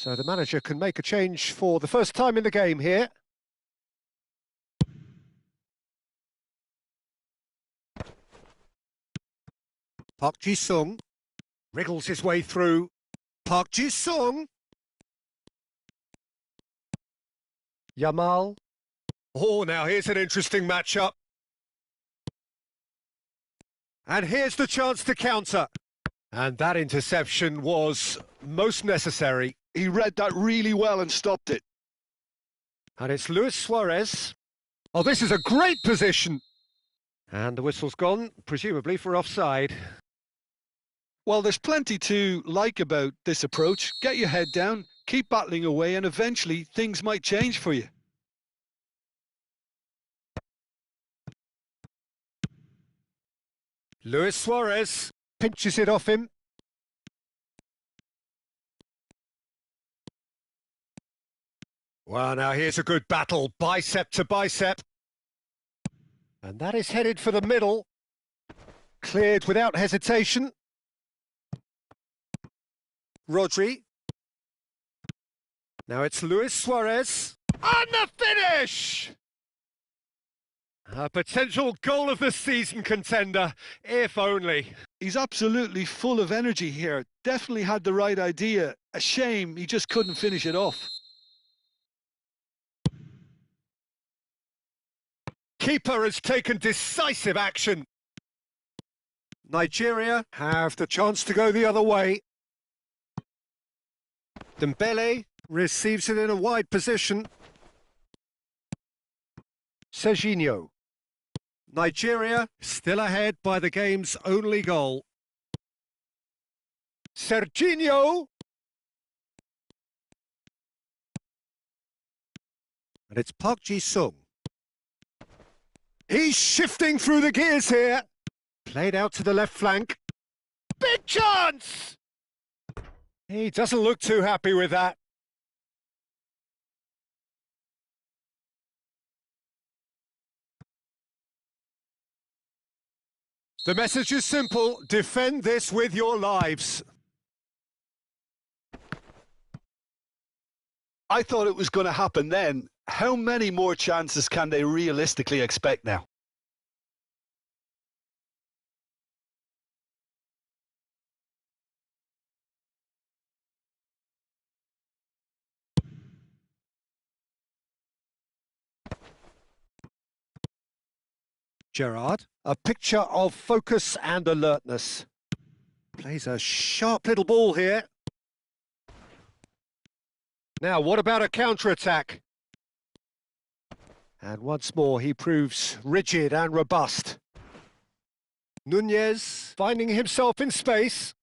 So the manager can make a change for the first time in the game here. Park Ji-sung wriggles his way through. Park Ji-sung. Yamal. Oh, now here's an interesting matchup. And here's the chance to counter. And that interception was most necessary. He read that really well and stopped it. And it's Luis Suarez. Oh, this is a great position. And the whistle's gone, presumably for offside. Well, there's plenty to like about this approach. Get your head down, keep battling away, and eventually things might change for you. Luis Suarez pinches it off him. Well, now here's a good battle, bicep to bicep. And that is headed for the middle. Cleared without hesitation. Rodri. Now it's Luis Suarez. And the finish! A potential goal of the season contender, if only. He's absolutely full of energy here. Definitely had the right idea. A shame he just couldn't finish it off. Keeper has taken decisive action. Nigeria have the chance to go the other way. Dembele receives it in a wide position. Serginho. Nigeria still ahead by the game's only goal. Serginho. And it's Park Ji-sung. He's shifting through the gears here. Played out to the left flank. Big chance! He doesn't look too happy with that. The message is simple. Defend this with your lives. I thought it was going to happen then. How many more chances can they realistically expect now? Gerrard, a picture of focus and alertness. Plays a sharp little ball here. Now, what about a counter-attack? And once more, he proves rigid and robust. Nunez finding himself in space.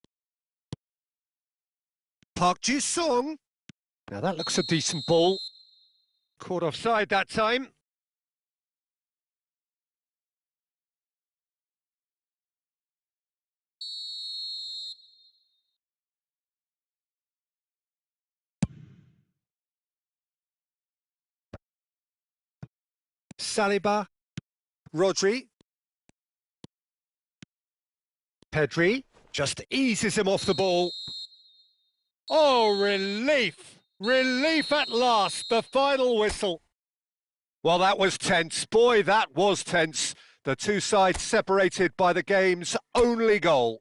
Park Ji-sung. Now that looks a decent ball. Caught offside that time. Saliba. Rodri. Pedri just eases him off the ball. Oh, relief! Relief at last, the final whistle. Well, that was tense. Boy, that was tense. The two sides separated by the game's only goal.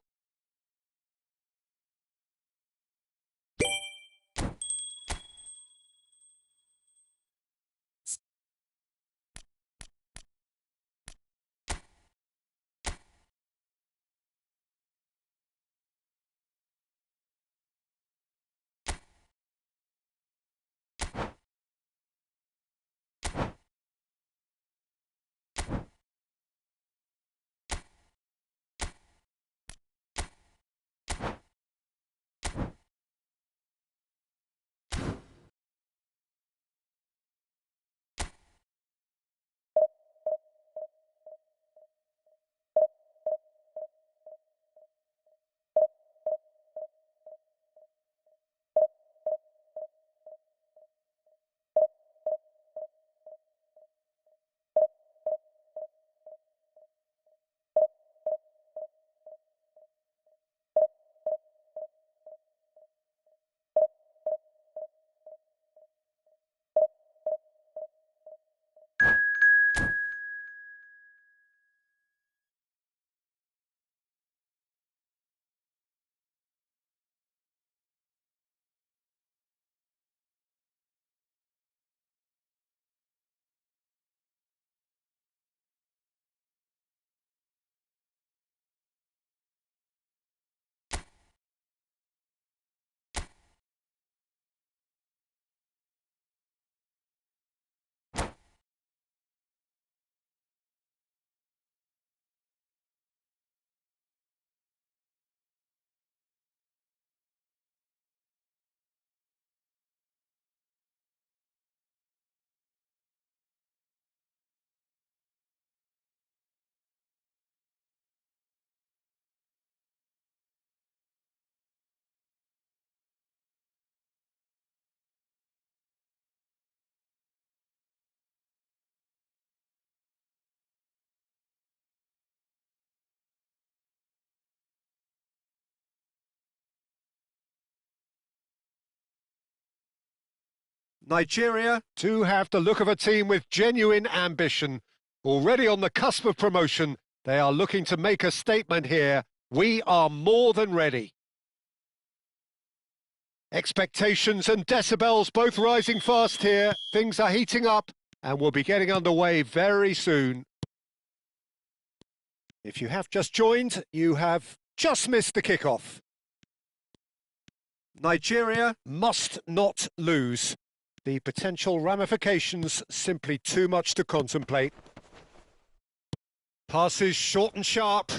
Nigeria do have the look of a team with genuine ambition. Already on the cusp of promotion, they are looking to make a statement here. We are more than ready. Expectations and decibels both rising fast here. Things are heating up and we'll be getting underway very soon. If you have just joined, you have just missed the kickoff. Nigeria must not lose. The potential ramifications simply too much to contemplate. Passes short and sharp.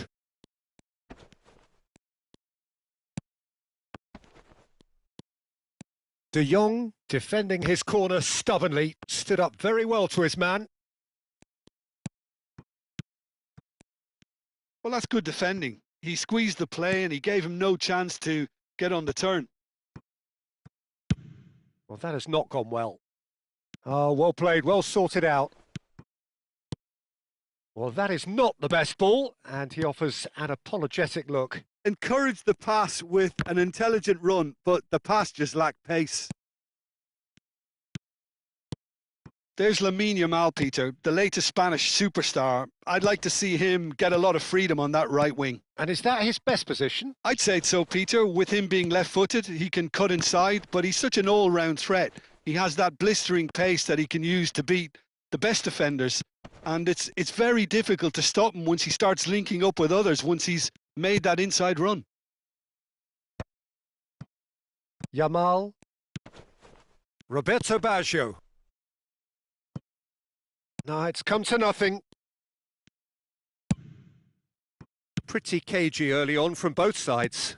De Jong, defending his corner stubbornly, stood up very well to his man. Well, that's good defending. He squeezed the play and he gave him no chance to get on the turn. Well, that has not gone well. Oh, well played, well sorted out. Well, that is not the best ball, and he offers an apologetic look. Encouraged the pass with an intelligent run, but the pass just lacked pace. There's Lamine Yamal, Peter, the latest Spanish superstar. I'd like to see him get a lot of freedom on that right wing. And is that his best position? I'd say so, Peter. With him being left-footed, he can cut inside, but he's such an all-round threat. He has that blistering pace that he can use to beat the best defenders. And it's very difficult to stop him once he starts linking up with others, once he's made that inside run. Yamal. Roberto Baggio. No, it's come to nothing. Pretty cagey early on from both sides.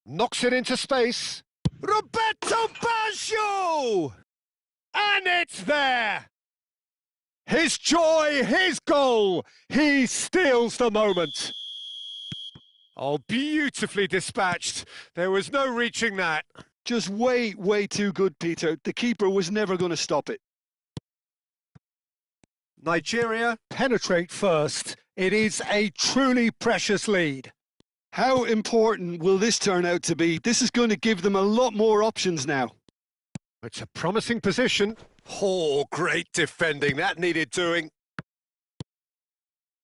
Knocks it into space. Roberto Baggio! And it's there! His joy, his goal! He steals the moment. Oh, beautifully dispatched. There was no reaching that. Just way too good, Peter. The keeper was never going to stop it. Nigeria penetrate first. It is a truly precious lead. How important will this turn out to be? This is going to give them a lot more options now. It's a promising position. Oh, great defending. That needed doing.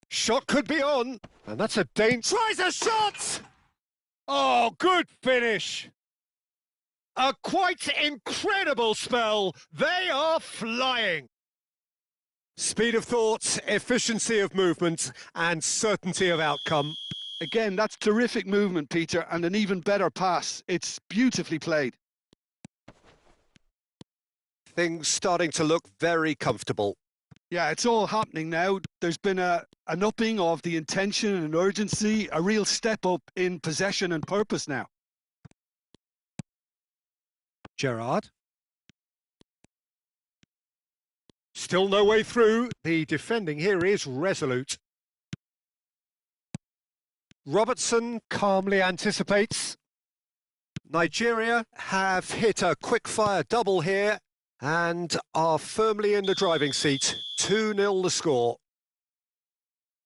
Shot could be on. And that's a danger. Tries a shot! Oh, good finish. A quite incredible spell. They are flying. Speed of thought, efficiency of movement, and certainty of outcome. Again, that's terrific movement, Peter, and an even better pass. It's beautifully played. Things starting to look very comfortable. Yeah, it's all happening now. There's been an upping of the intention and urgency, a real step up in possession and purpose now. Gerrard. Still no way through. The defending here is resolute. Robertson calmly anticipates. Nigeria have hit a quick-fire double here and are firmly in the driving seat. 2-0 the score.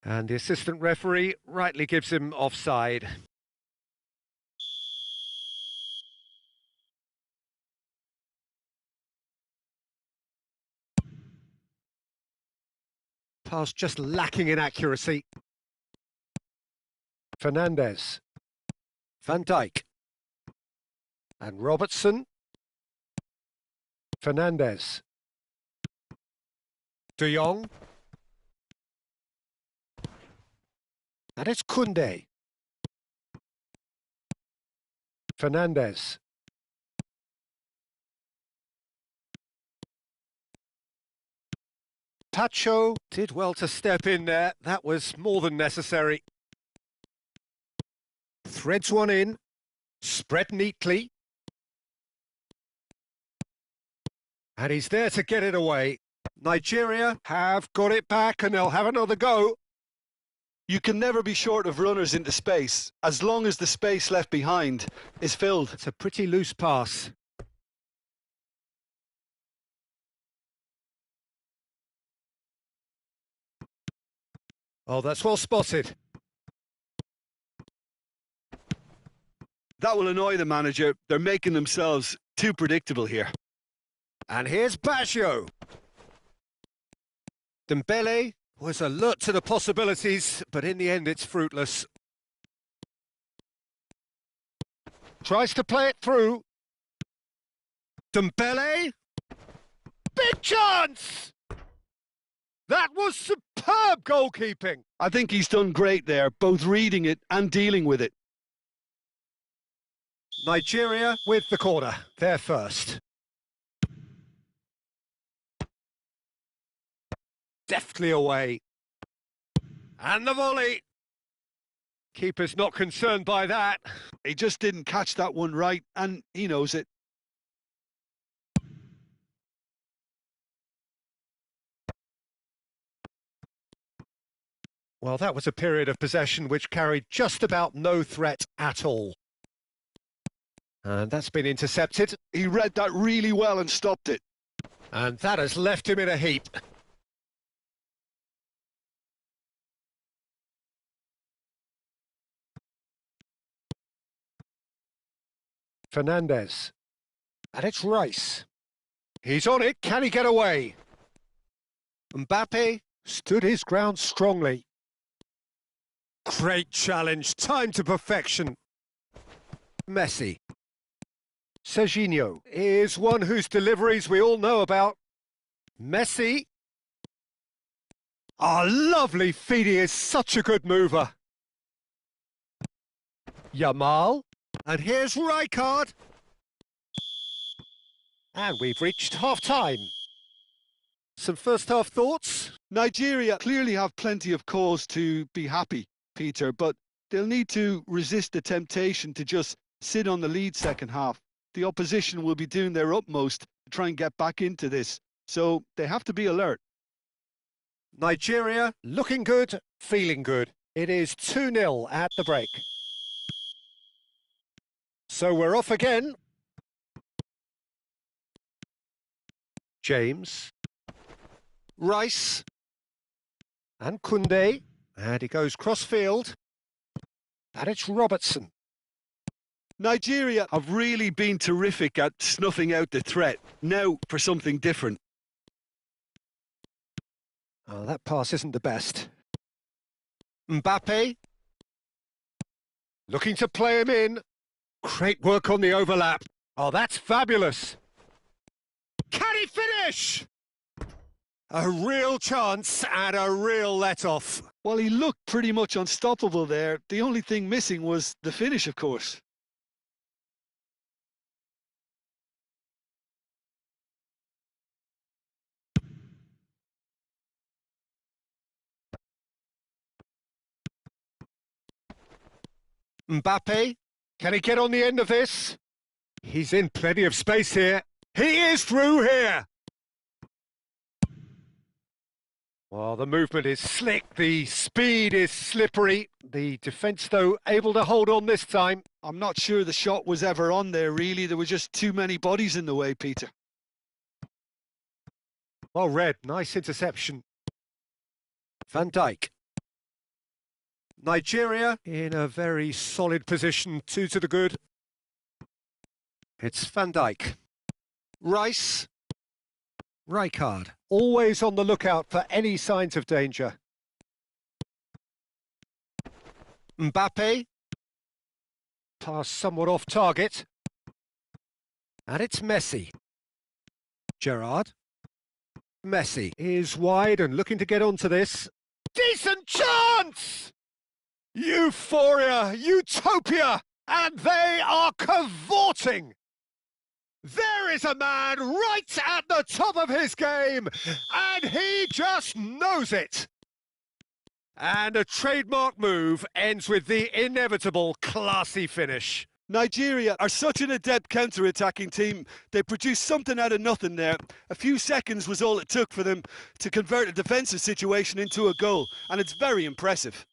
And the assistant referee rightly gives him offside. Pass just lacking in accuracy. Fernandez. Van Dijk. And Robertson. Fernandez. De Jong. And it's Koundé. Fernandez. Pacho did well to step in there. That was more than necessary. Threads one in. Spread neatly. And he's there to get it away. Nigeria have got it back and they'll have another go. You can never be short of runners into space, as long as the space left behind is filled. It's a pretty loose pass. Oh, that's well spotted. That will annoy the manager. They're making themselves too predictable here. And here's Baggio. Dembele was alert to the possibilities, but in the end it's fruitless. Tries to play it through. Dembele. Big chance! That was superb goalkeeping. I think he's done great there, both reading it and dealing with it. Nigeria with the corner. They're first. Deftly away. And the volley. Keeper's not concerned by that. He just didn't catch that one right, and he knows it. Well, that was a period of possession which carried just about no threat at all. And that's been intercepted. He read that really well and stopped it. And that has left him in a heap. Fernandez. And it's Rice. He's on it. Can he get away? Mbappe stood his ground strongly. Great challenge. Time to perfection. Messi. Serginho is one whose deliveries we all know about. Messi. Ah, lovely feed. He is such a good mover. Yamal. And here's Rijkaard. And we've reached half-time. Some first-half thoughts? Nigeria clearly have plenty of cause to be happy, Peter, but they'll need to resist the temptation to just sit on the lead second half. The opposition will be doing their utmost to try and get back into this, so they have to be alert. Nigeria looking good, feeling good. It is 2-0 at the break. So we're off again. James. Rice. And Koundé. And he goes cross-field. And it's Robertson. Nigeria have really been terrific at snuffing out the threat. Now for something different. Oh, that pass isn't the best. Mbappe. Looking to play him in. Great work on the overlap. Oh, that's fabulous. Can he finish? A real chance and a real let-off. Well, he looked pretty much unstoppable there. The only thing missing was the finish, of course. Mbappe, can he get on the end of this? He's in plenty of space here. He is through here. Well, the movement is slick, the speed is slippery. The defence, though, able to hold on this time. I'm not sure the shot was ever on there, really. There were just too many bodies in the way, Peter. Well read, nice interception. Van Dijk. Nigeria in a very solid position, 2 to the good. It's Van Dijk. Rice. Rijkaard, always on the lookout for any signs of danger. Mbappe. Pass somewhat off target. And it's Messi. Gerrard. Messi is wide and looking to get onto this. Decent chance! Euphoria, utopia, and they are cavorting. There is a man right at the top of his game, and he just knows it. And a trademark move ends with the inevitable classy finish. Nigeria are such an adept counter-attacking team. They produced something out of nothing there. A few seconds was all it took for them to convert a defensive situation into a goal, and it's very impressive.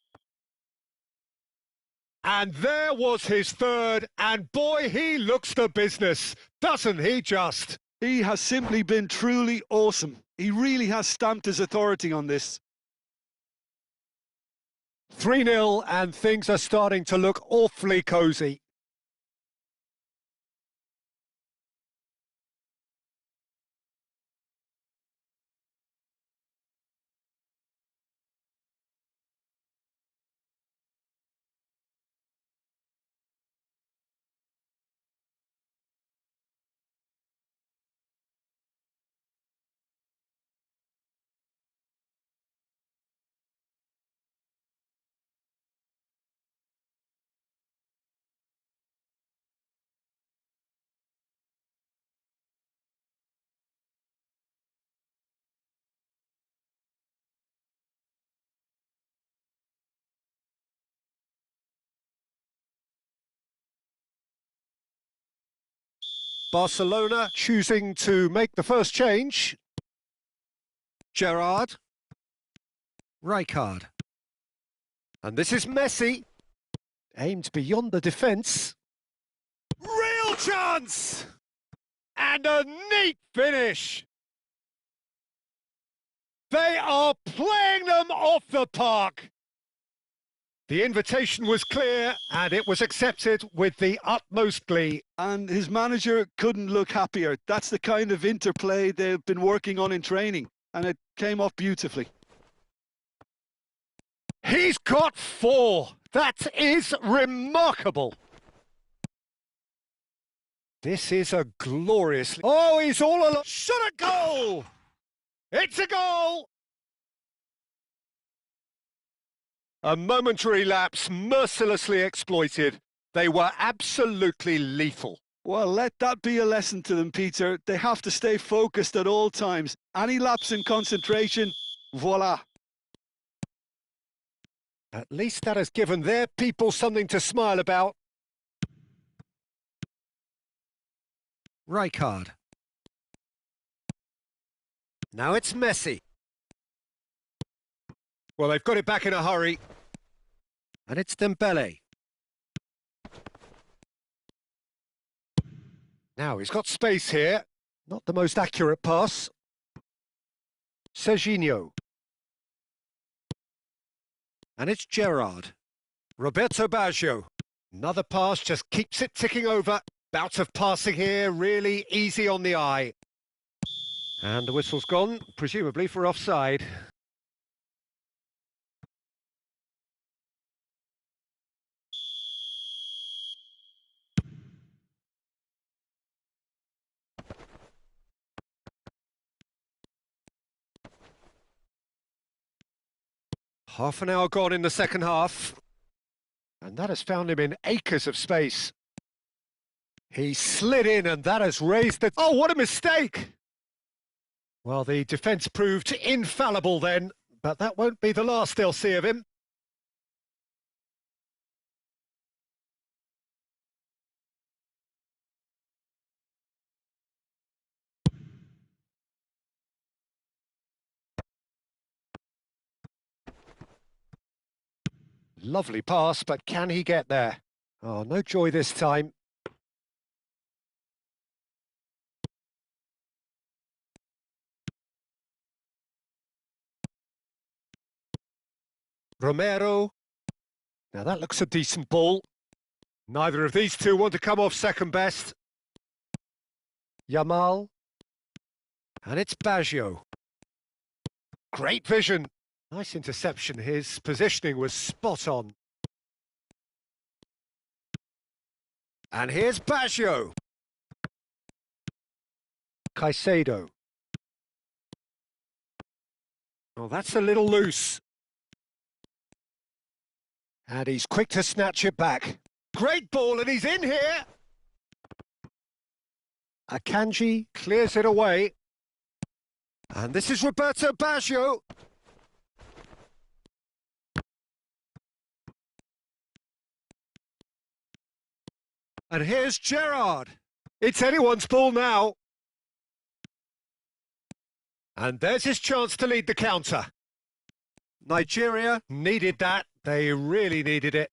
And there was his third, and boy, he looks the business, doesn't he just? He has simply been truly awesome. He really has stamped his authority on this. 3-0, and things are starting to look awfully cosy. Barcelona choosing to make the first change. Gerrard. Rijkaard. And this is Messi. Aimed beyond the defence. Real chance! And a neat finish. They are playing them off the park. The invitation was clear and it was accepted with the utmost glee. And his manager couldn't look happier. That's the kind of interplay they've been working on in training, and it came off beautifully. He's got 4. That is remarkable. This is a glorious... Oh, he's all alone. Shot a goal! It's a goal! A momentary lapse mercilessly exploited. They were absolutely lethal. Well, let that be a lesson to them, Peter. They have to stay focused at all times. Any lapse in concentration, voila. At least that has given their people something to smile about. Rijkaard. Now it's Messi. Well, they've got it back in a hurry. And it's Dembele. Now he's got space here. Not the most accurate pass. Serginho. And it's Gerrard. Roberto Baggio. Another pass, just keeps it ticking over. Bout of passing here, really easy on the eye. And the whistle's gone, presumably for offside. Half an hour gone in the second half. And that has found him in acres of space. He slid in and that has raised the... Oh, what a mistake! Well, the defence proved infallible then, but that won't be the last they'll see of him. Lovely pass, but can he get there? Oh, no joy this time. Romero. Now that looks a decent ball. Neither of these two want to come off second best. Yamal. And it's Baggio. Great vision. Nice interception. His positioning was spot on. And here's Baggio. Caicedo. Oh, that's a little loose. And he's quick to snatch it back. Great ball, and he's in here. Akanji clears it away. And this is Roberto Baggio. And here's Gerrard. It's anyone's ball now. And there's his chance to lead the counter. Nigeria needed that. They really needed it.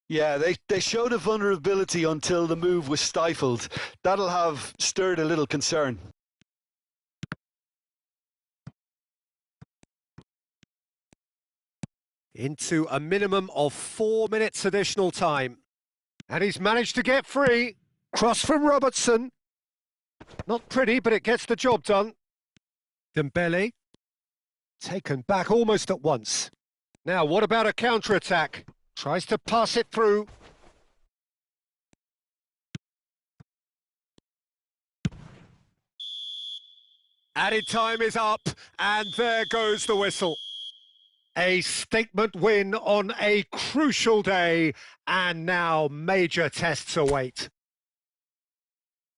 Yeah, they showed a vulnerability until the move was stifled. That'll have stirred a little concern. Into a minimum of 4 minutes additional time. And he's managed to get free. Cross from Robertson. Not pretty, but it gets the job done. Dembele. Taken back almost at once. Now, what about a counter-attack? Tries to pass it through. Added time is up, and there goes the whistle. A statement win on a crucial day, and now major tests await.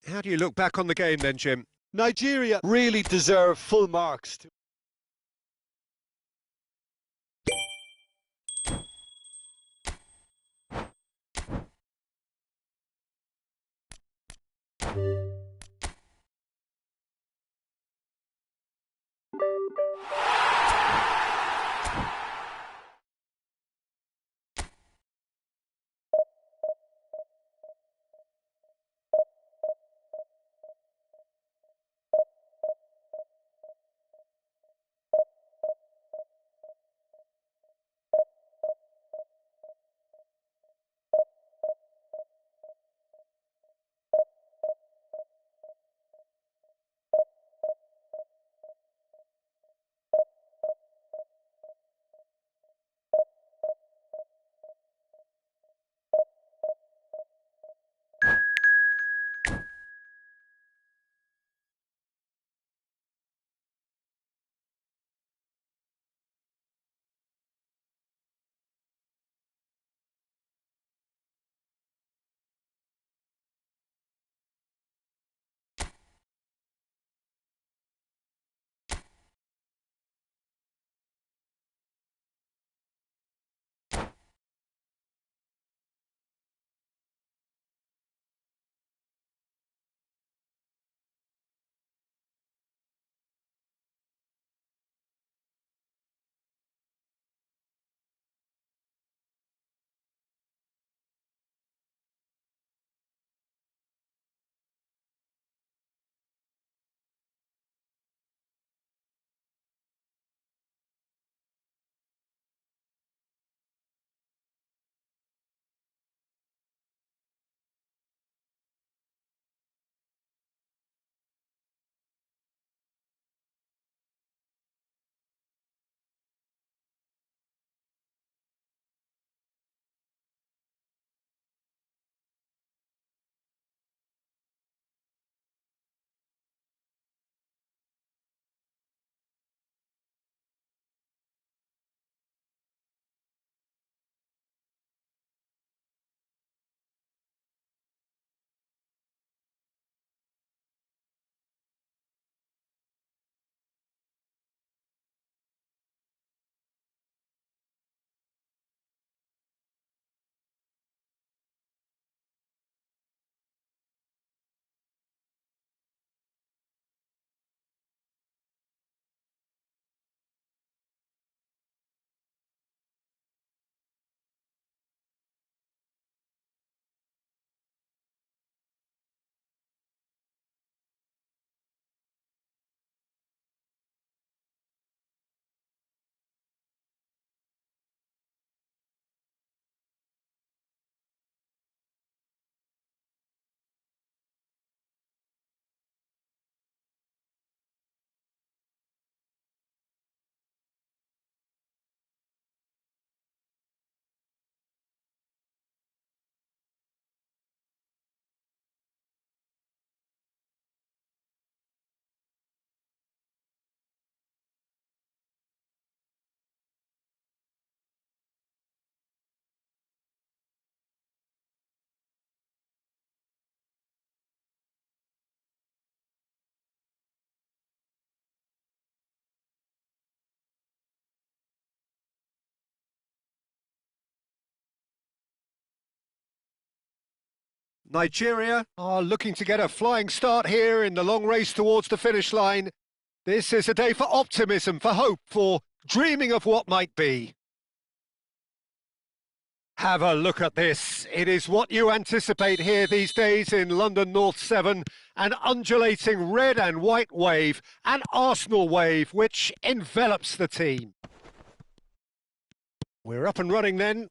How do you look back on the game then, Jim? Nigeria really deserve full marks. Nigeria are looking to get a flying start here in the long race towards the finish line. This is a day for optimism, for hope, for dreaming of what might be. Have a look at this. It is what you anticipate here these days in London North 7. An undulating red and white wave, an Arsenal wave, which envelops the team. We're up and running then.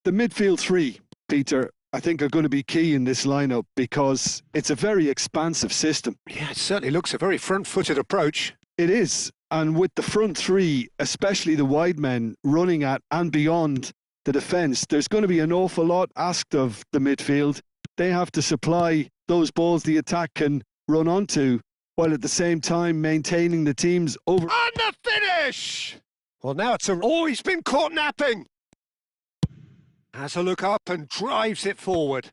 The midfield three, Peter, I think are going to be key in this lineup because it's a very expansive system. Yeah, it certainly looks a very front-footed approach. It is. And with the front three, especially the wide men, running at and beyond the defence, there's going to be an awful lot asked of the midfield. They have to supply those balls the attack can run onto, while at the same time maintaining the team's over... And the finish! Well, now it's he's been caught napping. Has a look up and drives it forward.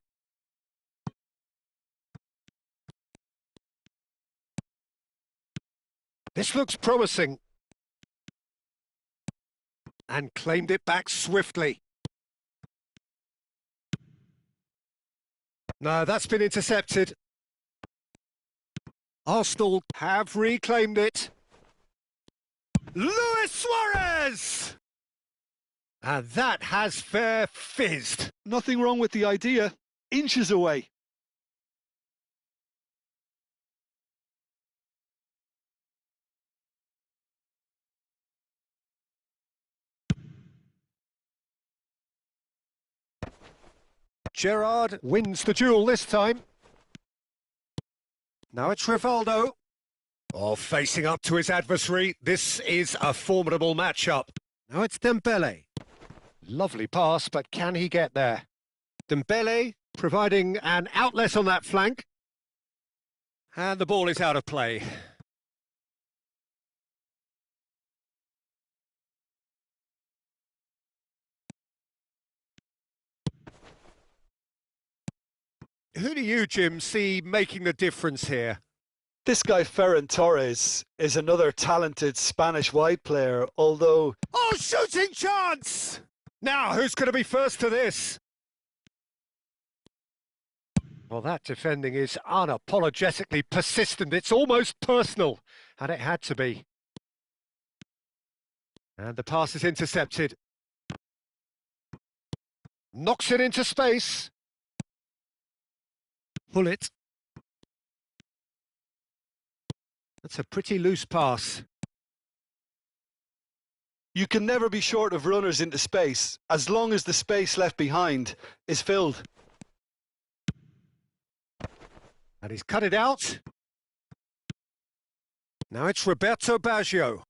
This looks promising. And claimed it back swiftly. No, that's been intercepted. Arsenal have reclaimed it. Luis Suarez! And that has fair fizzed. Nothing wrong with the idea. Inches away. Gerrard wins the duel this time. Now it's Rivaldo. Oh, facing up to his adversary. This is a formidable matchup. Now it's Dembele. Lovely pass, but can he get there? Dembele providing an outlet on that flank. And the ball is out of play. Who do you, Jim, see making the difference here? This guy, Ferran Torres, is another talented Spanish wide player, although... Oh, shooting chance! Now, who's going to be first to this? Well, that defending is unapologetically persistent. It's almost personal, and it had to be. And the pass is intercepted. Knocks it into space. Pull it. That's a pretty loose pass. You can never be short of runners into space, as long as the space left behind is filled. And he's cut it out. Now it's Roberto Baggio.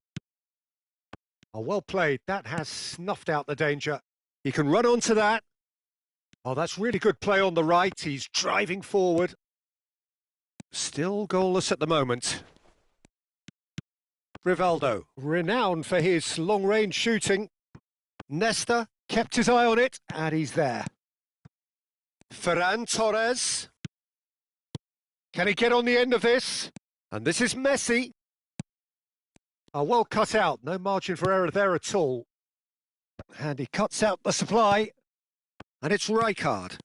Oh, well played. That has snuffed out the danger. He can run onto that. Oh, that's really good play on the right. He's driving forward. Still goalless at the moment. Rivaldo, renowned for his long-range shooting. Nesta kept his eye on it, and he's there. Ferran Torres. Can he get on the end of this? And this is Messi. Oh, well cut out. No margin for error there at all. And he cuts out the supply. And it's Rijkaard.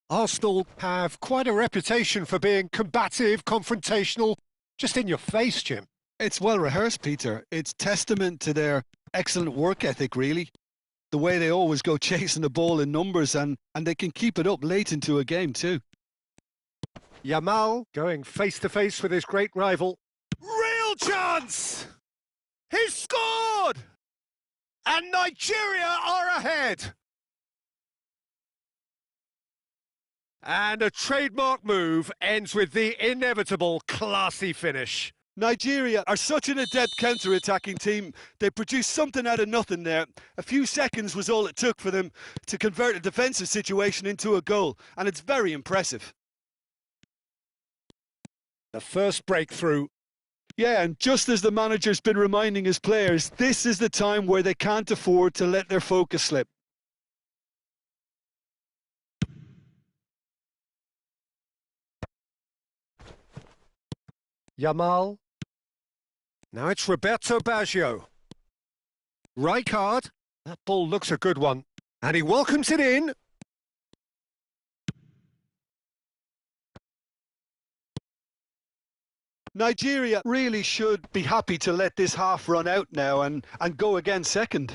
Arsenal have quite a reputation for being combative, confrontational, just in your face, Jim. It's well rehearsed, Peter. It's testament to their excellent work ethic, really. The way they always go chasing the ball in numbers, and they can keep it up late into a game too. Yamal going face-to-face with his great rival. Real chance! He's scored! And Nigeria are ahead! And a trademark move ends with the inevitable classy finish. Nigeria are such an adept counter-attacking team. They produced something out of nothing there. A few seconds was all it took for them to convert a defensive situation into a goal, and it's very impressive. The first breakthrough. Yeah, and just as the manager's been reminding his players, this is the time where they can't afford to let their focus slip. Yamal. Now it's Roberto Baggio. Rijkaard. That ball looks a good one. And he welcomes it in. Nigeria really should be happy to let this half run out now and go again second.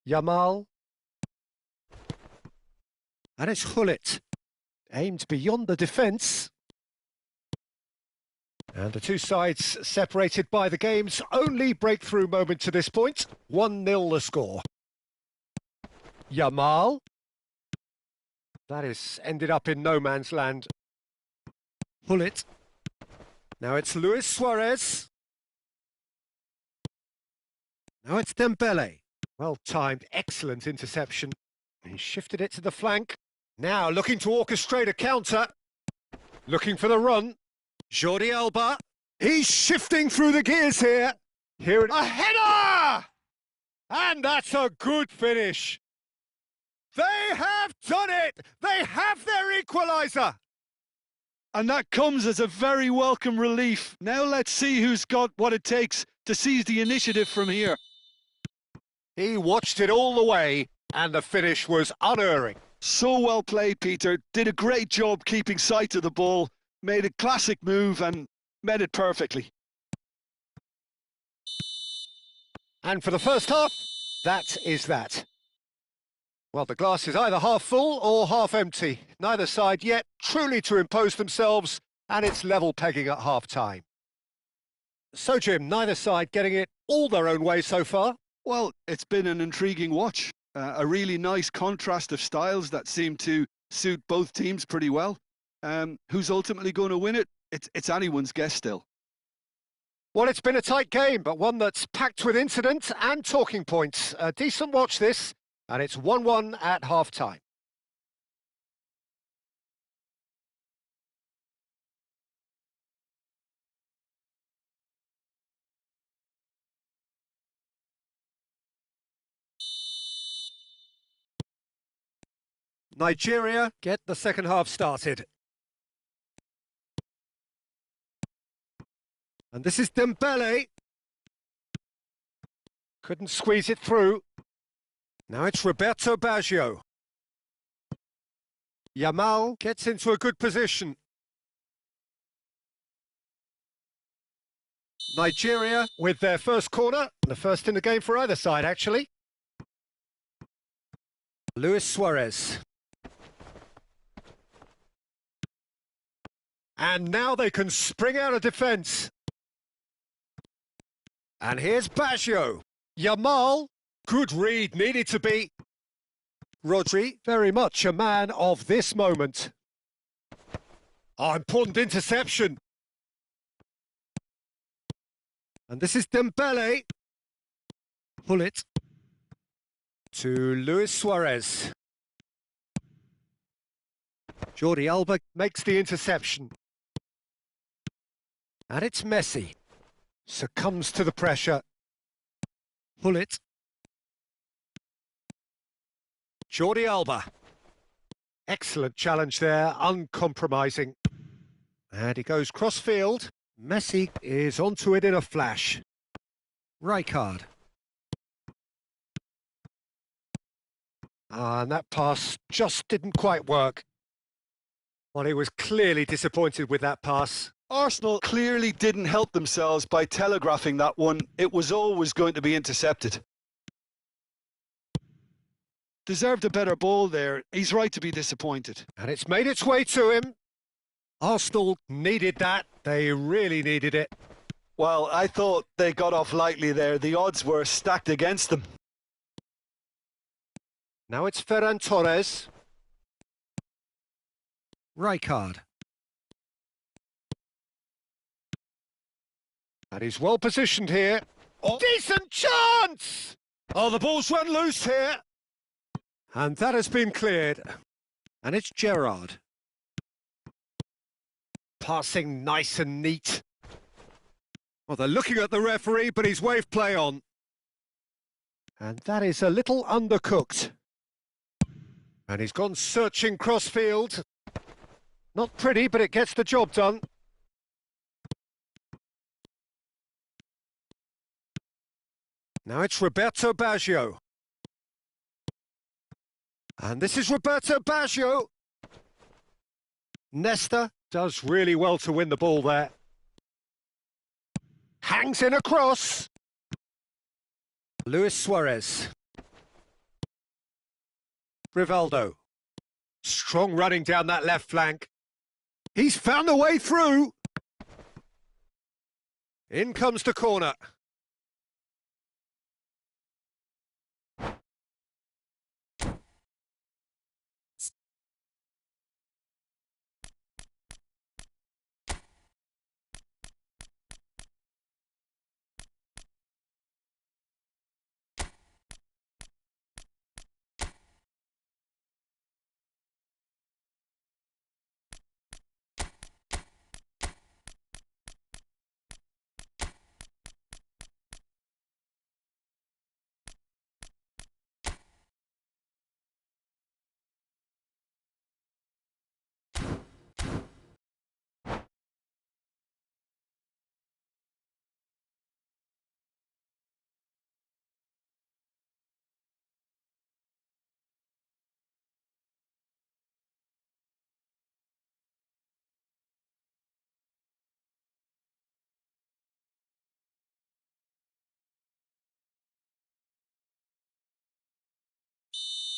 Yamal. And it's Hullet. Aimed beyond the defence. And the two sides separated by the game's only breakthrough moment to this point. 1-0 the score. Yamal. That is ended up in no man's land. Hullet. Now it's Luis Suarez. Now it's Dembele. Well timed, excellent interception. He shifted it to the flank. Now looking to orchestrate a counter. Looking for the run. Jordi Alba. He's shifting through the gears here. A header! And that's a good finish. They have done it! They have their equaliser! And that comes as a very welcome relief. Now let's see who's got what it takes to seize the initiative from here. He watched it all the way, and the finish was unerring. So well played, Peter. Did a great job keeping sight of the ball, made a classic move and met it perfectly. And for the first half, that is that. Well, the glass is either half full or half empty. Neither side yet truly to impose themselves, and it's level pegging at half-time. So, Jim, neither side getting it all their own way so far? Well, it's been an intriguing watch. A really nice contrast of styles that seem to suit both teams pretty well. Who's ultimately going to win it? It's anyone's guess still. Well, it's been a tight game, but one that's packed with incident and talking points. A decent watch this, and it's 1-1 at half-time. Nigeria get the second half started. And this is Dembele. Couldn't squeeze it through. Now it's Roberto Baggio. Yamal gets into a good position. Nigeria with their first corner. The first in the game for either side, actually. Luis Suarez. And now they can spring out of defence. And here's Baggio. Yamal, good read, needed to be. Rodri, very much a man of this moment. Oh, important interception. And this is Dembele. Pull it. To Luis Suarez. Jordi Alba makes the interception. And it's Messi. Succumbs to the pressure. Pull it. Jordi Alba. Excellent challenge there, uncompromising. And he goes cross-field. Messi is onto it in a flash. Rijkaard. And that pass just didn't quite work. Well, he was clearly disappointed with that pass. Arsenal clearly didn't help themselves by telegraphing that one. It was always going to be intercepted. Deserved a better ball there. He's right to be disappointed. And it's made its way to him. Arsenal needed that. They really needed it. Well, I thought they got off lightly there. The odds were stacked against them. Now it's Ferran Torres. Rijkaard. And he's well positioned here. Oh. Decent chance! Oh, the ball's run loose here. And that has been cleared. And it's Gerrard. Passing nice and neat. Well, they're looking at the referee, but he's waved play on. And that is a little undercooked. And he's gone searching crossfield. Not pretty, but it gets the job done. Now it's Roberto Baggio. And this is Roberto Baggio. Nesta does really well to win the ball there. Hangs in a cross. Luis Suarez. Rivaldo. Strong running down that left flank. He's found a way through. In comes the corner.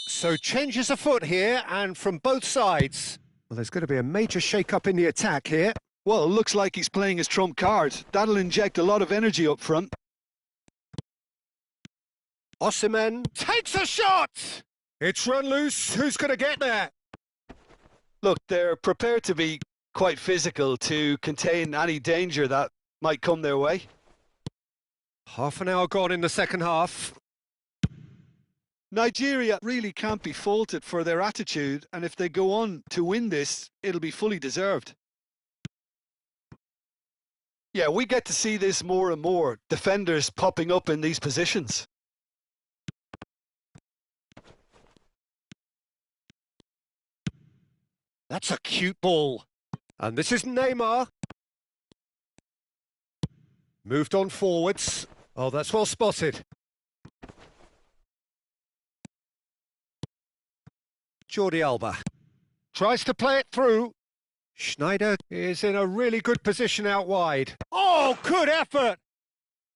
So changes afoot here, and from both sides. Well, there's going to be a major shake-up in the attack here. Well, it looks like he's playing his trump card. That'll inject a lot of energy up front. Osimhen takes a shot! It's run loose. Who's going to get there? Look, they're prepared to be quite physical to contain any danger that might come their way. Half an hour gone in the second half. Nigeria really can't be faulted for their attitude, and if they go on to win this, it'll be fully deserved. Yeah, we get to see this more and more, defenders popping up in these positions. That's a cute ball. And this is Neymar. Moved on forwards. Oh, that's well spotted. Jordi Alba tries to play it through. Schneider is in a really good position out wide. Oh, good effort!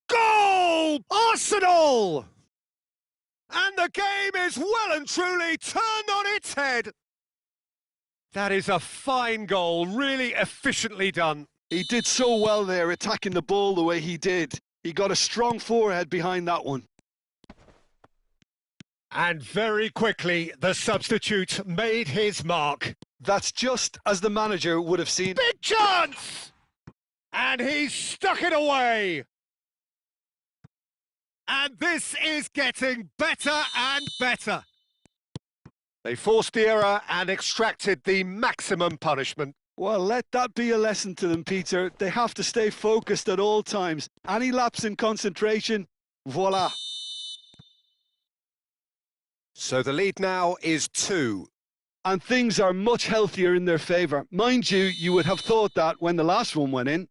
Goal! Arsenal! And the game is well and truly turned on its head. That is a fine goal, really efficiently done. He did so well there, attacking the ball the way he did. He got a strong forehead behind that one. And very quickly, the substitute made his mark. That's just as the manager would have seen. Big chance! And he's stuck it away. And this is getting better and better. They forced the error and extracted the maximum punishment. Well, let that be a lesson to them, Peter. They have to stay focused at all times. Any lapse in concentration, voila. So the lead now is 2. And things are much healthier in their favour. Mind you, you would have thought that when the last one went in.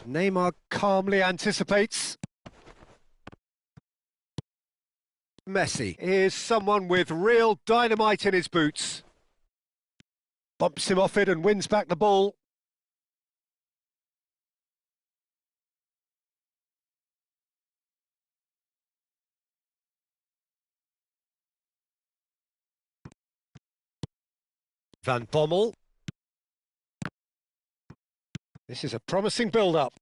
Neymar calmly anticipates. Messi is someone with real dynamite in his boots. Bumps him off it and wins back the ball. Van Bommel. This is a promising build-up.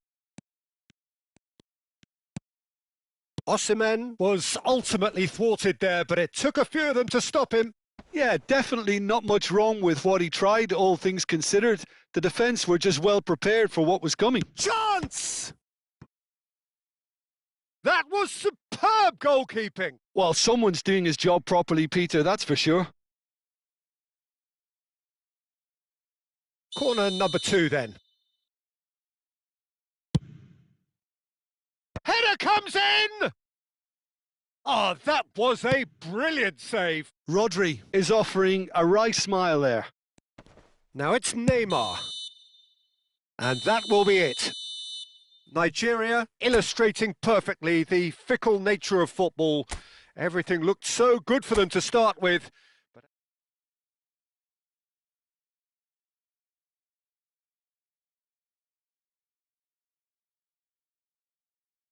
Osimhen was ultimately thwarted there, but it took a few of them to stop him. Yeah, definitely not much wrong with what he tried, all things considered. The defence were just well prepared for what was coming. Chance! That was superb goalkeeping. Well, someone's doing his job properly, Peter, that's for sure. Corner number 2 then. Header comes in! Oh, that was a brilliant save. Rodri is offering a wry smile there. Now it's Neymar. And that will be it. Nigeria illustrating perfectly the fickle nature of football. Everything looked so good for them to start with,